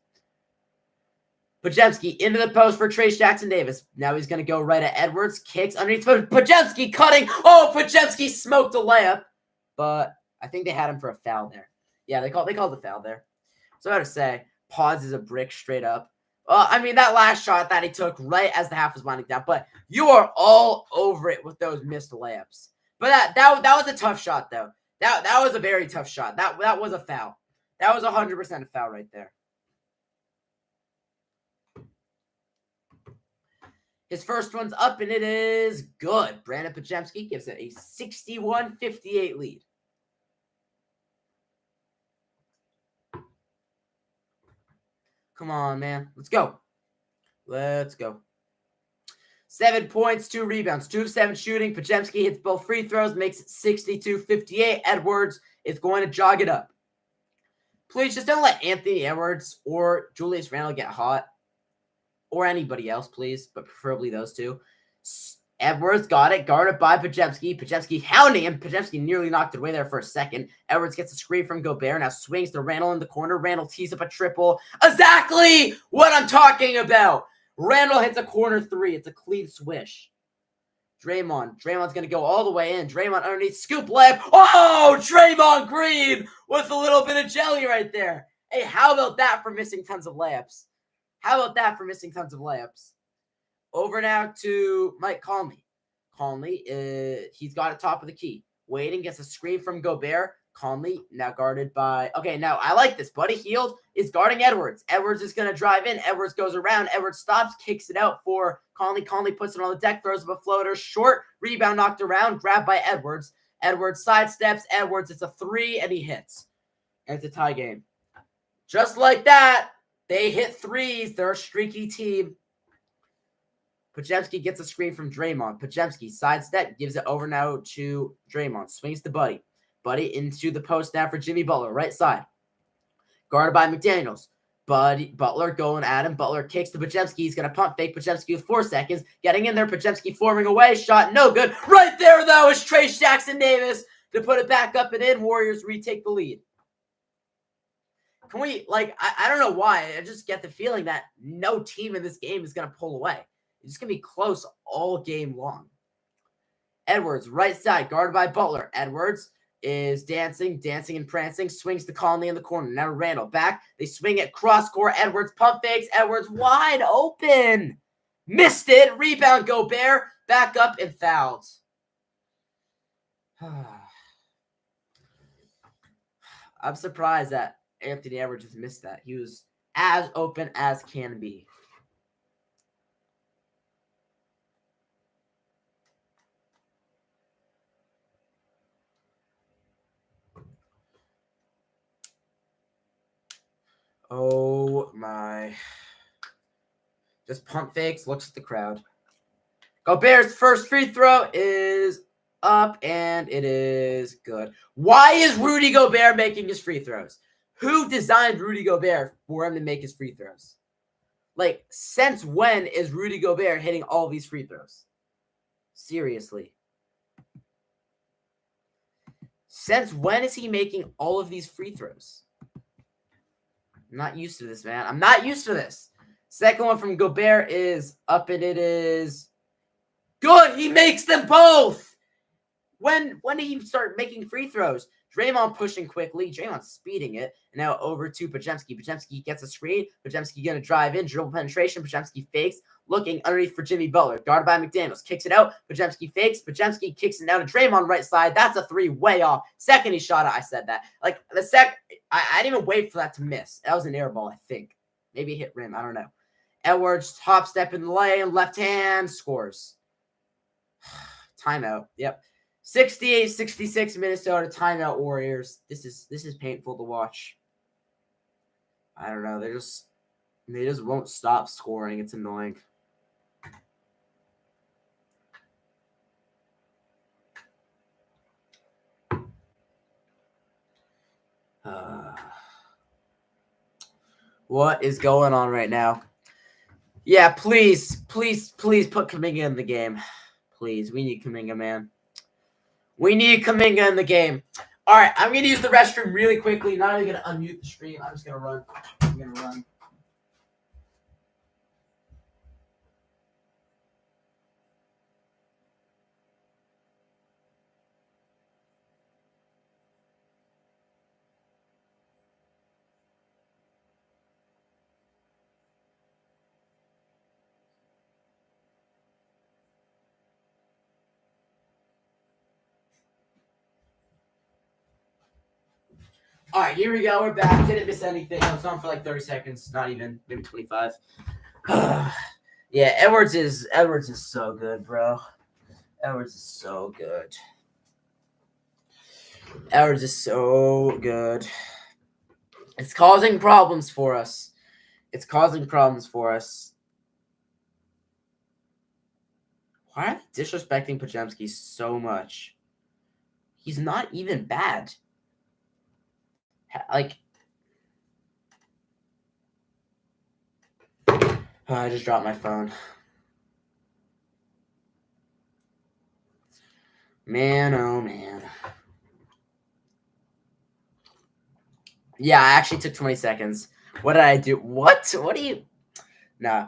Podziemski into the post for Trace Jackson-Davis. Now he's going to go right at Edwards. Kicks underneath. Podziemski cutting. Oh, Podziemski smoked a layup. But I think they had him for a foul there. Yeah, they called the foul there. So I got to say, Pods is a brick straight up. I mean, that last shot that he took right as the half was winding down. But you are all over it with those missed layups. But that was a tough shot, though. That was a very tough shot. That was a foul. That was 100% a foul right there. His first one's up, and it is good. Brandon Podziemski gives it a 61-58 lead. Come on, man. Let's go. Let's go. 7 points, 2 rebounds, 2 of 7 shooting. Podziemski hits both free throws, makes it 62-58. Edwards is going to jog it up. Please just don't let Anthony Edwards or Julius Randle get hot. Or anybody else, please, but preferably those two. Edwards got it, guarded by Podziemski. Podziemski hounding him. Podziemski nearly knocked it away there for a second. Edwards gets a screen from Gobert. Now swings to Randle in the corner. Randle tees up a triple. Exactly what I'm talking about. Randle hits a corner 3. It's a clean swish. Draymond's going to go all the way in. Draymond underneath. Scoop layup. Oh, Draymond Green with a little bit of jelly right there. Hey, how about that for missing tons of layups? Over now to Mike Conley. Conley, he's got it top of the key. Waiting, gets a screen from Gobert. Conley now guarded by... Okay, now I like this. Buddy Hield is guarding Edwards. Edwards is going to drive in. Edwards goes around. Edwards stops, kicks it out for Conley. Conley puts it on the deck, throws up a floater. Short rebound knocked around, grabbed by Edwards. Edwards sidesteps. Edwards, it's a 3, and he hits. and it's a tie game. Just like that, they hit threes. They're a streaky team. Podziemski gets a screen from Draymond. Podziemski sidestep, gives it over now to Draymond. Swings to Buddy. Buddy into the post now for Jimmy Butler, right side. Guarded by McDaniels. Butler going at him. Butler kicks to Podziemski. He's going to pump fake. Podziemski with 4 seconds. Getting in there. Podziemski forming away. Shot no good. Right there, though, is Trace Jackson Davis to put it back up and in. Warriors retake the lead. Can we, I don't know why. I just get the feeling that no team in this game is going to pull away. It's just going to be close all game long. Edwards, right side, guarded by Butler. Edwards is dancing and prancing. Swings to Conley in the corner. Now Randall back. They swing it cross court. Edwards pump fakes. Edwards wide open. Missed it. Rebound Gobert. Back up and fouled. I'm surprised that Anthony Edwards just missed that. He was as open as can be. Oh my. Just pump fakes, looks at the crowd. Gobert's first free throw is up, and it is good. Why is Rudy Gobert making his free throws? Who designed Rudy Gobert for him to make his free throws? Since when is Rudy Gobert hitting all these free throws? Seriously. Since when is he making all of these free throws? I'm not used to this, man. I'm not used to this. Second one from Gobert is up, and it is good. He makes them both. When did he start making free throws? Draymond pushing quickly. Draymond speeding it. And now over to Podziemski. Podziemski gets a screen. Podziemski going to drive in. Dribble penetration. Podziemski fakes. Looking underneath for Jimmy Butler. Guarded by McDaniels. Kicks it out. Podziemski fakes. Podziemski kicks it down to Draymond right side. That's a three way off. Second he shot it, I said that. I didn't even wait for that to miss. That was an air ball, I think. Maybe it hit rim. I don't know. Edwards, top step in the lane. Left hand. Scores. Timeout. Yep. 68-66 Minnesota. Timeout Warriors. This is painful to watch. I don't know. They just won't stop scoring. It's annoying. What is going on right now? Yeah, please put Kuminga in the game. Please, we need Kuminga, man. We need Kuminga in the game. All right, I'm going to use the restroom really quickly. Not even going to unmute the stream. I'm just going to run. I'm going to run. All right, here we go. We're back. Didn't miss anything. I was on for 30 seconds. Not even. Maybe 25. Yeah, Edwards is so good, bro. Edwards is so good. Edwards is so good. It's causing problems for us. Why are they disrespecting Podziemski so much? He's not even bad. I just dropped my phone. Man, oh man. Yeah, I actually took 20 seconds. What did I do? What? What do you? Nah.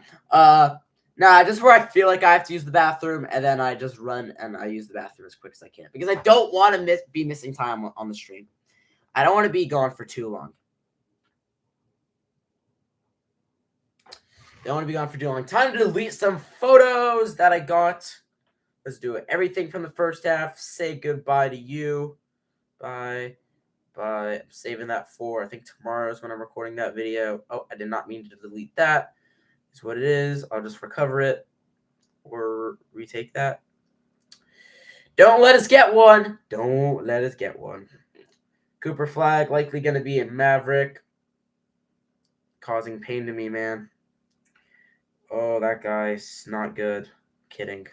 Just where I feel like I have to use the bathroom, and then I just run and I use the bathroom as quick as I can. Because I don't want to be missing time on the stream. I don't want to be gone for too long. Time to delete some photos that I got. Let's do it. Everything from the first half. Say goodbye to you. Bye. I'm saving that for, I think, tomorrow is when I'm recording that video. Oh, I did not mean to delete that. It's what it is. I'll just recover it or retake that. Don't let us get one. Cooper Flag likely going to be a Maverick. Causing pain to me, man. Oh, that guy's not good. Kidding.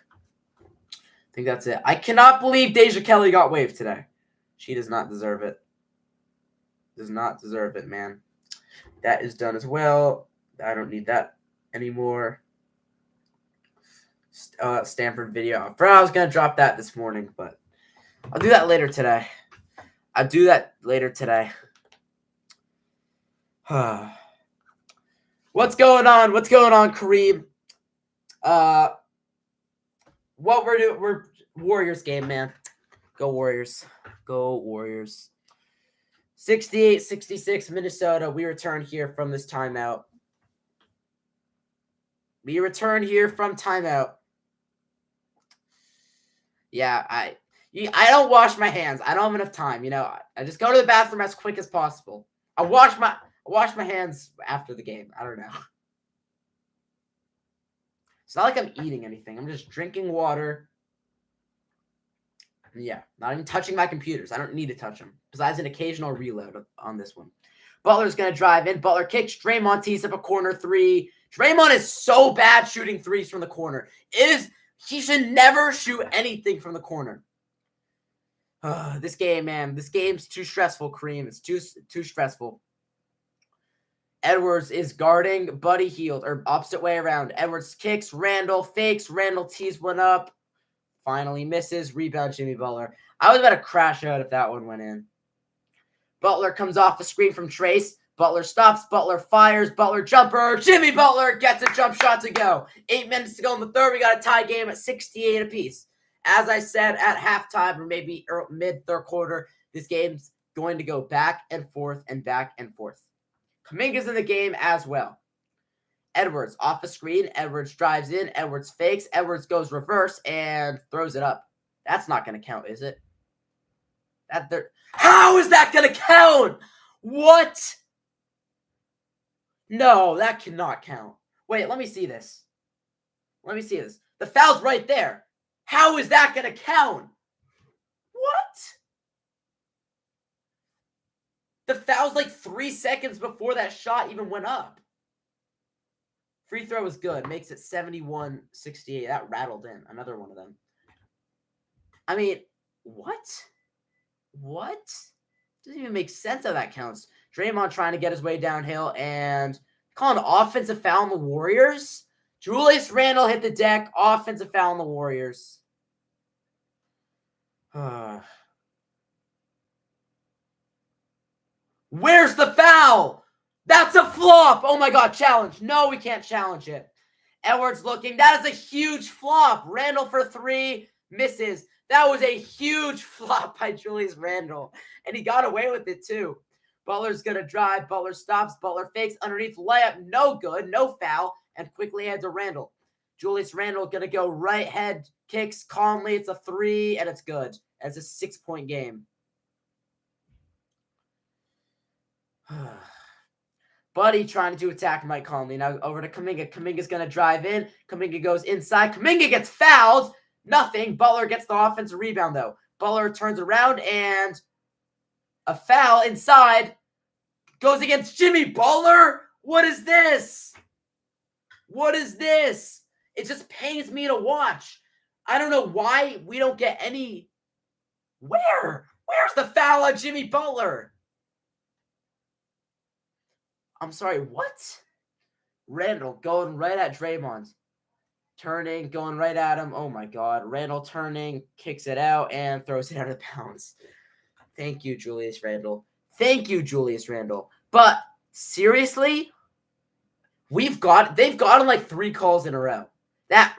I think that's it. I cannot believe Deja Kelly got waived today. She does not deserve it. Does not deserve it, man. That is done as well. I don't need that anymore. Stanford video. I forgot I was going to drop that this morning, but I'll do that later today. I'll do that later today. What's going on? What's going on, Kareem? What we're doing, we're Warriors game, man. Go Warriors. Go Warriors. 68-66 Minnesota. We return here from this timeout. We return here from timeout. Yeah, I don't wash my hands. I don't have enough time. I just go to the bathroom as quick as possible. I wash my hands after the game. I don't know. It's not like I'm eating anything. I'm just drinking water. Yeah, not even touching my computers. I don't need to touch them. Besides an occasional reload on this one. Butler's going to drive in. Butler kicks. Draymond tees up a corner three. Draymond is so bad shooting threes from the corner. He should never shoot anything from the corner. This game, man. This game's too stressful, Kareem. It's too stressful. Edwards is guarding Buddy Hield, or opposite way around. Edwards kicks. Randall fakes. Randall tees one up. Finally misses. Rebound, Jimmy Butler. I was about to crash out if that one went in. Butler comes off a screen from Trace. Butler stops. Butler fires. Butler jumper. Jimmy Butler gets a jump shot to go. 8 minutes to go in the third. We got a tie game at 68 apiece. As I said at halftime or maybe mid-third quarter, this game's going to go back and forth and back and forth. Kuminga's in the game as well. Edwards off a screen. Edwards drives in. Edwards fakes. Edwards goes reverse and throws it up. That's not going to count, is it? How is that going to count? What? No, that cannot count. Wait, let me see this. The foul's right there. How is that going to count? What? The foul's like 3 seconds before that shot even went up. Free throw is good. Makes it 71-68. That rattled in. Another one of them. I mean, what? Doesn't even make sense how that counts. Draymond trying to get his way downhill and calling an offensive foul on the Warriors. Julius Randle hit the deck. Offensive foul on the Warriors. Where's the foul? That's a flop. Oh my God, challenge. No, we can't challenge it. Edwards looking. That is a huge flop. Randle for three. Misses. That was a huge flop by Julius Randle. And he got away with it too. Butler's going to drive. Butler stops. Butler fakes underneath layup. No good. No foul. And quickly heads to Randle. Julius Randle going to go right head. Kicks calmly. It's a three. And it's good. It's a 6-point game. Buddy trying to attack Mike Conley. Now over to Kuminga. Kuminga's going to drive in. Kuminga goes inside. Kuminga gets fouled. Nothing. Butler gets the offensive rebound, though. Butler turns around and a foul inside goes against Jimmy Butler. What is this? It just pains me to watch. I don't know why we don't get any. Where's the foul on Jimmy Butler? I'm sorry, what? Randle going right at Draymond. Turning, going right at him. Oh my God. Randle turning, kicks it out, and throws it out of bounds. Thank you, Julius Randle. But seriously, they've gotten like 3 calls in a row. That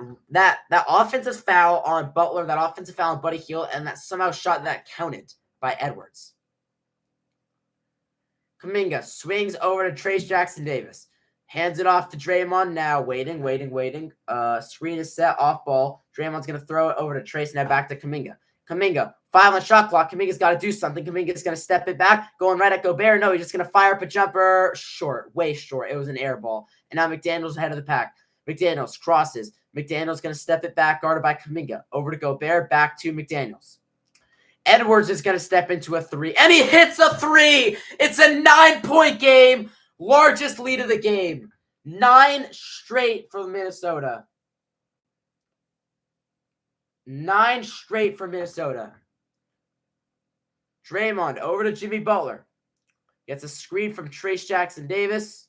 offensive foul on Butler, that offensive foul on Buddy Hield, and that somehow shot that counted by Edwards. Kuminga swings over to Trace Jackson-Davis. Hands it off to Draymond now. Waiting. Screen is set, off ball. Draymond's going to throw it over to Trace, now back to Kuminga. Kuminga, 5 on shot clock. Kuminga's got to do something. Kuminga's going to step it back, going right at Gobert. No, he's just going to fire up a jumper. Short, way short. It was an air ball. And now McDaniels ahead of the pack. McDaniels crosses. McDaniels going to step it back, guarded by Kuminga. Over to Gobert, back to McDaniels. Edwards is going to step into a 3, and he hits a 3. It's a 9-point game. Largest lead of the game. 9 straight for Minnesota. 9 straight for Minnesota. Draymond over to Jimmy Butler. Gets a screen from Trace Jackson Davis.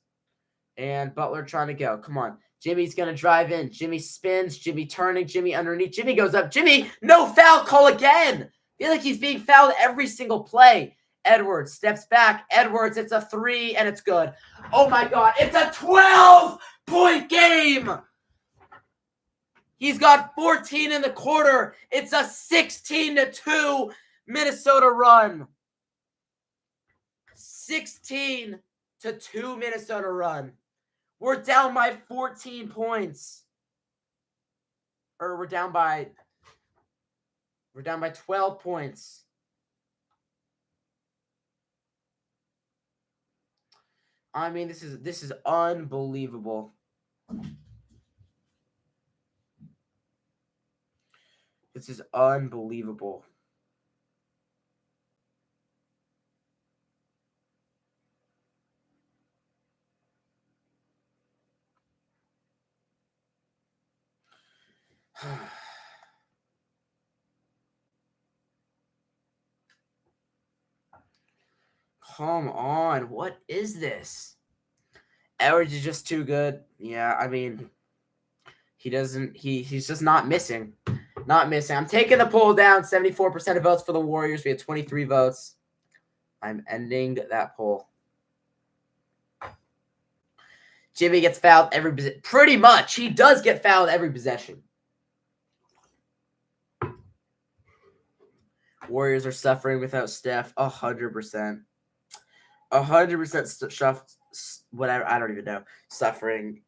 And Butler trying to go. Come on. Jimmy's going to drive in. Jimmy spins. Jimmy turning. Jimmy underneath. Jimmy goes up. Jimmy, no foul call again. I feel like he's being fouled every single play. Edwards steps back. Edwards, it's a 3, and it's good. Oh, my God. It's a 12-point game. He's got 14 in the quarter. It's a 16-2 Minnesota run. 16-2 Minnesota run. We're down by 14 points. Or we're down by 12 points. I mean, this is unbelievable. This is unbelievable. Come on. What is this? Edwards is just too good. Yeah, I mean, he's just not missing. Not missing. I'm taking the poll down. 74% of votes for the Warriors. We had 23 votes. I'm ending that poll. Jimmy gets fouled every possession. Pretty much. He does get fouled every possession. Warriors are suffering without Steph. 100%. 100% stuff. Whatever. I don't even know. Suffering.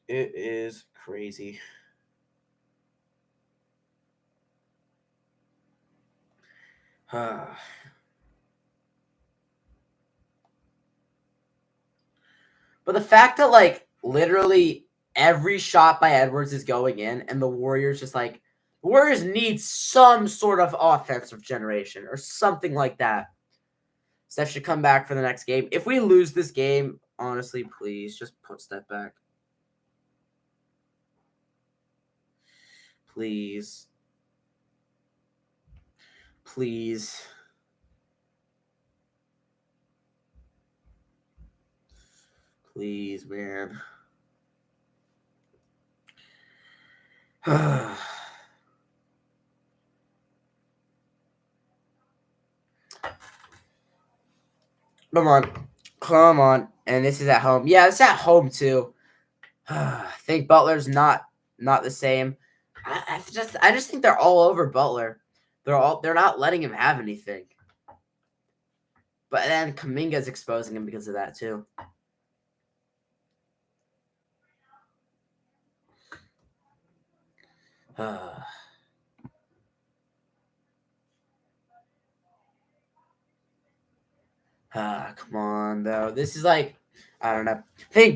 It is crazy. But the fact that, like, literally every shot by Edwards is going in, and the Warriors just, like, the Warriors need some sort of offensive generation or something like that. Steph should come back for the next game. If we lose this game, honestly, please just put Steph back. Please. Please. Please, man. Come on. Come on. And this is at home. Yeah, it's at home too. I think Butler's not the same. I just think they're all over Butler. They're not letting him have anything. But then Kuminga's exposing him because of that too. Come on, though. This is like, I don't know. I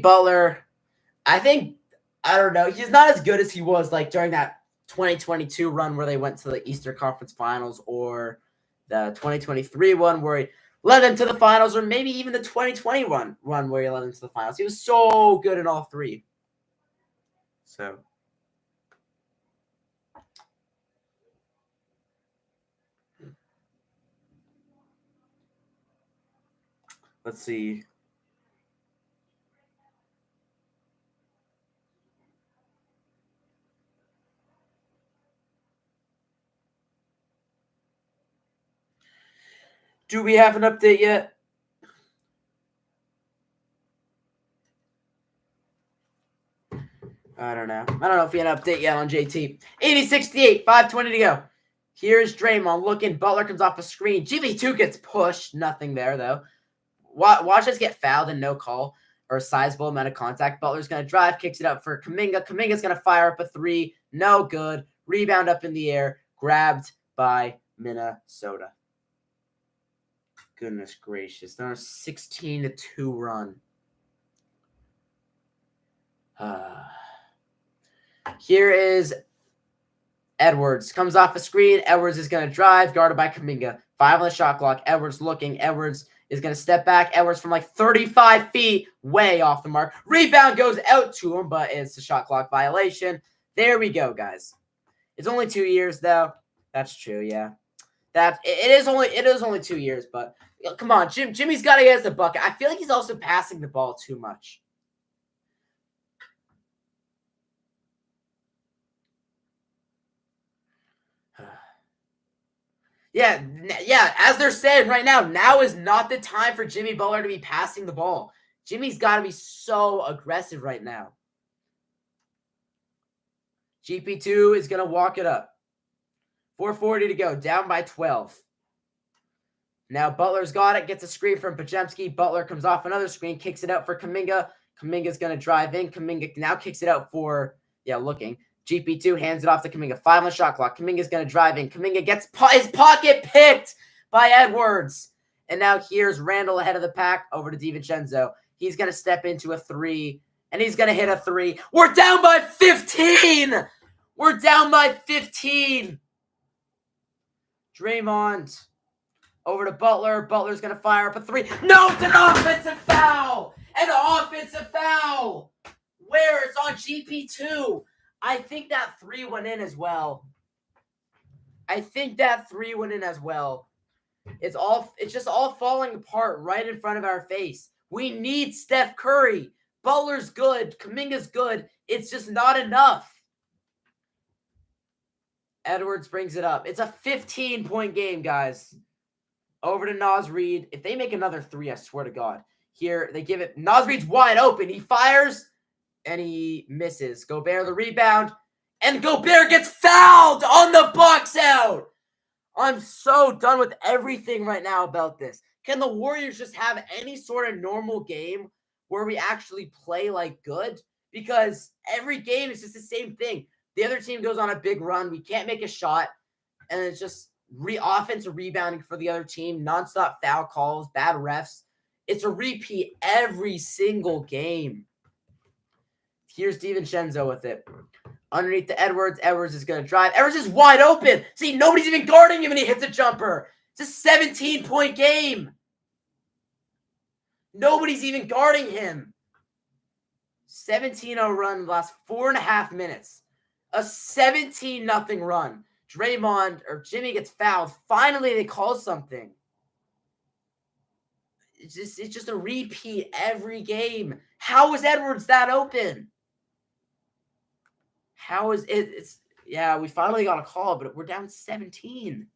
don't know. He's not as good as he was like during that 2022 run where they went to the Eastern Conference Finals, or the 2023 one where he led them to the finals, or maybe even the 2021 run where he led them to the finals. He was so good in all three. So. Let's see. Do we have an update yet? I don't know. I don't know if we had an update yet on JT. 80-68, 5:20 to go. Here's Draymond looking. Butler comes off a screen. GB2 gets pushed. Nothing there, though. Watch us get fouled and no call, or a sizable amount of contact. Butler's going to drive, kicks it up for Kuminga. Kuminga's going to fire up a three. No good. Rebound up in the air. Grabbed by Minnesota. Goodness gracious. They're on a 16-2 run. Here is Edwards comes off a screen. Edwards is going to drive, guarded by Kuminga. 5 on the shot clock. Edwards looking. Edwards is going to step back. Edwards from like 35 feet, way off the mark. Rebound goes out to him, but it's a shot clock violation. There we go, guys. It's only 2 years, though. That's true, yeah. It is only 2 years, but come on, Jimmy's got to get us a bucket. I feel like he's also passing the ball too much. Yeah, as they're saying right now is not the time for Jimmy Butler to be passing the ball. Jimmy's got to be so aggressive right now. GP2 is going to walk it up. 4:40 to go, down by 12. Now Butler's got it, gets a screen from Podziemski. Butler comes off another screen, kicks it out for Kuminga. Kuminga's going to drive in. Kuminga now kicks it out for, looking. GP2 hands it off to Kuminga. 5 on the shot clock. Kuminga's going to drive in. Kuminga gets his pocket picked by Edwards. And now here's Randall ahead of the pack over to DiVincenzo. He's going to step into a 3, and he's going to hit a 3. We're down by 15! We're down by 15! Draymond over to Butler. Butler's going to fire up a 3. No, it's an offensive foul! An offensive foul! Where? It's on GP2. I think that 3 went in as well. It's just all falling apart right in front of our face. We need Steph Curry. Butler's good. Kuminga's good. It's just not enough. Edwards brings it up. It's a 15-point game, guys. Over to Naz Reid. If they make another 3, I swear to God. Here, they give it. Naz Reid's wide open. He fires. And he misses. Gobert the rebound. And Gobert gets fouled on the box out. I'm so done with everything right now about this. Can the Warriors just have any sort of normal game where we actually play like good? Because every game is just the same thing. The other team goes on a big run. We can't make a shot. And it's just offensive rebounding for the other team. Nonstop foul calls. Bad refs. It's a repeat every single game. Here's DiVincenzo with it. Underneath to Edwards. Edwards is going to drive. Edwards is wide open. See, nobody's even guarding him and he hits a jumper. It's a 17-point game. Nobody's even guarding him. 17-0 run last 4.5 minutes. A 17-0 run. Draymond or Jimmy gets fouled. Finally, they call something. It's just a repeat every game. How is Edwards that open? How is it? We finally got a call, but we're down 17.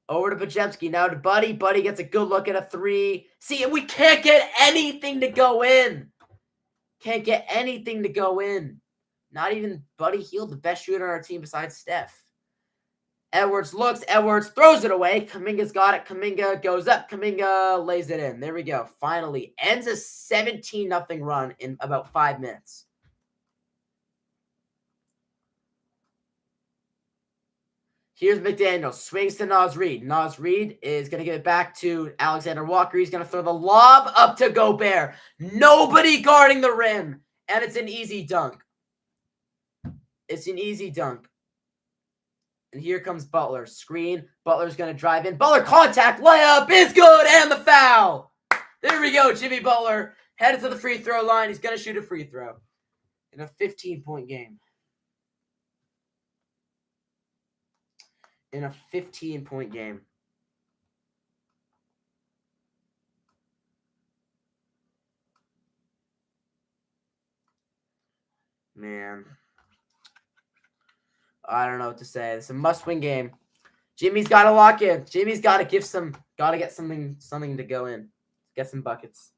Over to Podziemski. Now to Buddy. Buddy gets a good look at a 3. See, we can't get anything to go in. Not even Buddy Hield, the best shooter on our team besides Steph. Edwards looks. Edwards throws it away. Kuminga's got it. Kuminga goes up. Kuminga lays it in. There we go. Finally ends a 17-0 run in about 5 minutes. Here's McDaniel. Swings to Naz Reid. Naz Reid is going to give it back to Alexander Walker. He's going to throw the lob up to Gobert. Nobody guarding the rim. And it's an easy dunk. And here comes Butler. Screen. Butler's going to drive in. Butler contact. Layup is good. And the foul. There we go. Jimmy Butler headed to the free throw line. He's going to shoot a free throw in a 15-point game. Man. I don't know what to say. It's a must-win game. Jimmy's got to lock in. Jimmy's got to get something to go in. Get some buckets.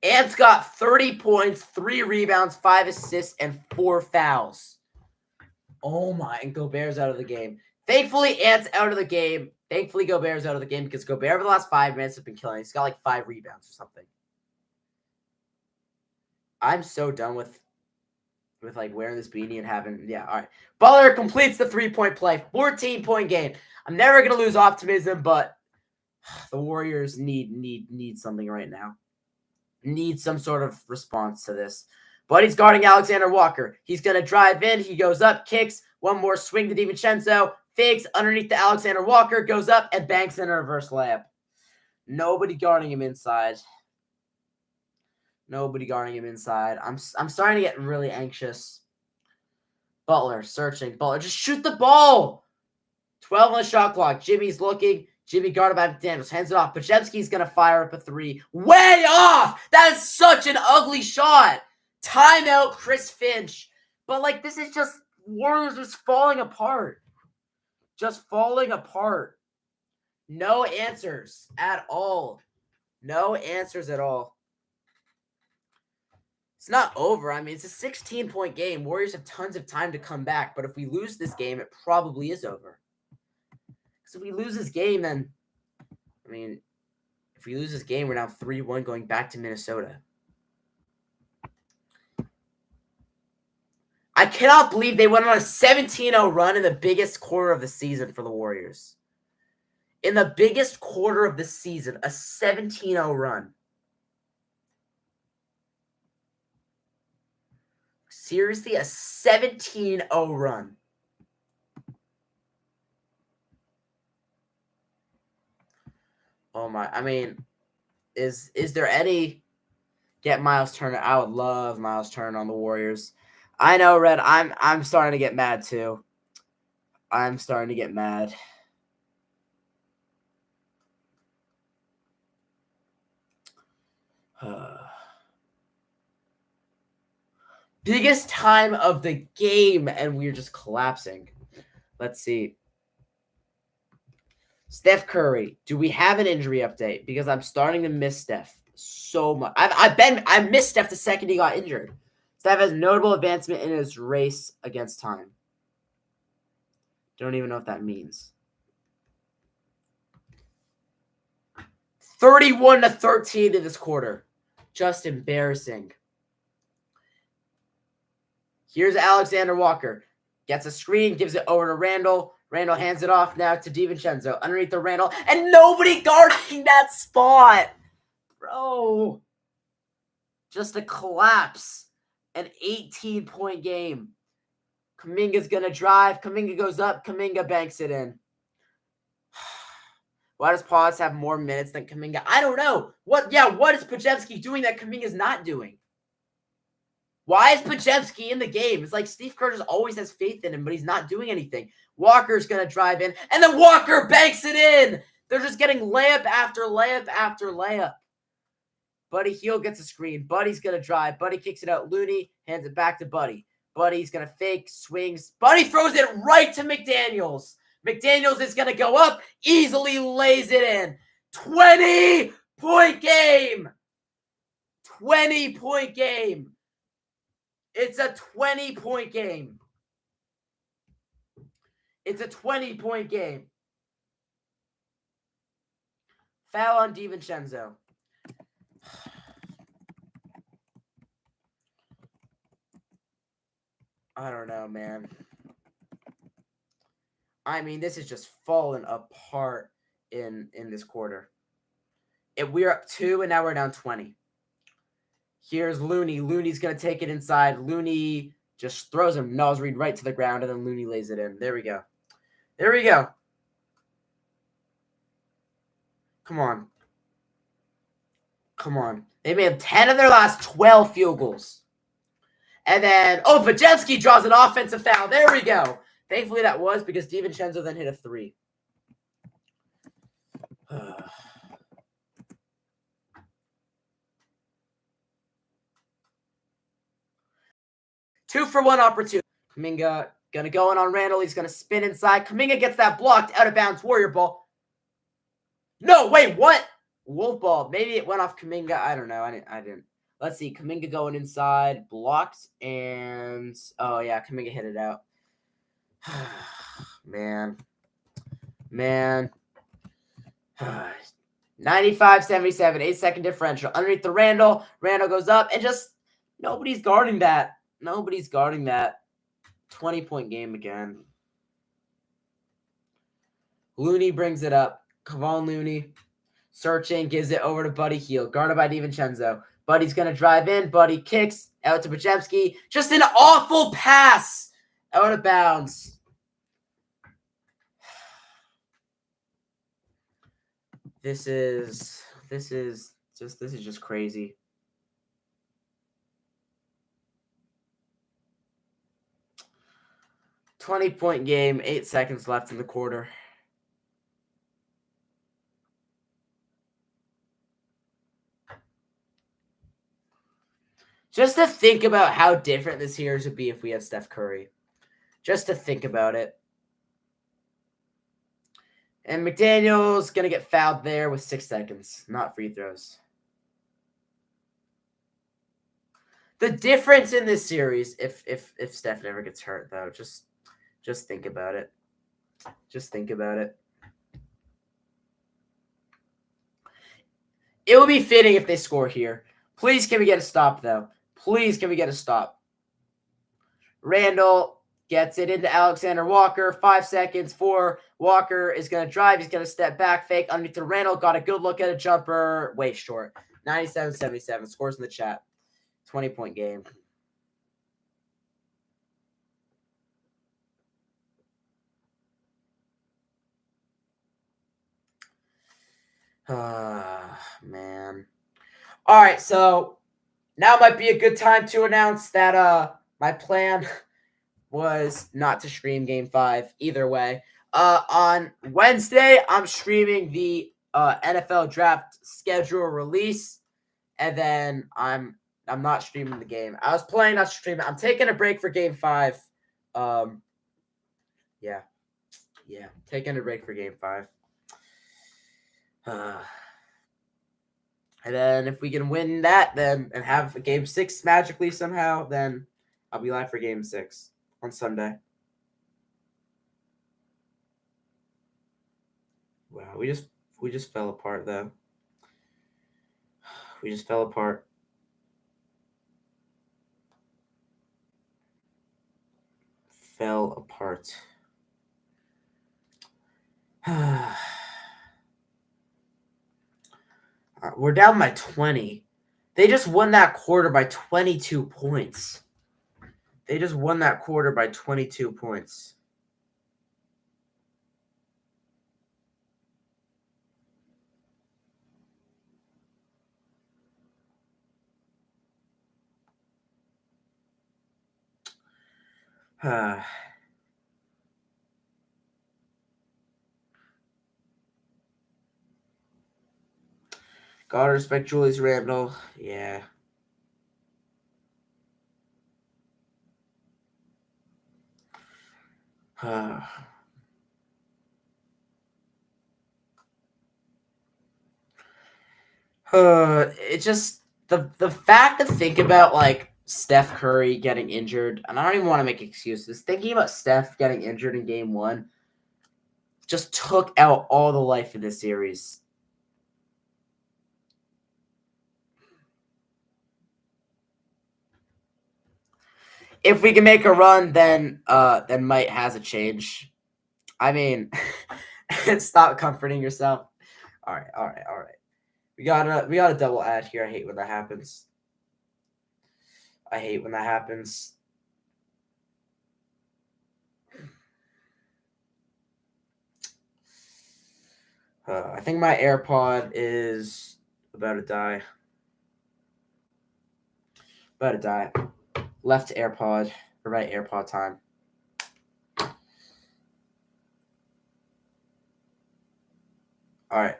Ant's got 30 points, 3 rebounds, 5 assists, and 4 fouls. Oh my, and Gobert's out of the game. Thankfully, Ant's out of the game. Thankfully, Gobert's out of the game because Gobert over the last 5 minutes has been killing. He's got like 5 rebounds or something. I'm so done with like wearing this beanie and having, all right. Butler completes the 3-point play, 14-point game. I'm never going to lose optimism, but the Warriors need something right now. Need some sort of response to this. Buddy's guarding Alexander Walker. He's going to drive in. He goes up, kicks. One more swing to DiVincenzo. Fakes underneath the Alexander Walker. Goes up and banks in a reverse layup. Nobody guarding him inside. Nobody guarding him inside. I'm starting to get really anxious. Butler searching. Butler, just shoot the ball. 12 on the shot clock. Jimmy's looking. Jimmy guarded by McDaniels. Hands it off. Podziemski's going to fire up a three. Way off! That is such an ugly shot. Timeout, Chris Finch. But, like, this is just Warriors just falling apart. Just falling apart. No answers at all. No answers at all. It's not over. I mean, it's a 16-point game. Warriors have tons of time to come back. But if we lose this game, it probably is over. Because if we lose this game, then, I mean, if we lose this game, we're now 3-1 going back to Minnesota. I cannot believe they went on a 17-0 run in the biggest quarter of the season for the Warriors. In the biggest quarter of the season, a 17-0 run. Seriously, a 17-0 run. Oh my, I mean, is there any get Miles Turner? I would love Miles Turner on the Warriors. I know, Red, I'm starting to get mad too. I'm starting to get mad. Biggest time of the game, and we're just collapsing. Let's see. Steph Curry. Do we have an injury update? Because I'm starting to miss Steph so much. I missed Steph the second he got injured. Steph has notable advancement in his race against time. Don't even know what that means. 31-13 in this quarter. Just embarrassing. Here's Alexander Walker. Gets a screen, gives it over to Randall. Randall hands it off now to DiVincenzo. Underneath the Randall. And nobody guarding that spot. Bro. Just a collapse. An 18-point game. Kuminga's going to drive. Kuminga goes up. Kuminga banks it in. Why does Pause have more minutes than Kuminga? I don't know. What is Podziemski doing that Kuminga's not doing? Why is Podziemski in the game? It's like Steve Kerr just always has faith in him, but he's not doing anything. Walker's going to drive in, and then Walker banks it in. They're just getting layup after layup after layup. Buddy Hield gets a screen. Buddy's going to drive. Buddy kicks it out. Looney hands it back to Buddy. Buddy's going to fake, swings. Buddy throws it right to McDaniels. McDaniels is going to go up, easily lays it in. 20-point game. 20-point game. It's a 20-point game. It's a 20-point game. Foul on DiVincenzo. I don't know, man. I mean, this is just falling apart in this quarter. We're up 2, and now we're down 20. Here's Looney. Looney's going to take it inside. Looney just throws him. Naz Reid right to the ground, and then Looney lays it in. There we go. There we go. Come on. Come on. They made 10 of their last 12 field goals. And then, Podziemski draws an offensive foul. There we go. Thankfully, that was because DiVincenzo then hit a 3. 2-for-1 opportunity. Kuminga gonna go in on Randall. He's gonna spin inside. Kuminga gets that blocked, out of bounds. Warrior ball. No, wait, what? Wolf ball. Maybe it went off Kuminga. I don't know. I didn't. Let's see. Kuminga going inside, blocked, and oh yeah, Kuminga hit it out. Man. 95-77, 8-second differential. Underneath the Randall. Randall goes up, and just nobody's guarding that. Nobody's guarding that. 20-point game again. Looney brings it up. Kevon Looney searching, gives it over to Buddy Hield. Guarded by DiVincenzo. Buddy's going to drive in. Buddy kicks out to Bajemski. Just an awful pass out of bounds. This is just crazy. $20-point game, 8 seconds left in the quarter. Just to think about how different this series would be if we had Steph Curry. Just to think about it. And McDaniel's going to get fouled there with 6 seconds. Not free throws. The difference in this series, if Steph never gets hurt, though, just think about it. Just think about it. It would be fitting if they score here. Please, can we get a stop, though? Please, can we get a stop? Randall gets it into Alexander Walker. 5 seconds. 4. Walker is going to drive. He's going to step back. Fake underneath to Randall. Got a good look at a jumper. Way short. 97-77. Scores in the chat. 20-point game. Man. All right, so now might be a good time to announce that my plan was not to stream Game 5 either way. On Wednesday, I'm streaming the NFL Draft schedule release, and then I'm not streaming the game. I was planning not to stream it. I'm taking a break for Game 5. Yeah, taking a break for Game 5. And then if we can win that, then and have a Game 6 magically somehow, then I'll be live for Game 6 on Sunday. Wow, we just fell apart though. We just fell apart. Fell apart. We're down by 20. They just won that quarter by 22 points. They just won that quarter by 22 points. Gotta respect Julius Randle. Yeah. It's just the fact to think about like Steph Curry getting injured, and I don't even want to make excuses. Thinking about Steph getting injured in Game 1 just took out all the life in this series. If we can make a run, then might has a change. I mean, stop comforting yourself. All right. We got a double ad here. I hate when that happens. I think my AirPod is about to die. Left AirPod, or right AirPod time. All right.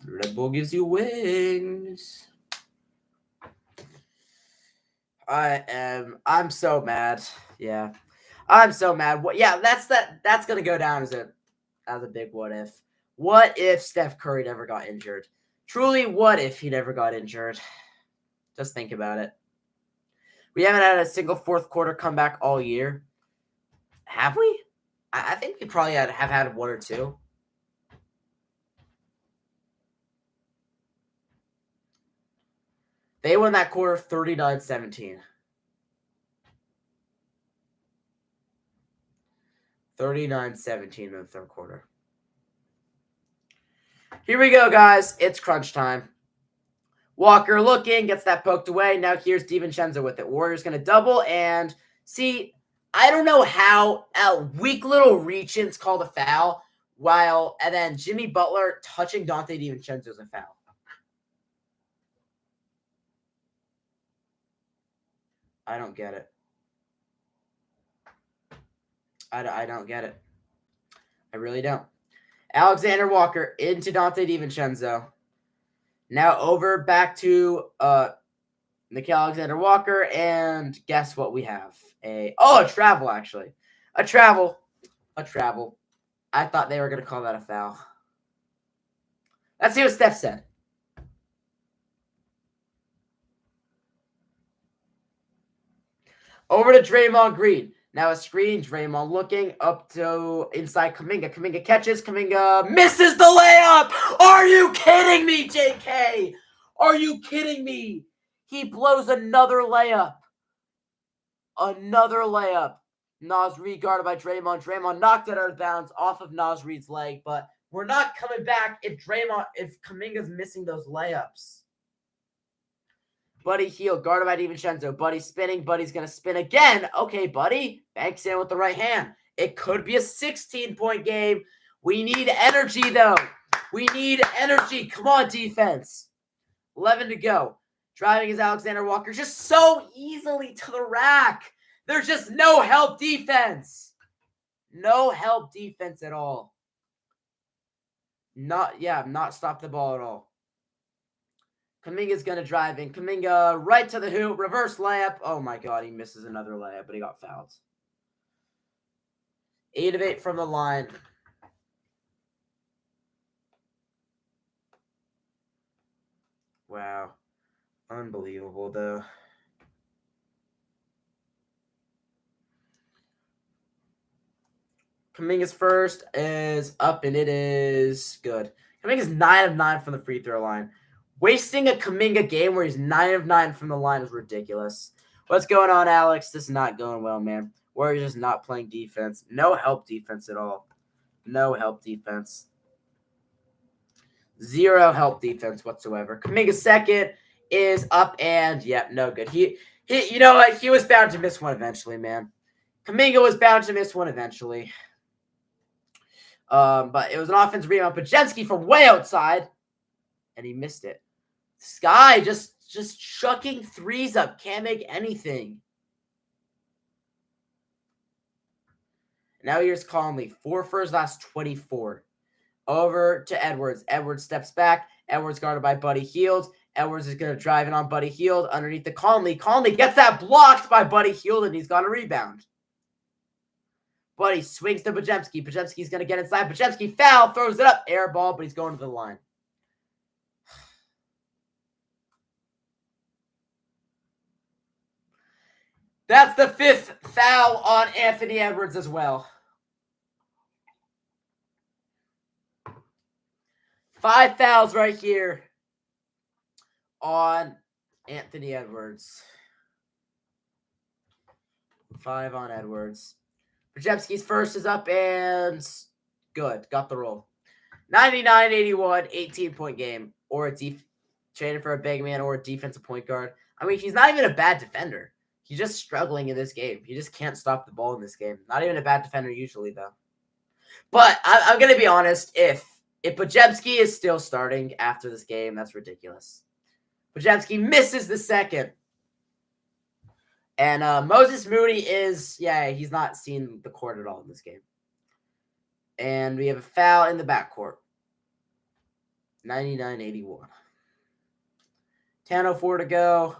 Red Bull gives you wings. I'm so mad. Yeah. I'm so mad. Yeah, that's gonna go down as a big what if. What if Steph Curry never got injured? Truly, what if he never got injured? Just think about it. We haven't had a single fourth quarter comeback all year. Have we? I think we probably have had one or two. They won that quarter 39-17. 39-17 in the third quarter. Here we go, guys. It's crunch time. Walker looking, gets that poked away. Now here's DiVincenzo with it. Warriors going to double, and see, I don't know how a weak little reach-in's called a foul, and then Jimmy Butler touching Dante DiVincenzo is a foul. I don't get it. I don't get it. I really don't. Alexander Walker into Dante DiVincenzo. Now over back to Nickeil Alexander-Walker, and guess what we have? A travel, actually. A travel. I thought they were going to call that a foul. Let's see what Steph said. Over to Draymond Green. Now a screen. Draymond looking up to inside Kuminga. Kuminga catches. Kuminga misses the layup. Are you kidding me, JK? Are you kidding me? He blows another layup. Naz Reid guarded by Draymond. Draymond knocked it out of bounds off of Naz Reid's leg, but we're not coming back if Kuminga's missing those layups. Buddy Hield guarded by DiVincenzo. Buddy spinning. Buddy's going to spin again. Okay, Buddy. Banks in with the right hand. It could be a 16-point game. We need energy, though. We need energy. Come on, defense. 11 to go. Driving is Alexander Walker just so easily to the rack. There's just no help defense. No help defense at all. Not stop the ball at all. Kuminga's going to drive in. Kuminga right to the hoop. Reverse layup. Oh, my God. He misses another layup, but he got fouled. 8 of 8 from the line. Wow. Unbelievable, though. Kuminga's first is up, and it is good. Kuminga's 9 of 9 from the free throw line. Wasting a Kuminga game where he's 9 of 9 from the line is ridiculous. What's going on, Alex? This is not going well, man. Warriors just not playing defense. No help defense at all. No help defense. Zero help defense whatsoever. Kuminga's second is up, and no good. He you know what? He was bound to miss one eventually, man. Kuminga was bound to miss one eventually. But it was an offensive rebound. Podziemski from way outside, and he missed it. Sky just chucking threes up. Can't make anything. Now here's Conley. 4 for his last 24. Over to Edwards. Edwards steps back. Edwards guarded by Buddy Hield. Edwards is going to drive in on Buddy Hield underneath the Conley. Conley gets that blocked by Buddy Hield, and he's got a rebound. Buddy swings to Podziemski. Podziemski's going to get inside. Podziemski foul, throws it up. Air ball, but he's going to the line. That's the 5th foul on Anthony Edwards as well. 5 fouls right here on Anthony Edwards. 5 on Edwards. Podziemski's first is up and good. Got the roll. 99-81, 18-point game. Or a training for a big man or a defensive point guard. I mean, he's not even a bad defender. He's just struggling in this game. He just can't stop the ball in this game. Not even a bad defender usually, though. But I'm going to be honest. If Podziemski is still starting after this game, that's ridiculous. Podziemski misses the second. And Moses Moody he's not seen the court at all in this game. And we have a foul in the backcourt. 99-81. 10:04 to go.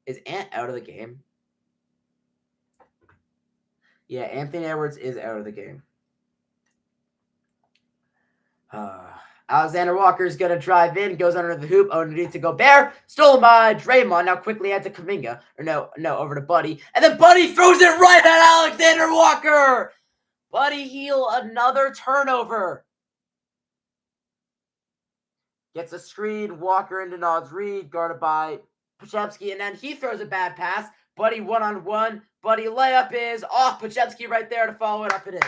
Is Ant out of the game? Yeah, Anthony Edwards is out of the game. Alexander Walker is going to drive in, goes under the hoop, underneath to Gobert, stolen by Draymond, now quickly head to Kuminga, over to Buddy, and then Buddy throws it right at Alexander Walker! Buddy Hield, another turnover. Gets a screen, Walker into Naz Reid, guarded by Podziemski, and then he throws a bad pass. Buddy one-on-one. Buddy layup is off. Podziemski right there to follow it up and in.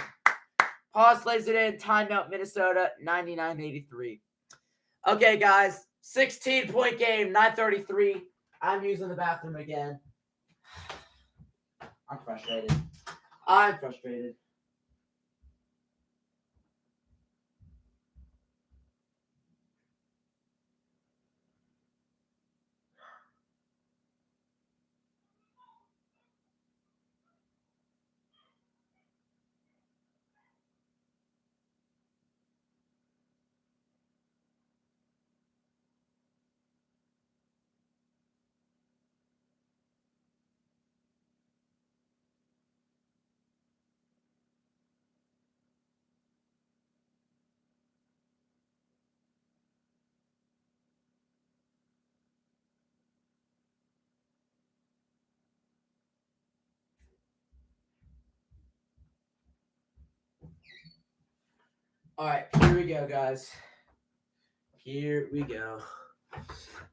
Pause lays it in. Timeout, Minnesota, 99-83. Okay, guys. 16-point game, 9:33. I'm using the bathroom again. I'm frustrated. All right, here we go, guys. Here we go.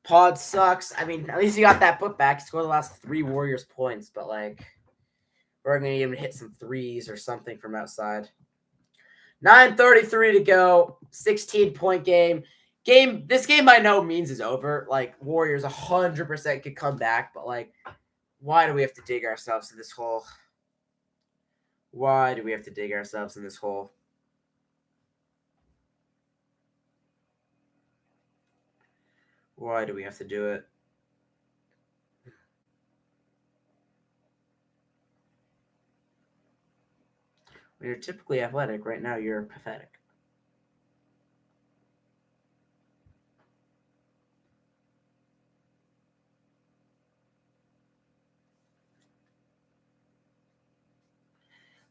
Pod sucks. I mean, at least he got that put back. He scored the last 3 Warriors points, but like, we're gonna even hit some threes or something from outside. 9:33 to go. 16-point game. This game by no means is over. Like, Warriors 100% could come back, but like, why do we have to dig ourselves in this hole? Why do we have to dig ourselves in this hole? Why do we have to do it? When you're typically athletic, right now you're pathetic.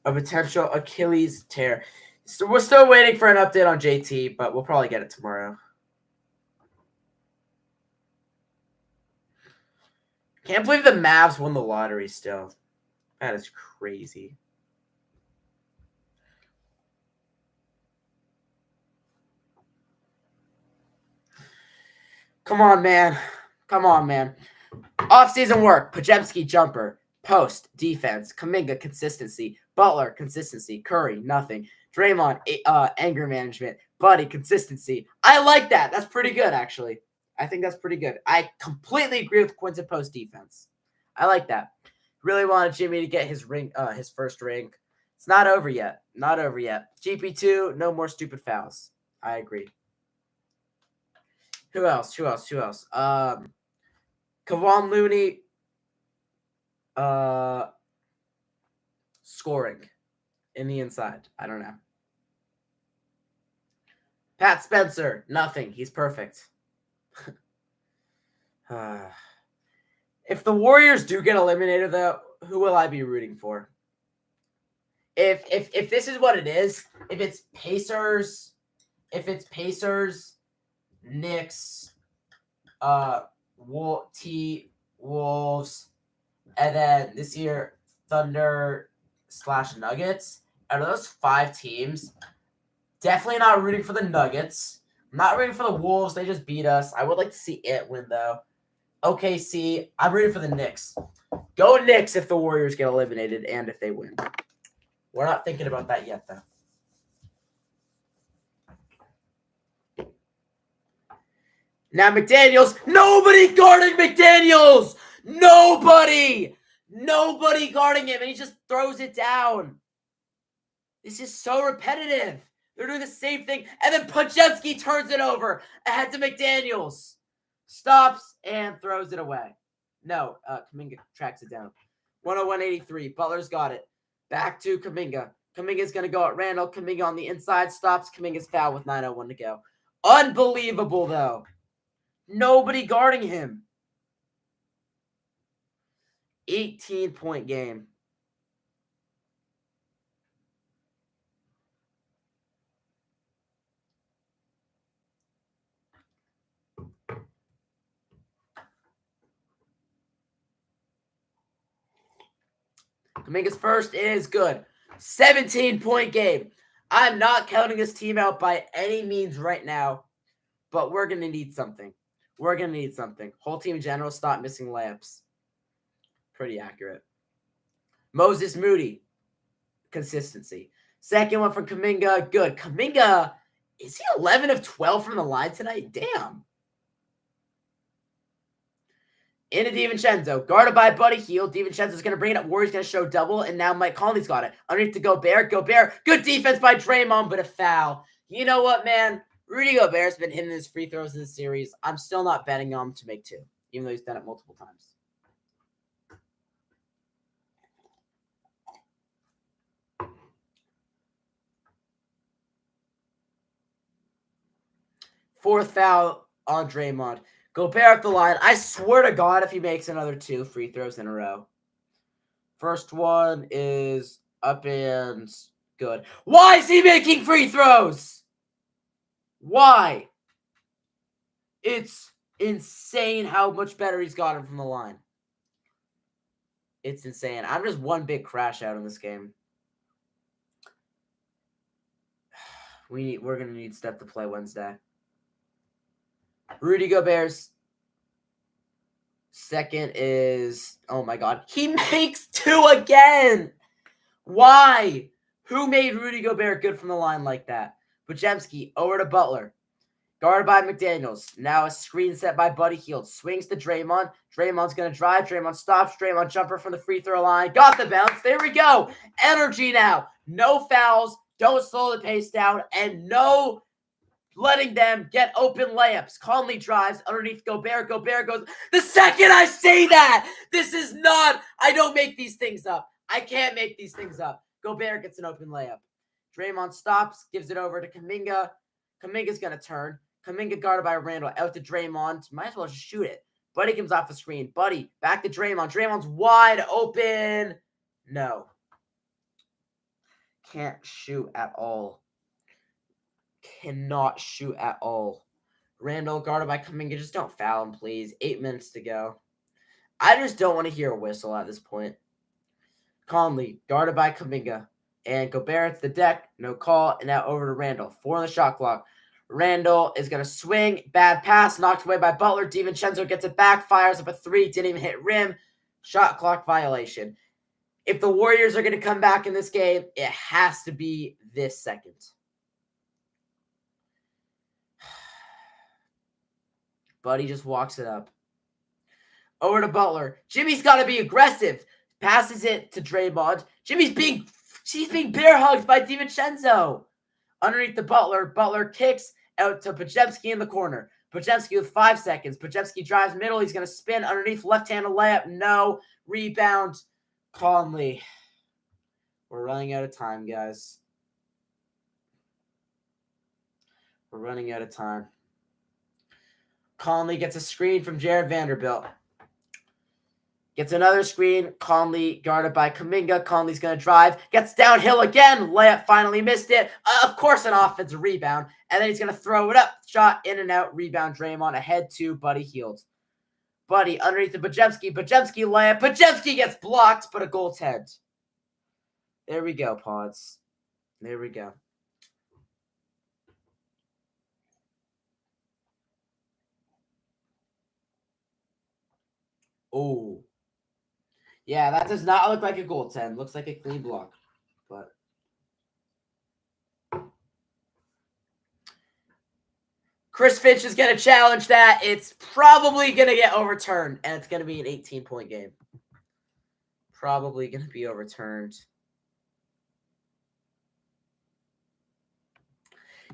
A potential Achilles tear. So we're still waiting for an update on JT, but we'll probably get it tomorrow. Can't believe the Mavs won the lottery still. That is crazy. Come on, man. Off-season work. Pajemski jumper. Post. Defense. Kuminga consistency. Butler consistency. Curry nothing. Draymond anger management. Buddy consistency. I like that. That's pretty good, actually. I think that's pretty good. I completely agree with Quinton Post defense. I like that. Really wanted Jimmy to get his ring, his first ring. It's not over yet. GP2, no more stupid fouls. I agree. Who else? Kevon Looney. Scoring in the inside. I don't know. Pat Spencer, nothing. He's perfect. If the Warriors do get eliminated, though, who will I be rooting for? If this is what it is, if it's Pacers, Knicks, Wolves, and then this year Thunder/Nuggets. Out of those 5 teams, definitely not rooting for the Nuggets. I'm not rooting for the Wolves. They just beat us. I would like to see it win, though. OKC, I'm rooting for the Knicks. Go Knicks if the Warriors get eliminated and if they win. We're not thinking about that yet, though. Now McDaniels. Nobody guarding McDaniels. Nobody guarding him, and he just throws it down. This is so repetitive. They're doing the same thing, and then Pajemski turns it over ahead to McDaniels. Stops and throws it away. No, Kuminga tracks it down. 101-83. Butler's got it. Back to Kuminga. Kuminga's going to go at Randall. Kuminga on the inside. Stops. Kuminga's foul with 9:01 to go. Unbelievable, though. Nobody guarding him. 18-point game. Kuminga's first is good. 17-point game. I'm not counting this team out by any means right now, but we're going to need something. Whole team in general, stop missing layups. Pretty accurate. Moses Moody. Consistency. Second one from Kuminga. Good. Kuminga, is he 11 of 12 from the line tonight? Damn. Into DiVincenzo. Guarded by Buddy Hield. DiVincenzo's going to bring it up. Warriors going to show double. And now Mike Conley's got it. Underneath to Gobert. Gobert. Good defense by Draymond, but a foul. You know what, man? Rudy Gobert's been hitting his free throws in this series. I'm still not betting on him to make 2, even though he's done it multiple times. Fourth foul on Draymond. Gobert up the line. I swear to God if he makes another 2 free throws in a row. First one is up and good. Why is he making free throws? Why? It's insane how much better he's gotten from the line. It's insane. I'm just one big crash out in this game. We're gonna need Steph to play Wednesday. Rudy Gobert's second is, oh my God, he makes 2 again. Why? Who made Rudy Gobert good from the line like that? Podziemski over to Butler. Guarded by McDaniels. Now a screen set by Buddy Hield. Swings to Draymond. Draymond's going to drive. Draymond stops. Draymond jumper from the free throw line. Got the bounce. There we go. Energy now. No fouls. Don't slow the pace down. And no letting them get open layups. Conley drives underneath Gobert. Gobert goes, the second I say that, this is not, I don't make these things up. I can't make these things up. Gobert gets an open layup. Draymond stops, gives it over to Kuminga. Kuminga's going to turn. Kuminga guarded by Randall. Out to Draymond. Might as well just shoot it. Buddy comes off the screen. Buddy, back to Draymond. Draymond's wide open. No. Can't shoot at all. Cannot shoot at all. Randall guarded by Kuminga. Just don't foul him, please. 8 minutes to go. I just don't want to hear a whistle at this point. Conley guarded by Kuminga. And Gobert to the deck. No call. And now over to Randall. 4 on the shot clock. Randall is going to swing. Bad pass. Knocked away by Butler. DiVincenzo gets it back. Fires up a 3. Didn't even hit rim. Shot clock violation. If the Warriors are going to come back in this game, it has to be this second. Buddy just walks it up. Over to Butler. Jimmy's got to be aggressive. Passes it to Draymond. She's being bear hugged by DiVincenzo. Underneath the Butler. Butler kicks out to Podziemski in the corner. Podziemski with 5 seconds. Podziemski drives middle. He's going to spin underneath left-handed layup. No. Rebound. Conley. We're running out of time, guys. We're running out of time. Conley gets a screen from Jared Vanderbilt. Gets another screen. Conley guarded by Kuminga. Conley's going to drive. Gets downhill again. Layup finally missed it. Of course, an offensive rebound. And then he's going to throw it up. Shot in and out. Rebound Draymond. Ahead to Buddy Hield. Buddy underneath the Podziemski. Podziemski layup. Podziemski gets blocked, but a goaltend. There we go, Pods. There we go. Oh. Yeah, that does not look like a goaltend. Looks like a clean block. But Chris Finch is going to challenge that. It's probably going to get overturned, and it's going to be an 18-point game. Probably going to be overturned.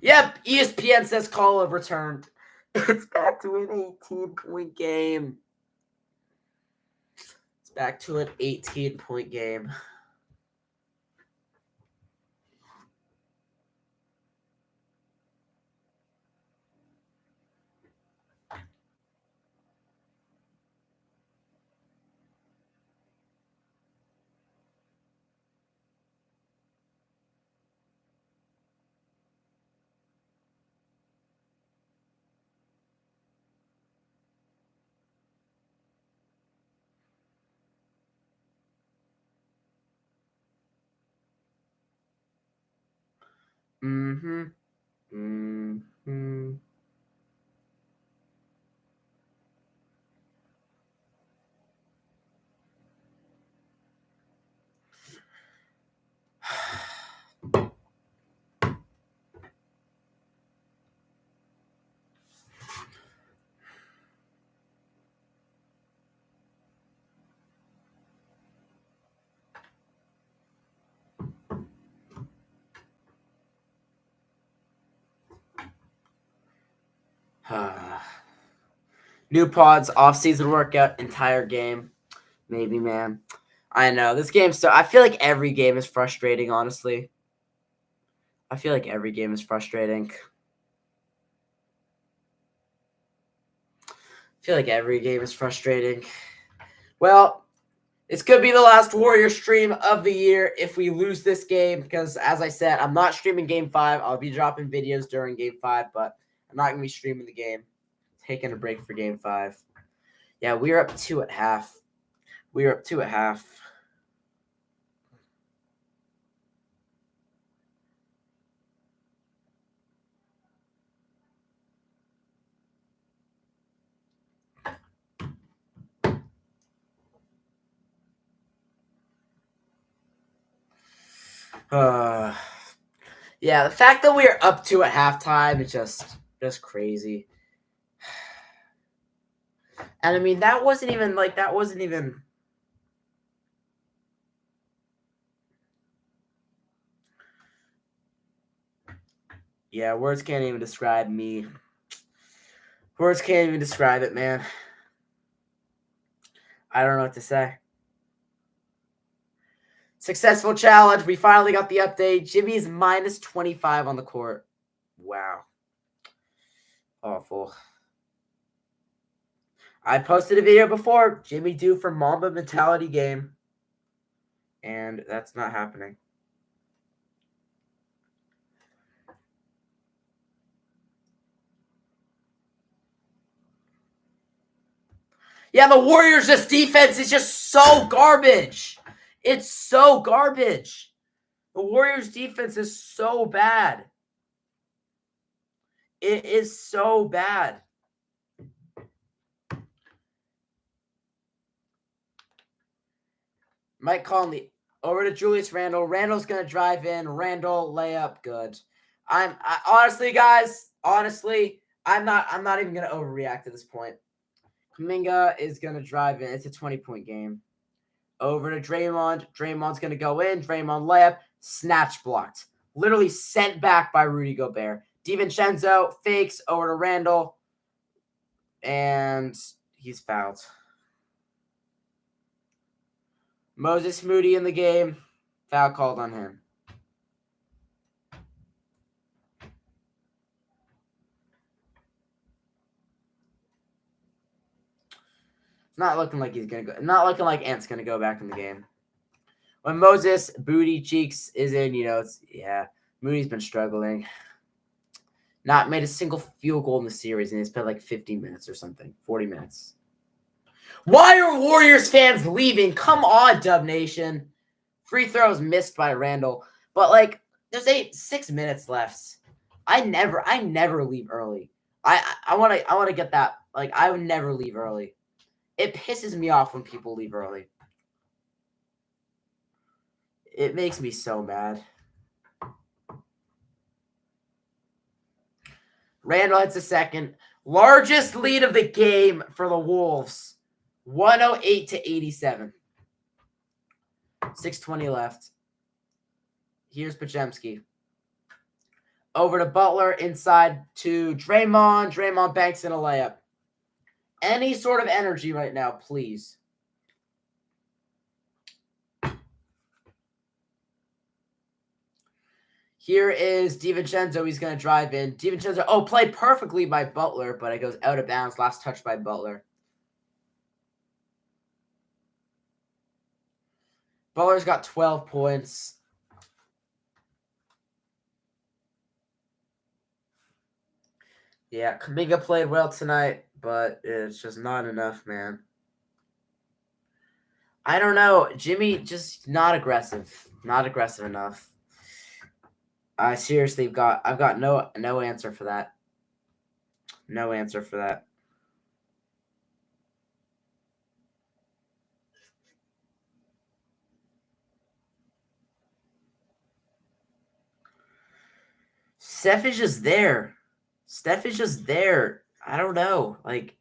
Yep, ESPN says call overturned. It's back to an 18-point game. It's back to an 18-point game. Mm-hmm. Mm-hmm. New pods, off-season workout, entire game. Maybe, man. I know. This game, so I feel like every game is frustrating, honestly. I feel like every game is frustrating. Well, this could be the last Warrior stream of the year if we lose this game because, as I said, I'm not streaming Game 5. I'll be dropping videos during Game 5, but I'm not going to be streaming the game. Taking a break for Game 5. Yeah, we are up 2 at half. Yeah, the fact that we are up 2 at halftime is just crazy. And I mean, that wasn't even. Yeah, words can't even describe me. Words can't even describe it, man. I don't know what to say. Successful challenge. We finally got the update. Jimmy's minus 25 on the court. Wow. Awful. I posted a video before. Jimmy due for Mamba mentality game. And that's not happening. Yeah, the Warriors' defense is just so garbage. It's so garbage. The Warriors' defense is so bad. It is so bad. Mike Conley over to Julius Randle. Randle's gonna drive in. Randle layup, good. Honestly, guys. Honestly, I'm not even gonna overreact at this point. Kuminga is gonna drive in. It's a 20-point game. Over to Draymond. Draymond's gonna go in. Draymond layup. Snatch blocked. Literally sent back by Rudy Gobert. DiVincenzo fakes over to Randle. And he's fouled. Moses Moody in the game. Foul called on him. It's not looking like he's gonna go. Not looking like Ant's gonna go back in the game. When Moses Booty Cheeks is in, Moody's been struggling. Not made a single field goal in the series, and he's played like 50 minutes or something, 40 minutes. Why are Warriors fans leaving? Come on, Dub Nation. Free throws missed by Randle, but like there's 6 minutes left. I never leave early. I want to get that. Like I would never leave early. It pisses me off when people leave early. It makes me so mad. Randle hits a second. Largest lead of the game for the Wolves. 108-87. 6:20 left. Here's Podziemski. Over to Butler, inside to Draymond. Draymond banks in a layup. Any sort of energy right now, please. Here is DiVincenzo. He's going to drive in. DiVincenzo, played perfectly by Butler, but it goes out of bounds. Last touch by Butler. Butler's got 12 points. Yeah, Kuminga played well tonight, but it's just not enough, man. I don't know. Jimmy just not aggressive. Not aggressive enough. I seriously I've got no answer for that. No answer for that. Steph is just there. Steph is just there. I don't know. Like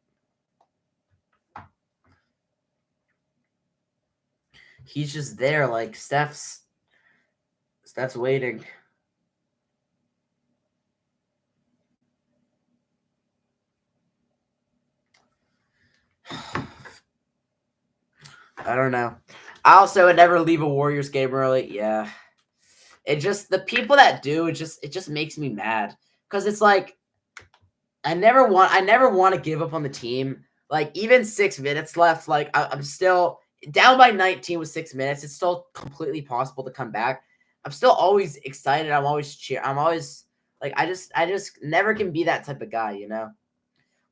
he's just there. Like Steph's waiting. I don't know. I also would never leave a Warriors game early. Yeah. It just the people that do, it just makes me mad. Because it's like I never want to give up on the team. Like even 6 minutes left, like I'm still down by 19 with 6 minutes. It's still completely possible to come back. I'm still always excited. I'm always I'm always like I just never can be that type of guy, you know?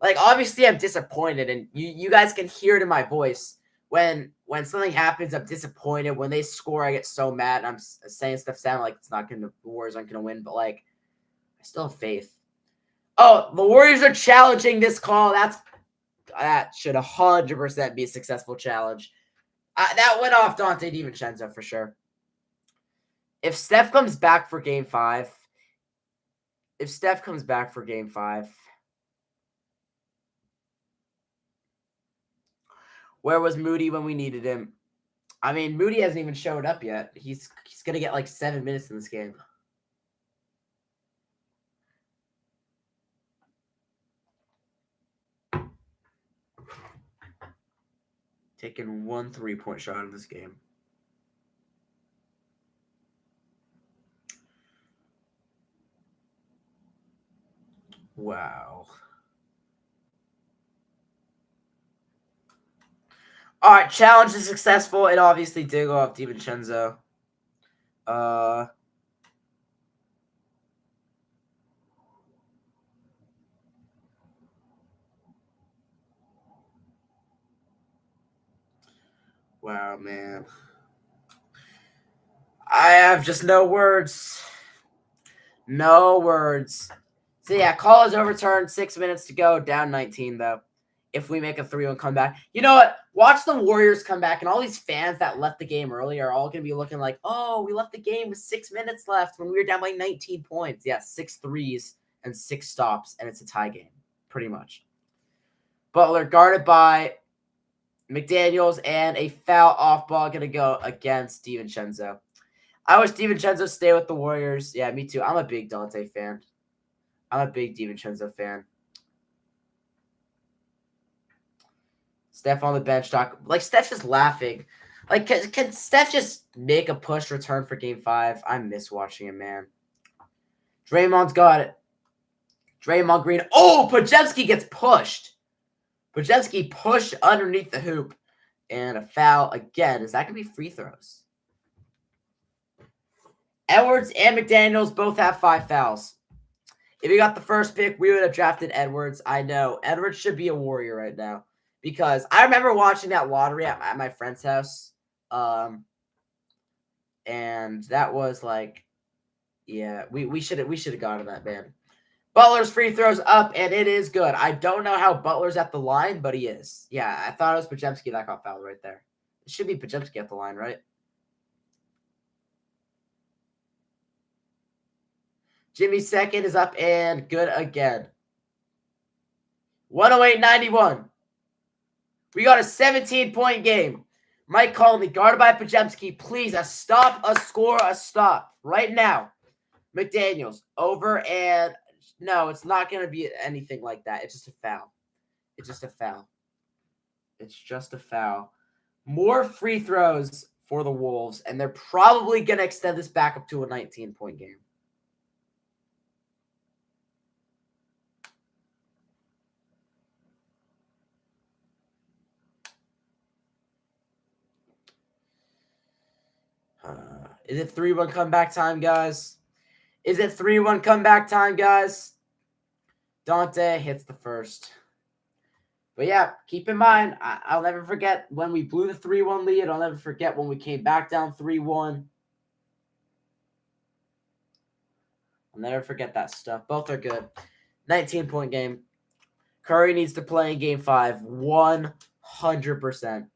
Like obviously I'm disappointed, and you guys can hear it in my voice when something happens. I'm disappointed. When they score, I get so mad. And I'm saying stuff sound like it's not gonna, the Warriors aren't gonna win, but like I still have faith. Oh, the Warriors are challenging this call. That should 100% be a successful challenge. That went off Dante DiVincenzo for sure. If Steph comes back for game 5, where was Moody when we needed him? I mean, Moody hasn't even showed up yet. He's gonna get like 7 minutes in this game. Taking 1 3-point shot in this game. Wow. All right, challenge is successful. It obviously did go off DiVincenzo. Wow, man. I have just no words. No words. So, yeah, call is overturned. 6 minutes to go. Down 19, though. If we make a 3-1 comeback. You know what? Watch the Warriors come back, and all these fans that left the game early are all going to be looking like, oh, we left the game with 6 minutes left when we were down by 19 points. Yeah, 6 threes and 6 stops, and it's a tie game, pretty much. Butler guarded by McDaniels, and a foul off ball going to go against DiVincenzo. I wish DiVincenzo stay with the Warriors. Yeah, me too. I'm a big Dante fan. I'm a big DiVincenzo fan. Steph on the bench. Like, Steph's just laughing. Like, can Steph just make a push return for game 5? I miss watching him, man. Draymond's got it. Draymond Green. Oh, Podziemski gets pushed. Podziemski pushed underneath the hoop. And a foul again. Is that going to be free throws? Edwards and McDaniels both have 5 fouls. If we got the first pick, we would have drafted Edwards. I know. Edwards should be a Warrior right now. Because I remember watching that lottery at my friend's house. And that was like, yeah, we should have gotten that, man. Butler's free throws up, and it is good. I don't know how Butler's at the line, but he is. Yeah, I thought it was Podziemski that got fouled right there. It should be Podziemski at the line, right? Jimmy's second is up and good again. 108-91. We got a 17-point game. Mike Conley, guarded by Podziemski. Please, a stop, a score, a stop. Right now. McDaniels, over, and no, it's not going to be anything like that. It's just a foul. It's just a foul. It's just a foul. More free throws for the Wolves, and they're probably going to extend this back up to a 19-point game. Is it 3-1 comeback time, guys? Is it 3-1 comeback time, guys? Dante hits the first. But yeah, keep in mind, I'll never forget when we blew the 3-1 lead. I'll never forget when we came back down 3-1. I'll never forget that stuff. Both are good. 19-point game. Curry needs to play in game 5. 100%.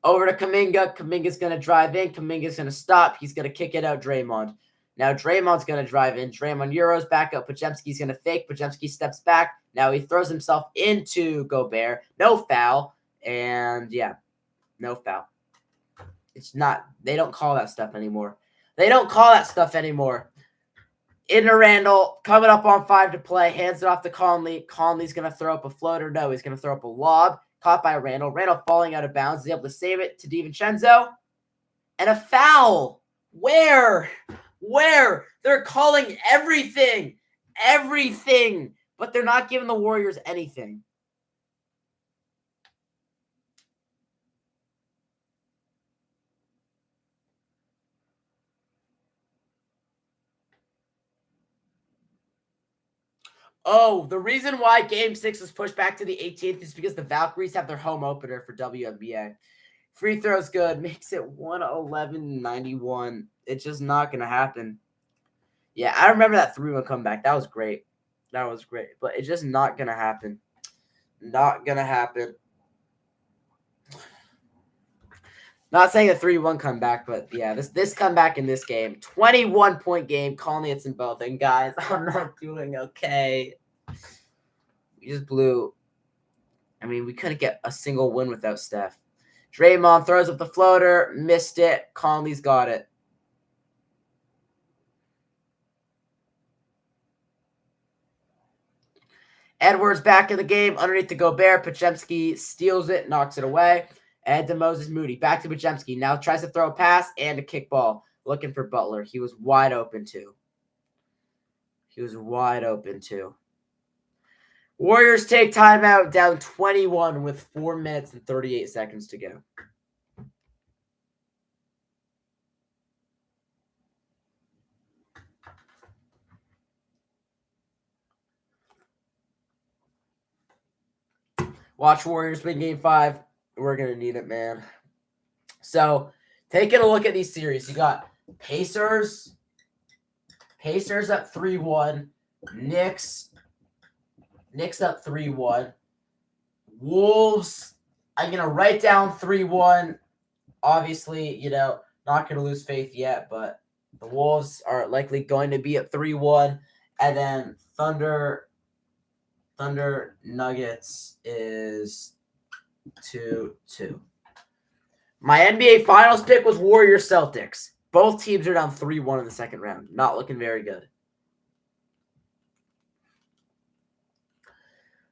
Over to Kuminga. Kuminga's going to drive in. Kuminga's going to stop. He's going to kick it out Draymond. Now Draymond's going to drive in. Draymond Euros back up. Podziemski's going to fake. Podziemski steps back. Now he throws himself into Gobert. No foul. And yeah, no foul. It's not. They don't call that stuff anymore. Into Randall. Coming up on 5 to play. Hands it off to Conley. Conley's going to throw up a floater. No, he's going to throw up a lob. Caught by Randall. Randall falling out of bounds. Is able to save it to DiVincenzo. And a foul. Where? They're calling everything. Everything. But they're not giving the Warriors anything. Oh, the reason why Game 6 was pushed back to the 18th is because the Valkyries have their home opener for WNBA. Free throws good. Makes it 111-91. It's just not going to happen. Yeah, I remember that 3-1 comeback. That was great. But it's just not going to happen. Not going to happen. Not saying a 3-1 comeback, but yeah, this comeback in this game. 21-point game. Calling it's in both. And guys, I'm not doing okay. We just blew. I mean, we couldn't get a single win without Steph. Draymond throws up the floater. Missed it. Conley's got it. Edwards back in the game. Underneath the Gobert. Podziemski steals it. Knocks it away. And to Moses Moody. Back to Podziemski. Now tries to throw a pass and a kickball. Looking for Butler. He was wide open too. Warriors take timeout down 21 with 4 minutes and 38 seconds to go. Watch Warriors win Game 5. We're going to need it, man. So, taking a look at these series, you got Pacers up 3-1, Knicks up 3-1, Wolves, I'm going to write down 3-1. Obviously, not going to lose faith yet, but the Wolves are likely going to be at 3-1. And then Thunder Nuggets is 2-2. My NBA Finals pick was Warriors Celtics. Both teams are down 3-1 in the second round. Not looking very good.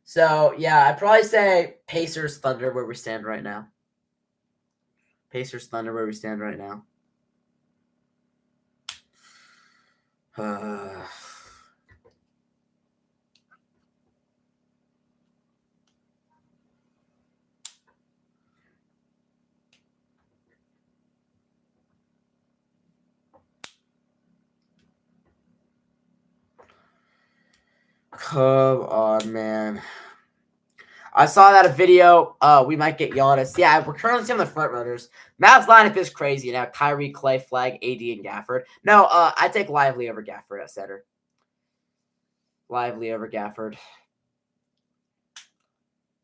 So, yeah, I'd probably say Pacers Thunder where we stand right now. Come on, man. I saw that a video. We might get Giannis. Yeah, we're currently seeing the front runners. Mavs lineup is crazy now. Kyrie, Clay, Flag, AD, and Gafford. No, I take Lively over Gafford at center.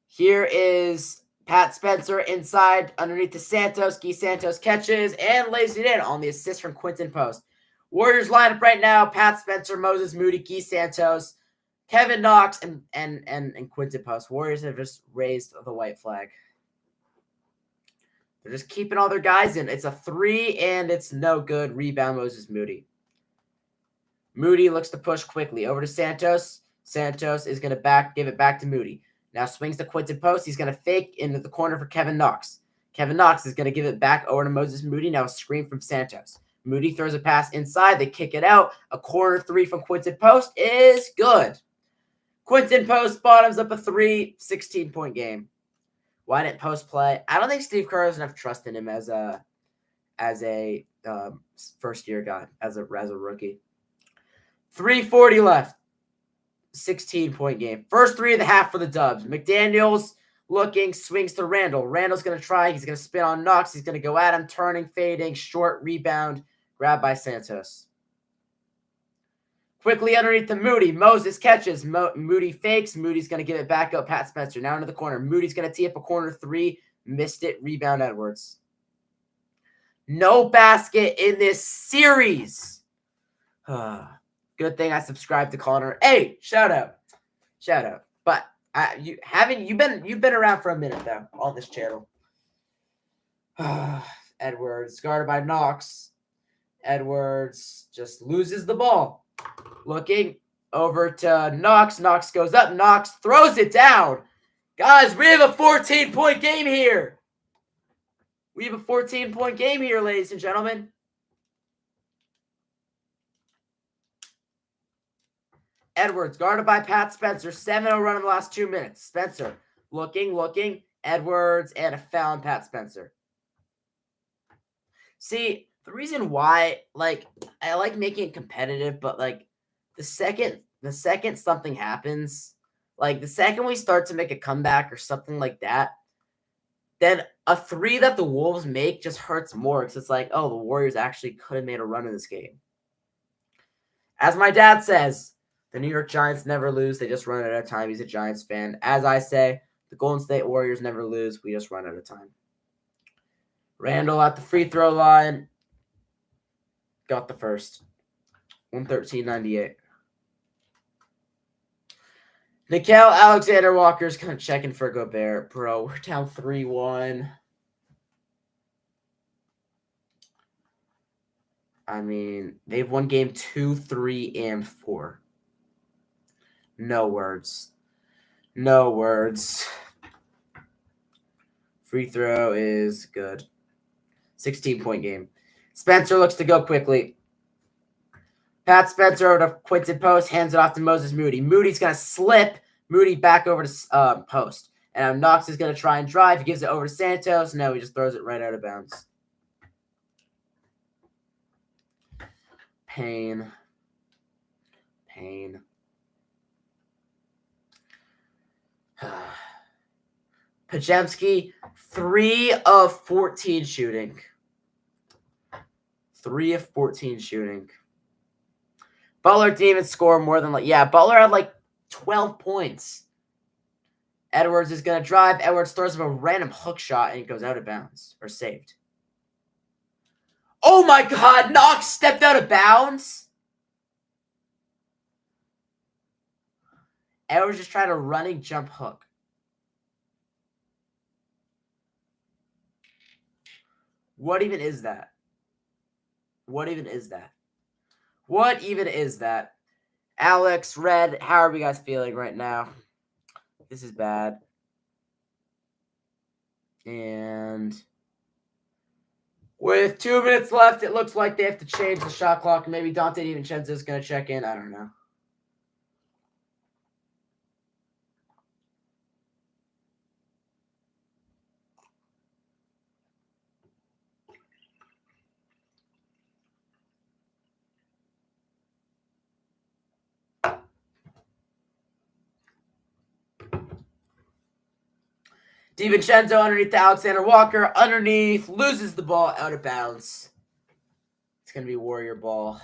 Here is Pat Spencer inside underneath to Santos. Guy Santos catches and lays it in on the assist from Quinton Post. Warriors lineup right now: Pat Spencer, Moses Moody, Guy Santos, Kevin Knox, and Quinton Post. Warriors have just raised the white flag. They're just keeping all their guys in. It's a 3, and it's no good. Rebound, Moses Moody. Moody looks to push quickly. Over to Santos. Santos is going to give it back to Moody. Now swings to Quinton Post. He's going to fake into the corner for Kevin Knox. Kevin Knox is going to give it back over to Moses Moody. Now a screen from Santos. Moody throws a pass inside. They kick it out. A corner 3 from Quinton Post is good. Quinton Post bottoms up a 3, 16-point game. Why didn't Post play? I don't think Steve Kerr has enough trust in him as a first-year guy, as a rookie. 3:40 left. 16-point game. First 3 of the half for the Dubs. McDaniels looking, swings to Randall. Randall's going to try. He's going to spin on Knox. He's going to go at him, turning, fading, short rebound, grabbed by Santos. Quickly underneath to Moody. Moses catches. Moody fakes. Moody's going to give it back up. Pat Spencer now into the corner. Moody's going to tee up a corner 3. Missed it. Rebound Edwards. No basket in this series. Good thing I subscribed to Connor. Hey, shout out. But you've been around for a minute though on this channel. Edwards guarded by Knox. Edwards just loses the ball. Looking over to Knox. Knox goes up. Knox throws it down. Guys, we have a 14-point game here. We have a 14-point game here, ladies and gentlemen. Edwards, guarded by Pat Spencer. 7-0 run in the last 2 minutes. Spencer, looking. Edwards, and a foul on Pat Spencer. See, the reason why, like, I like making it competitive, but, like, the second something happens, like, the second we start to make a comeback or something like that, then a 3 that the Wolves make just hurts more because it's like, oh, the Warriors actually could have made a run in this game. As my dad says, the New York Giants never lose. They just run out of time. He's a Giants fan. As I say, the Golden State Warriors never lose. We just run out of time. Randall at the free throw line. Got the first. 113.98. Nickeil Alexander-Walker's kind of checking for Gobert. Bro, we're down 3-1. I mean, they've won game 2, 3, and 4. No words. No words. Free throw is good. 16-point game. Spencer looks to go quickly. Pat Spencer over to Quinton Post, hands it off to Moses Moody. Moody's going to slip. Moody back over to Post. And Knox is going to try and drive. He gives it over to Santos. No, he just throws it right out of bounds. Pain. Pajemski, 3 of 14 shooting. 3 of 14 shooting. Butler didn't even score more than Butler had like 12 points. Edwards is going to drive. Edwards throws him a random hook shot and it goes out of bounds or saved. Oh my God, Knox stepped out of bounds. Edwards just tried a running jump hook. What even is that? Alex, Red, how are we guys feeling right now? This is bad. And with 2 minutes left, it looks like they have to change the shot clock. Maybe Dante DiVincenzo is going to check in. I don't know. DiVincenzo underneath to Alexander Walker. Underneath. Loses the ball out of bounds. It's going to be Warrior ball.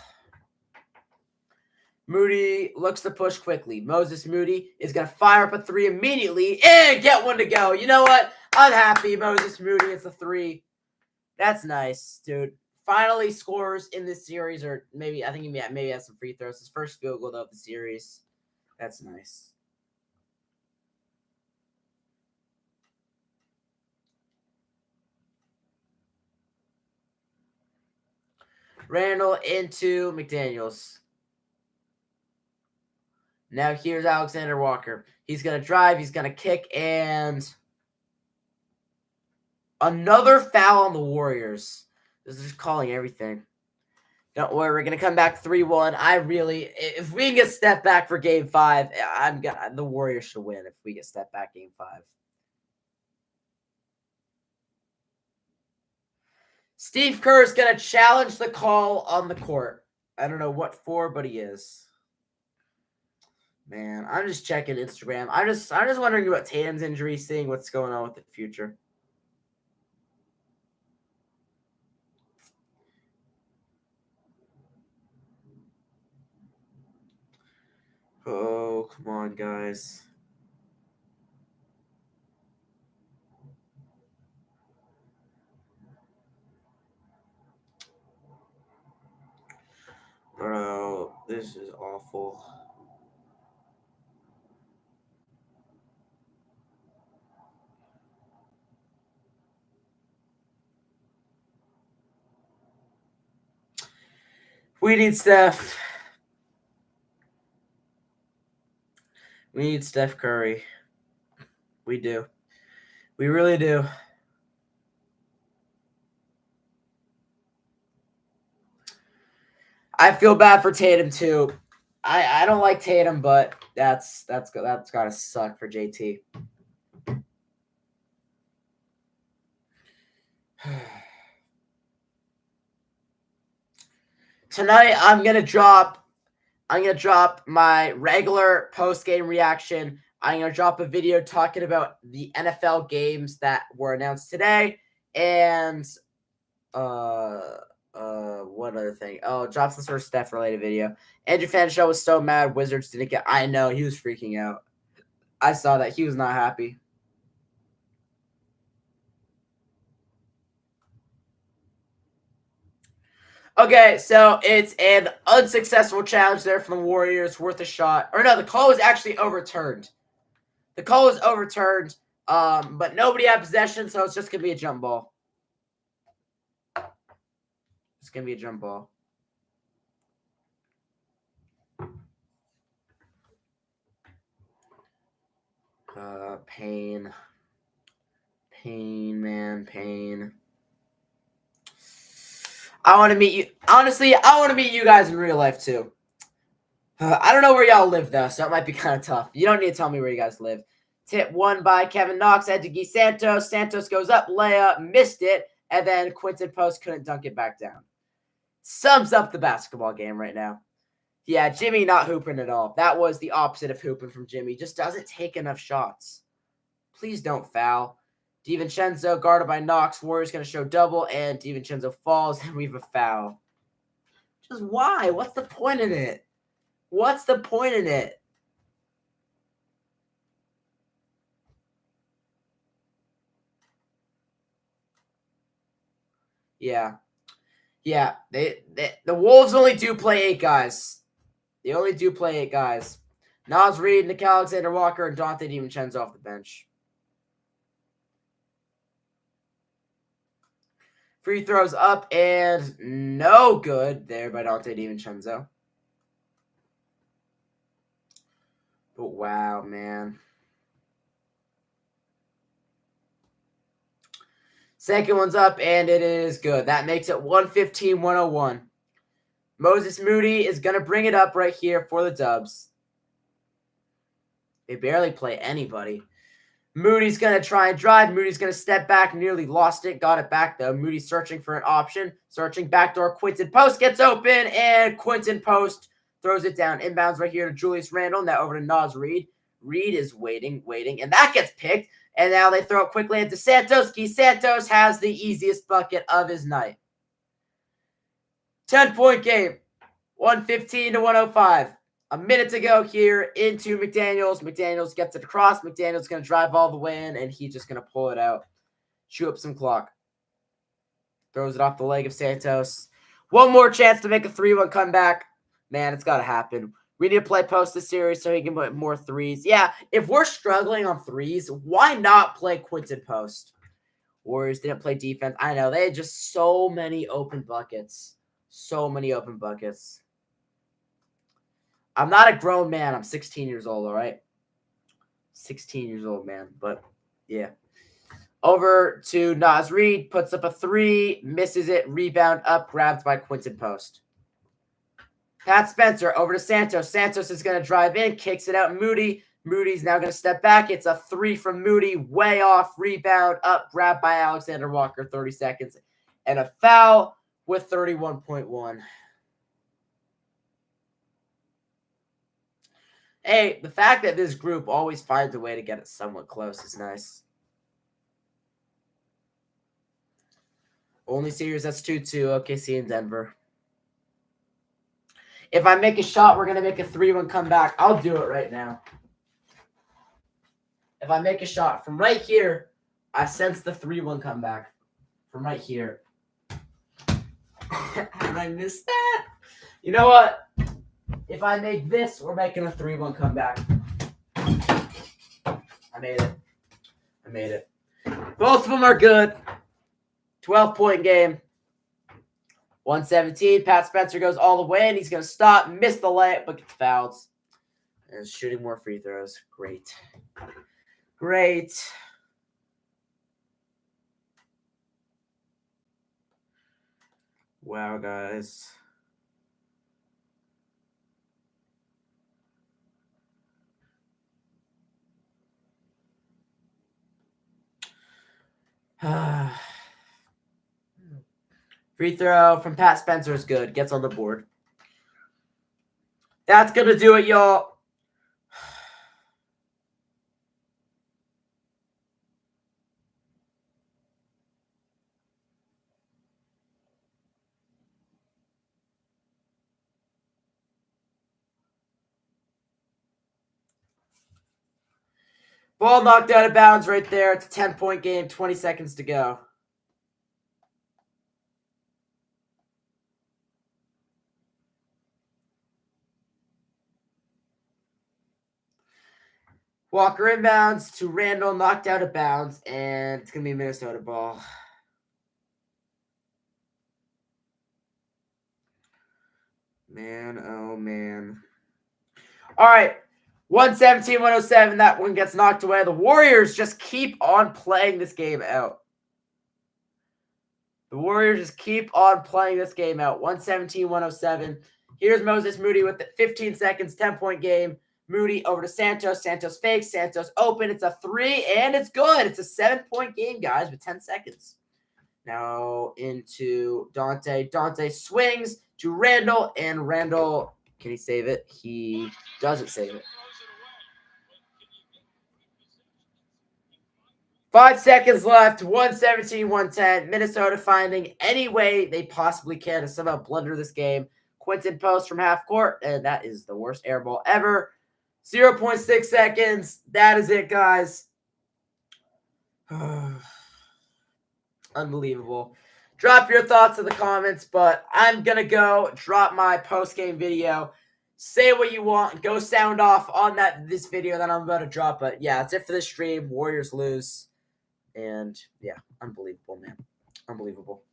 Moody looks to push quickly. Moses Moody is going to fire up a 3 immediately and get one to go. You know what? I'm happy. Moses Moody, it's a 3. That's nice, dude. Finally scores in this series, or maybe I think he maybe has some free throws. His first field goal of the series. That's nice. Randall into McDaniels. Now here's Alexander Walker. He's going to drive. He's going to kick. And another foul on the Warriors. This is just calling everything. Don't worry. We're going to come back 3-1. If we can get step back for game 5, the Warriors should win if we get step back game 5. Steve Kerr is going to challenge the call on the court. I don't know what for, but he is. Man, I'm just checking Instagram. I'm just wondering about Tatum's injury, seeing what's going on with the future. Oh, come on, guys. Bro, this is awful. We need Steph. We need Steph Curry. We do. We really do. I feel bad for Tatum too. I don't like Tatum, but that's gotta suck for JT. Tonight I'm gonna drop my regular post-game reaction. I'm gonna drop a video talking about the NFL games that were announced today, and one other thing. Oh, drop some sort of Steph related video. Andrew Fanshaw was so mad Wizards didn't get. I know he was freaking out. I saw that he was not happy. Okay, so it's an unsuccessful challenge there from the Warriors, worth a shot. Or no, the call was actually overturned. The call was overturned, but nobody had possession, so it's just gonna be a jump ball. It's gonna be a jump ball. Pain, man, pain. I want to meet you. Honestly, I want to meet you guys in real life too. I don't know where y'all live though, so it might be kind of tough. You don't need to tell me where you guys live. Tip one by Kevin Knox, head to Guy Santos. Santos goes up, layup, missed it, and then Quinton Post couldn't dunk it back down. Sums up the basketball game right now. Yeah, Jimmy not hooping at all. That was the opposite of hooping from Jimmy. Just doesn't take enough shots. Please don't foul. DiVincenzo guarded by Knox. Warriors going to show double, and DiVincenzo falls, and we have a foul. Just why? What's the point in it? What's the point in it? Yeah. Yeah. The Wolves only do play 8 guys. They only do play 8 guys. Naz Reid, Nick Alexander-Walker, and Dante DiVincenzo off the bench. Free throws up and no good there by Dante DiVincenzo. But wow, man. Second one's up and it is good. That makes it 115-101. Moses Moody is going to bring it up right here for the Dubs. They barely play anybody. Moody's going to try and drive. Moody's going to step back. Nearly lost it. Got it back, though. Moody's searching for an option. Searching backdoor. Quinton Post gets open, and Quinton Post throws it down. Inbounds right here to Julius Randle. Now over to Naz Reid. Reid is waiting, and that gets picked. And now they throw it quickly into Santos. Guy Santos has the easiest bucket of his night. 10-point game. 115-105. A minute to go here into McDaniels. McDaniels gets it across. McDaniels going to drive all the way in, and he's just going to pull it out. Chew up some clock. Throws it off the leg of Santos. One more chance to make a 3-1 comeback. Man, it's got to happen. We need to play post this series so he can put more threes. Yeah, if we're struggling on threes, why not play Quinton Post? Warriors didn't play defense. I know. They had just so many open buckets. So many open buckets. I'm not a grown man. I'm 16 years old, all right? 16 years old, man. But, yeah. Over to Naz Reid. Puts up a 3. Misses it. Rebound up. Grabbed by Quinton Post. Pat Spencer over to Santos. Santos is going to drive in. Kicks it out. Moody. Moody's now going to step back. It's a 3 from Moody. Way off. Rebound up. Grabbed by Alexander Walker. 30 seconds. And a foul with 31.1. Hey, the fact that this group always finds a way to get it somewhat close is nice. Only series that's 2-2. OKC in Denver. If I make a shot, we're going to make a 3-1 comeback. I'll do it right now. If I make a shot from right here, I sense the 3-1 comeback. From right here. How did I miss that? You know what? If I make this, we're making a 3-1 comeback. I made it. Both of them are good. 12-point game. 117. Pat Spencer goes all the way, and he's going to stop, miss the layup, but gets fouled. And is shooting more free throws. Great. Great. Wow, guys. Free throw from Pat Spencer is good. Gets on the board. That's going to do it, y'all. Ball knocked out of bounds right there. It's a 10-point game. 20 seconds to go. Walker inbounds to Randall, knocked out of bounds, and it's going to be a Minnesota ball. Man, oh man. All right. 117-107. That one gets knocked away. The Warriors just keep on playing this game out. The Warriors just keep on playing this game out. 117-107. Here's Moses Moody with the 15 seconds, 10-point game. Moody over to Santos. Santos fakes. Santos open. It's a 3, and it's good. It's a 7-point game, guys, with 10 seconds. Now into Dante. Dante swings to Randall, and Randall, can he save it? He doesn't save it. 5 seconds left. 117-110. Minnesota finding any way they possibly can to somehow blunder this game. Quinton post from half court, and that is the worst air ball ever. 0.6 seconds. That is it, guys. Unbelievable. Drop your thoughts in the comments, but I'm going to go drop my post-game video. Say what you want. Go sound off on this video that I'm about to drop. But, yeah, that's it for this stream. Warriors lose. And, yeah, unbelievable, man. Unbelievable.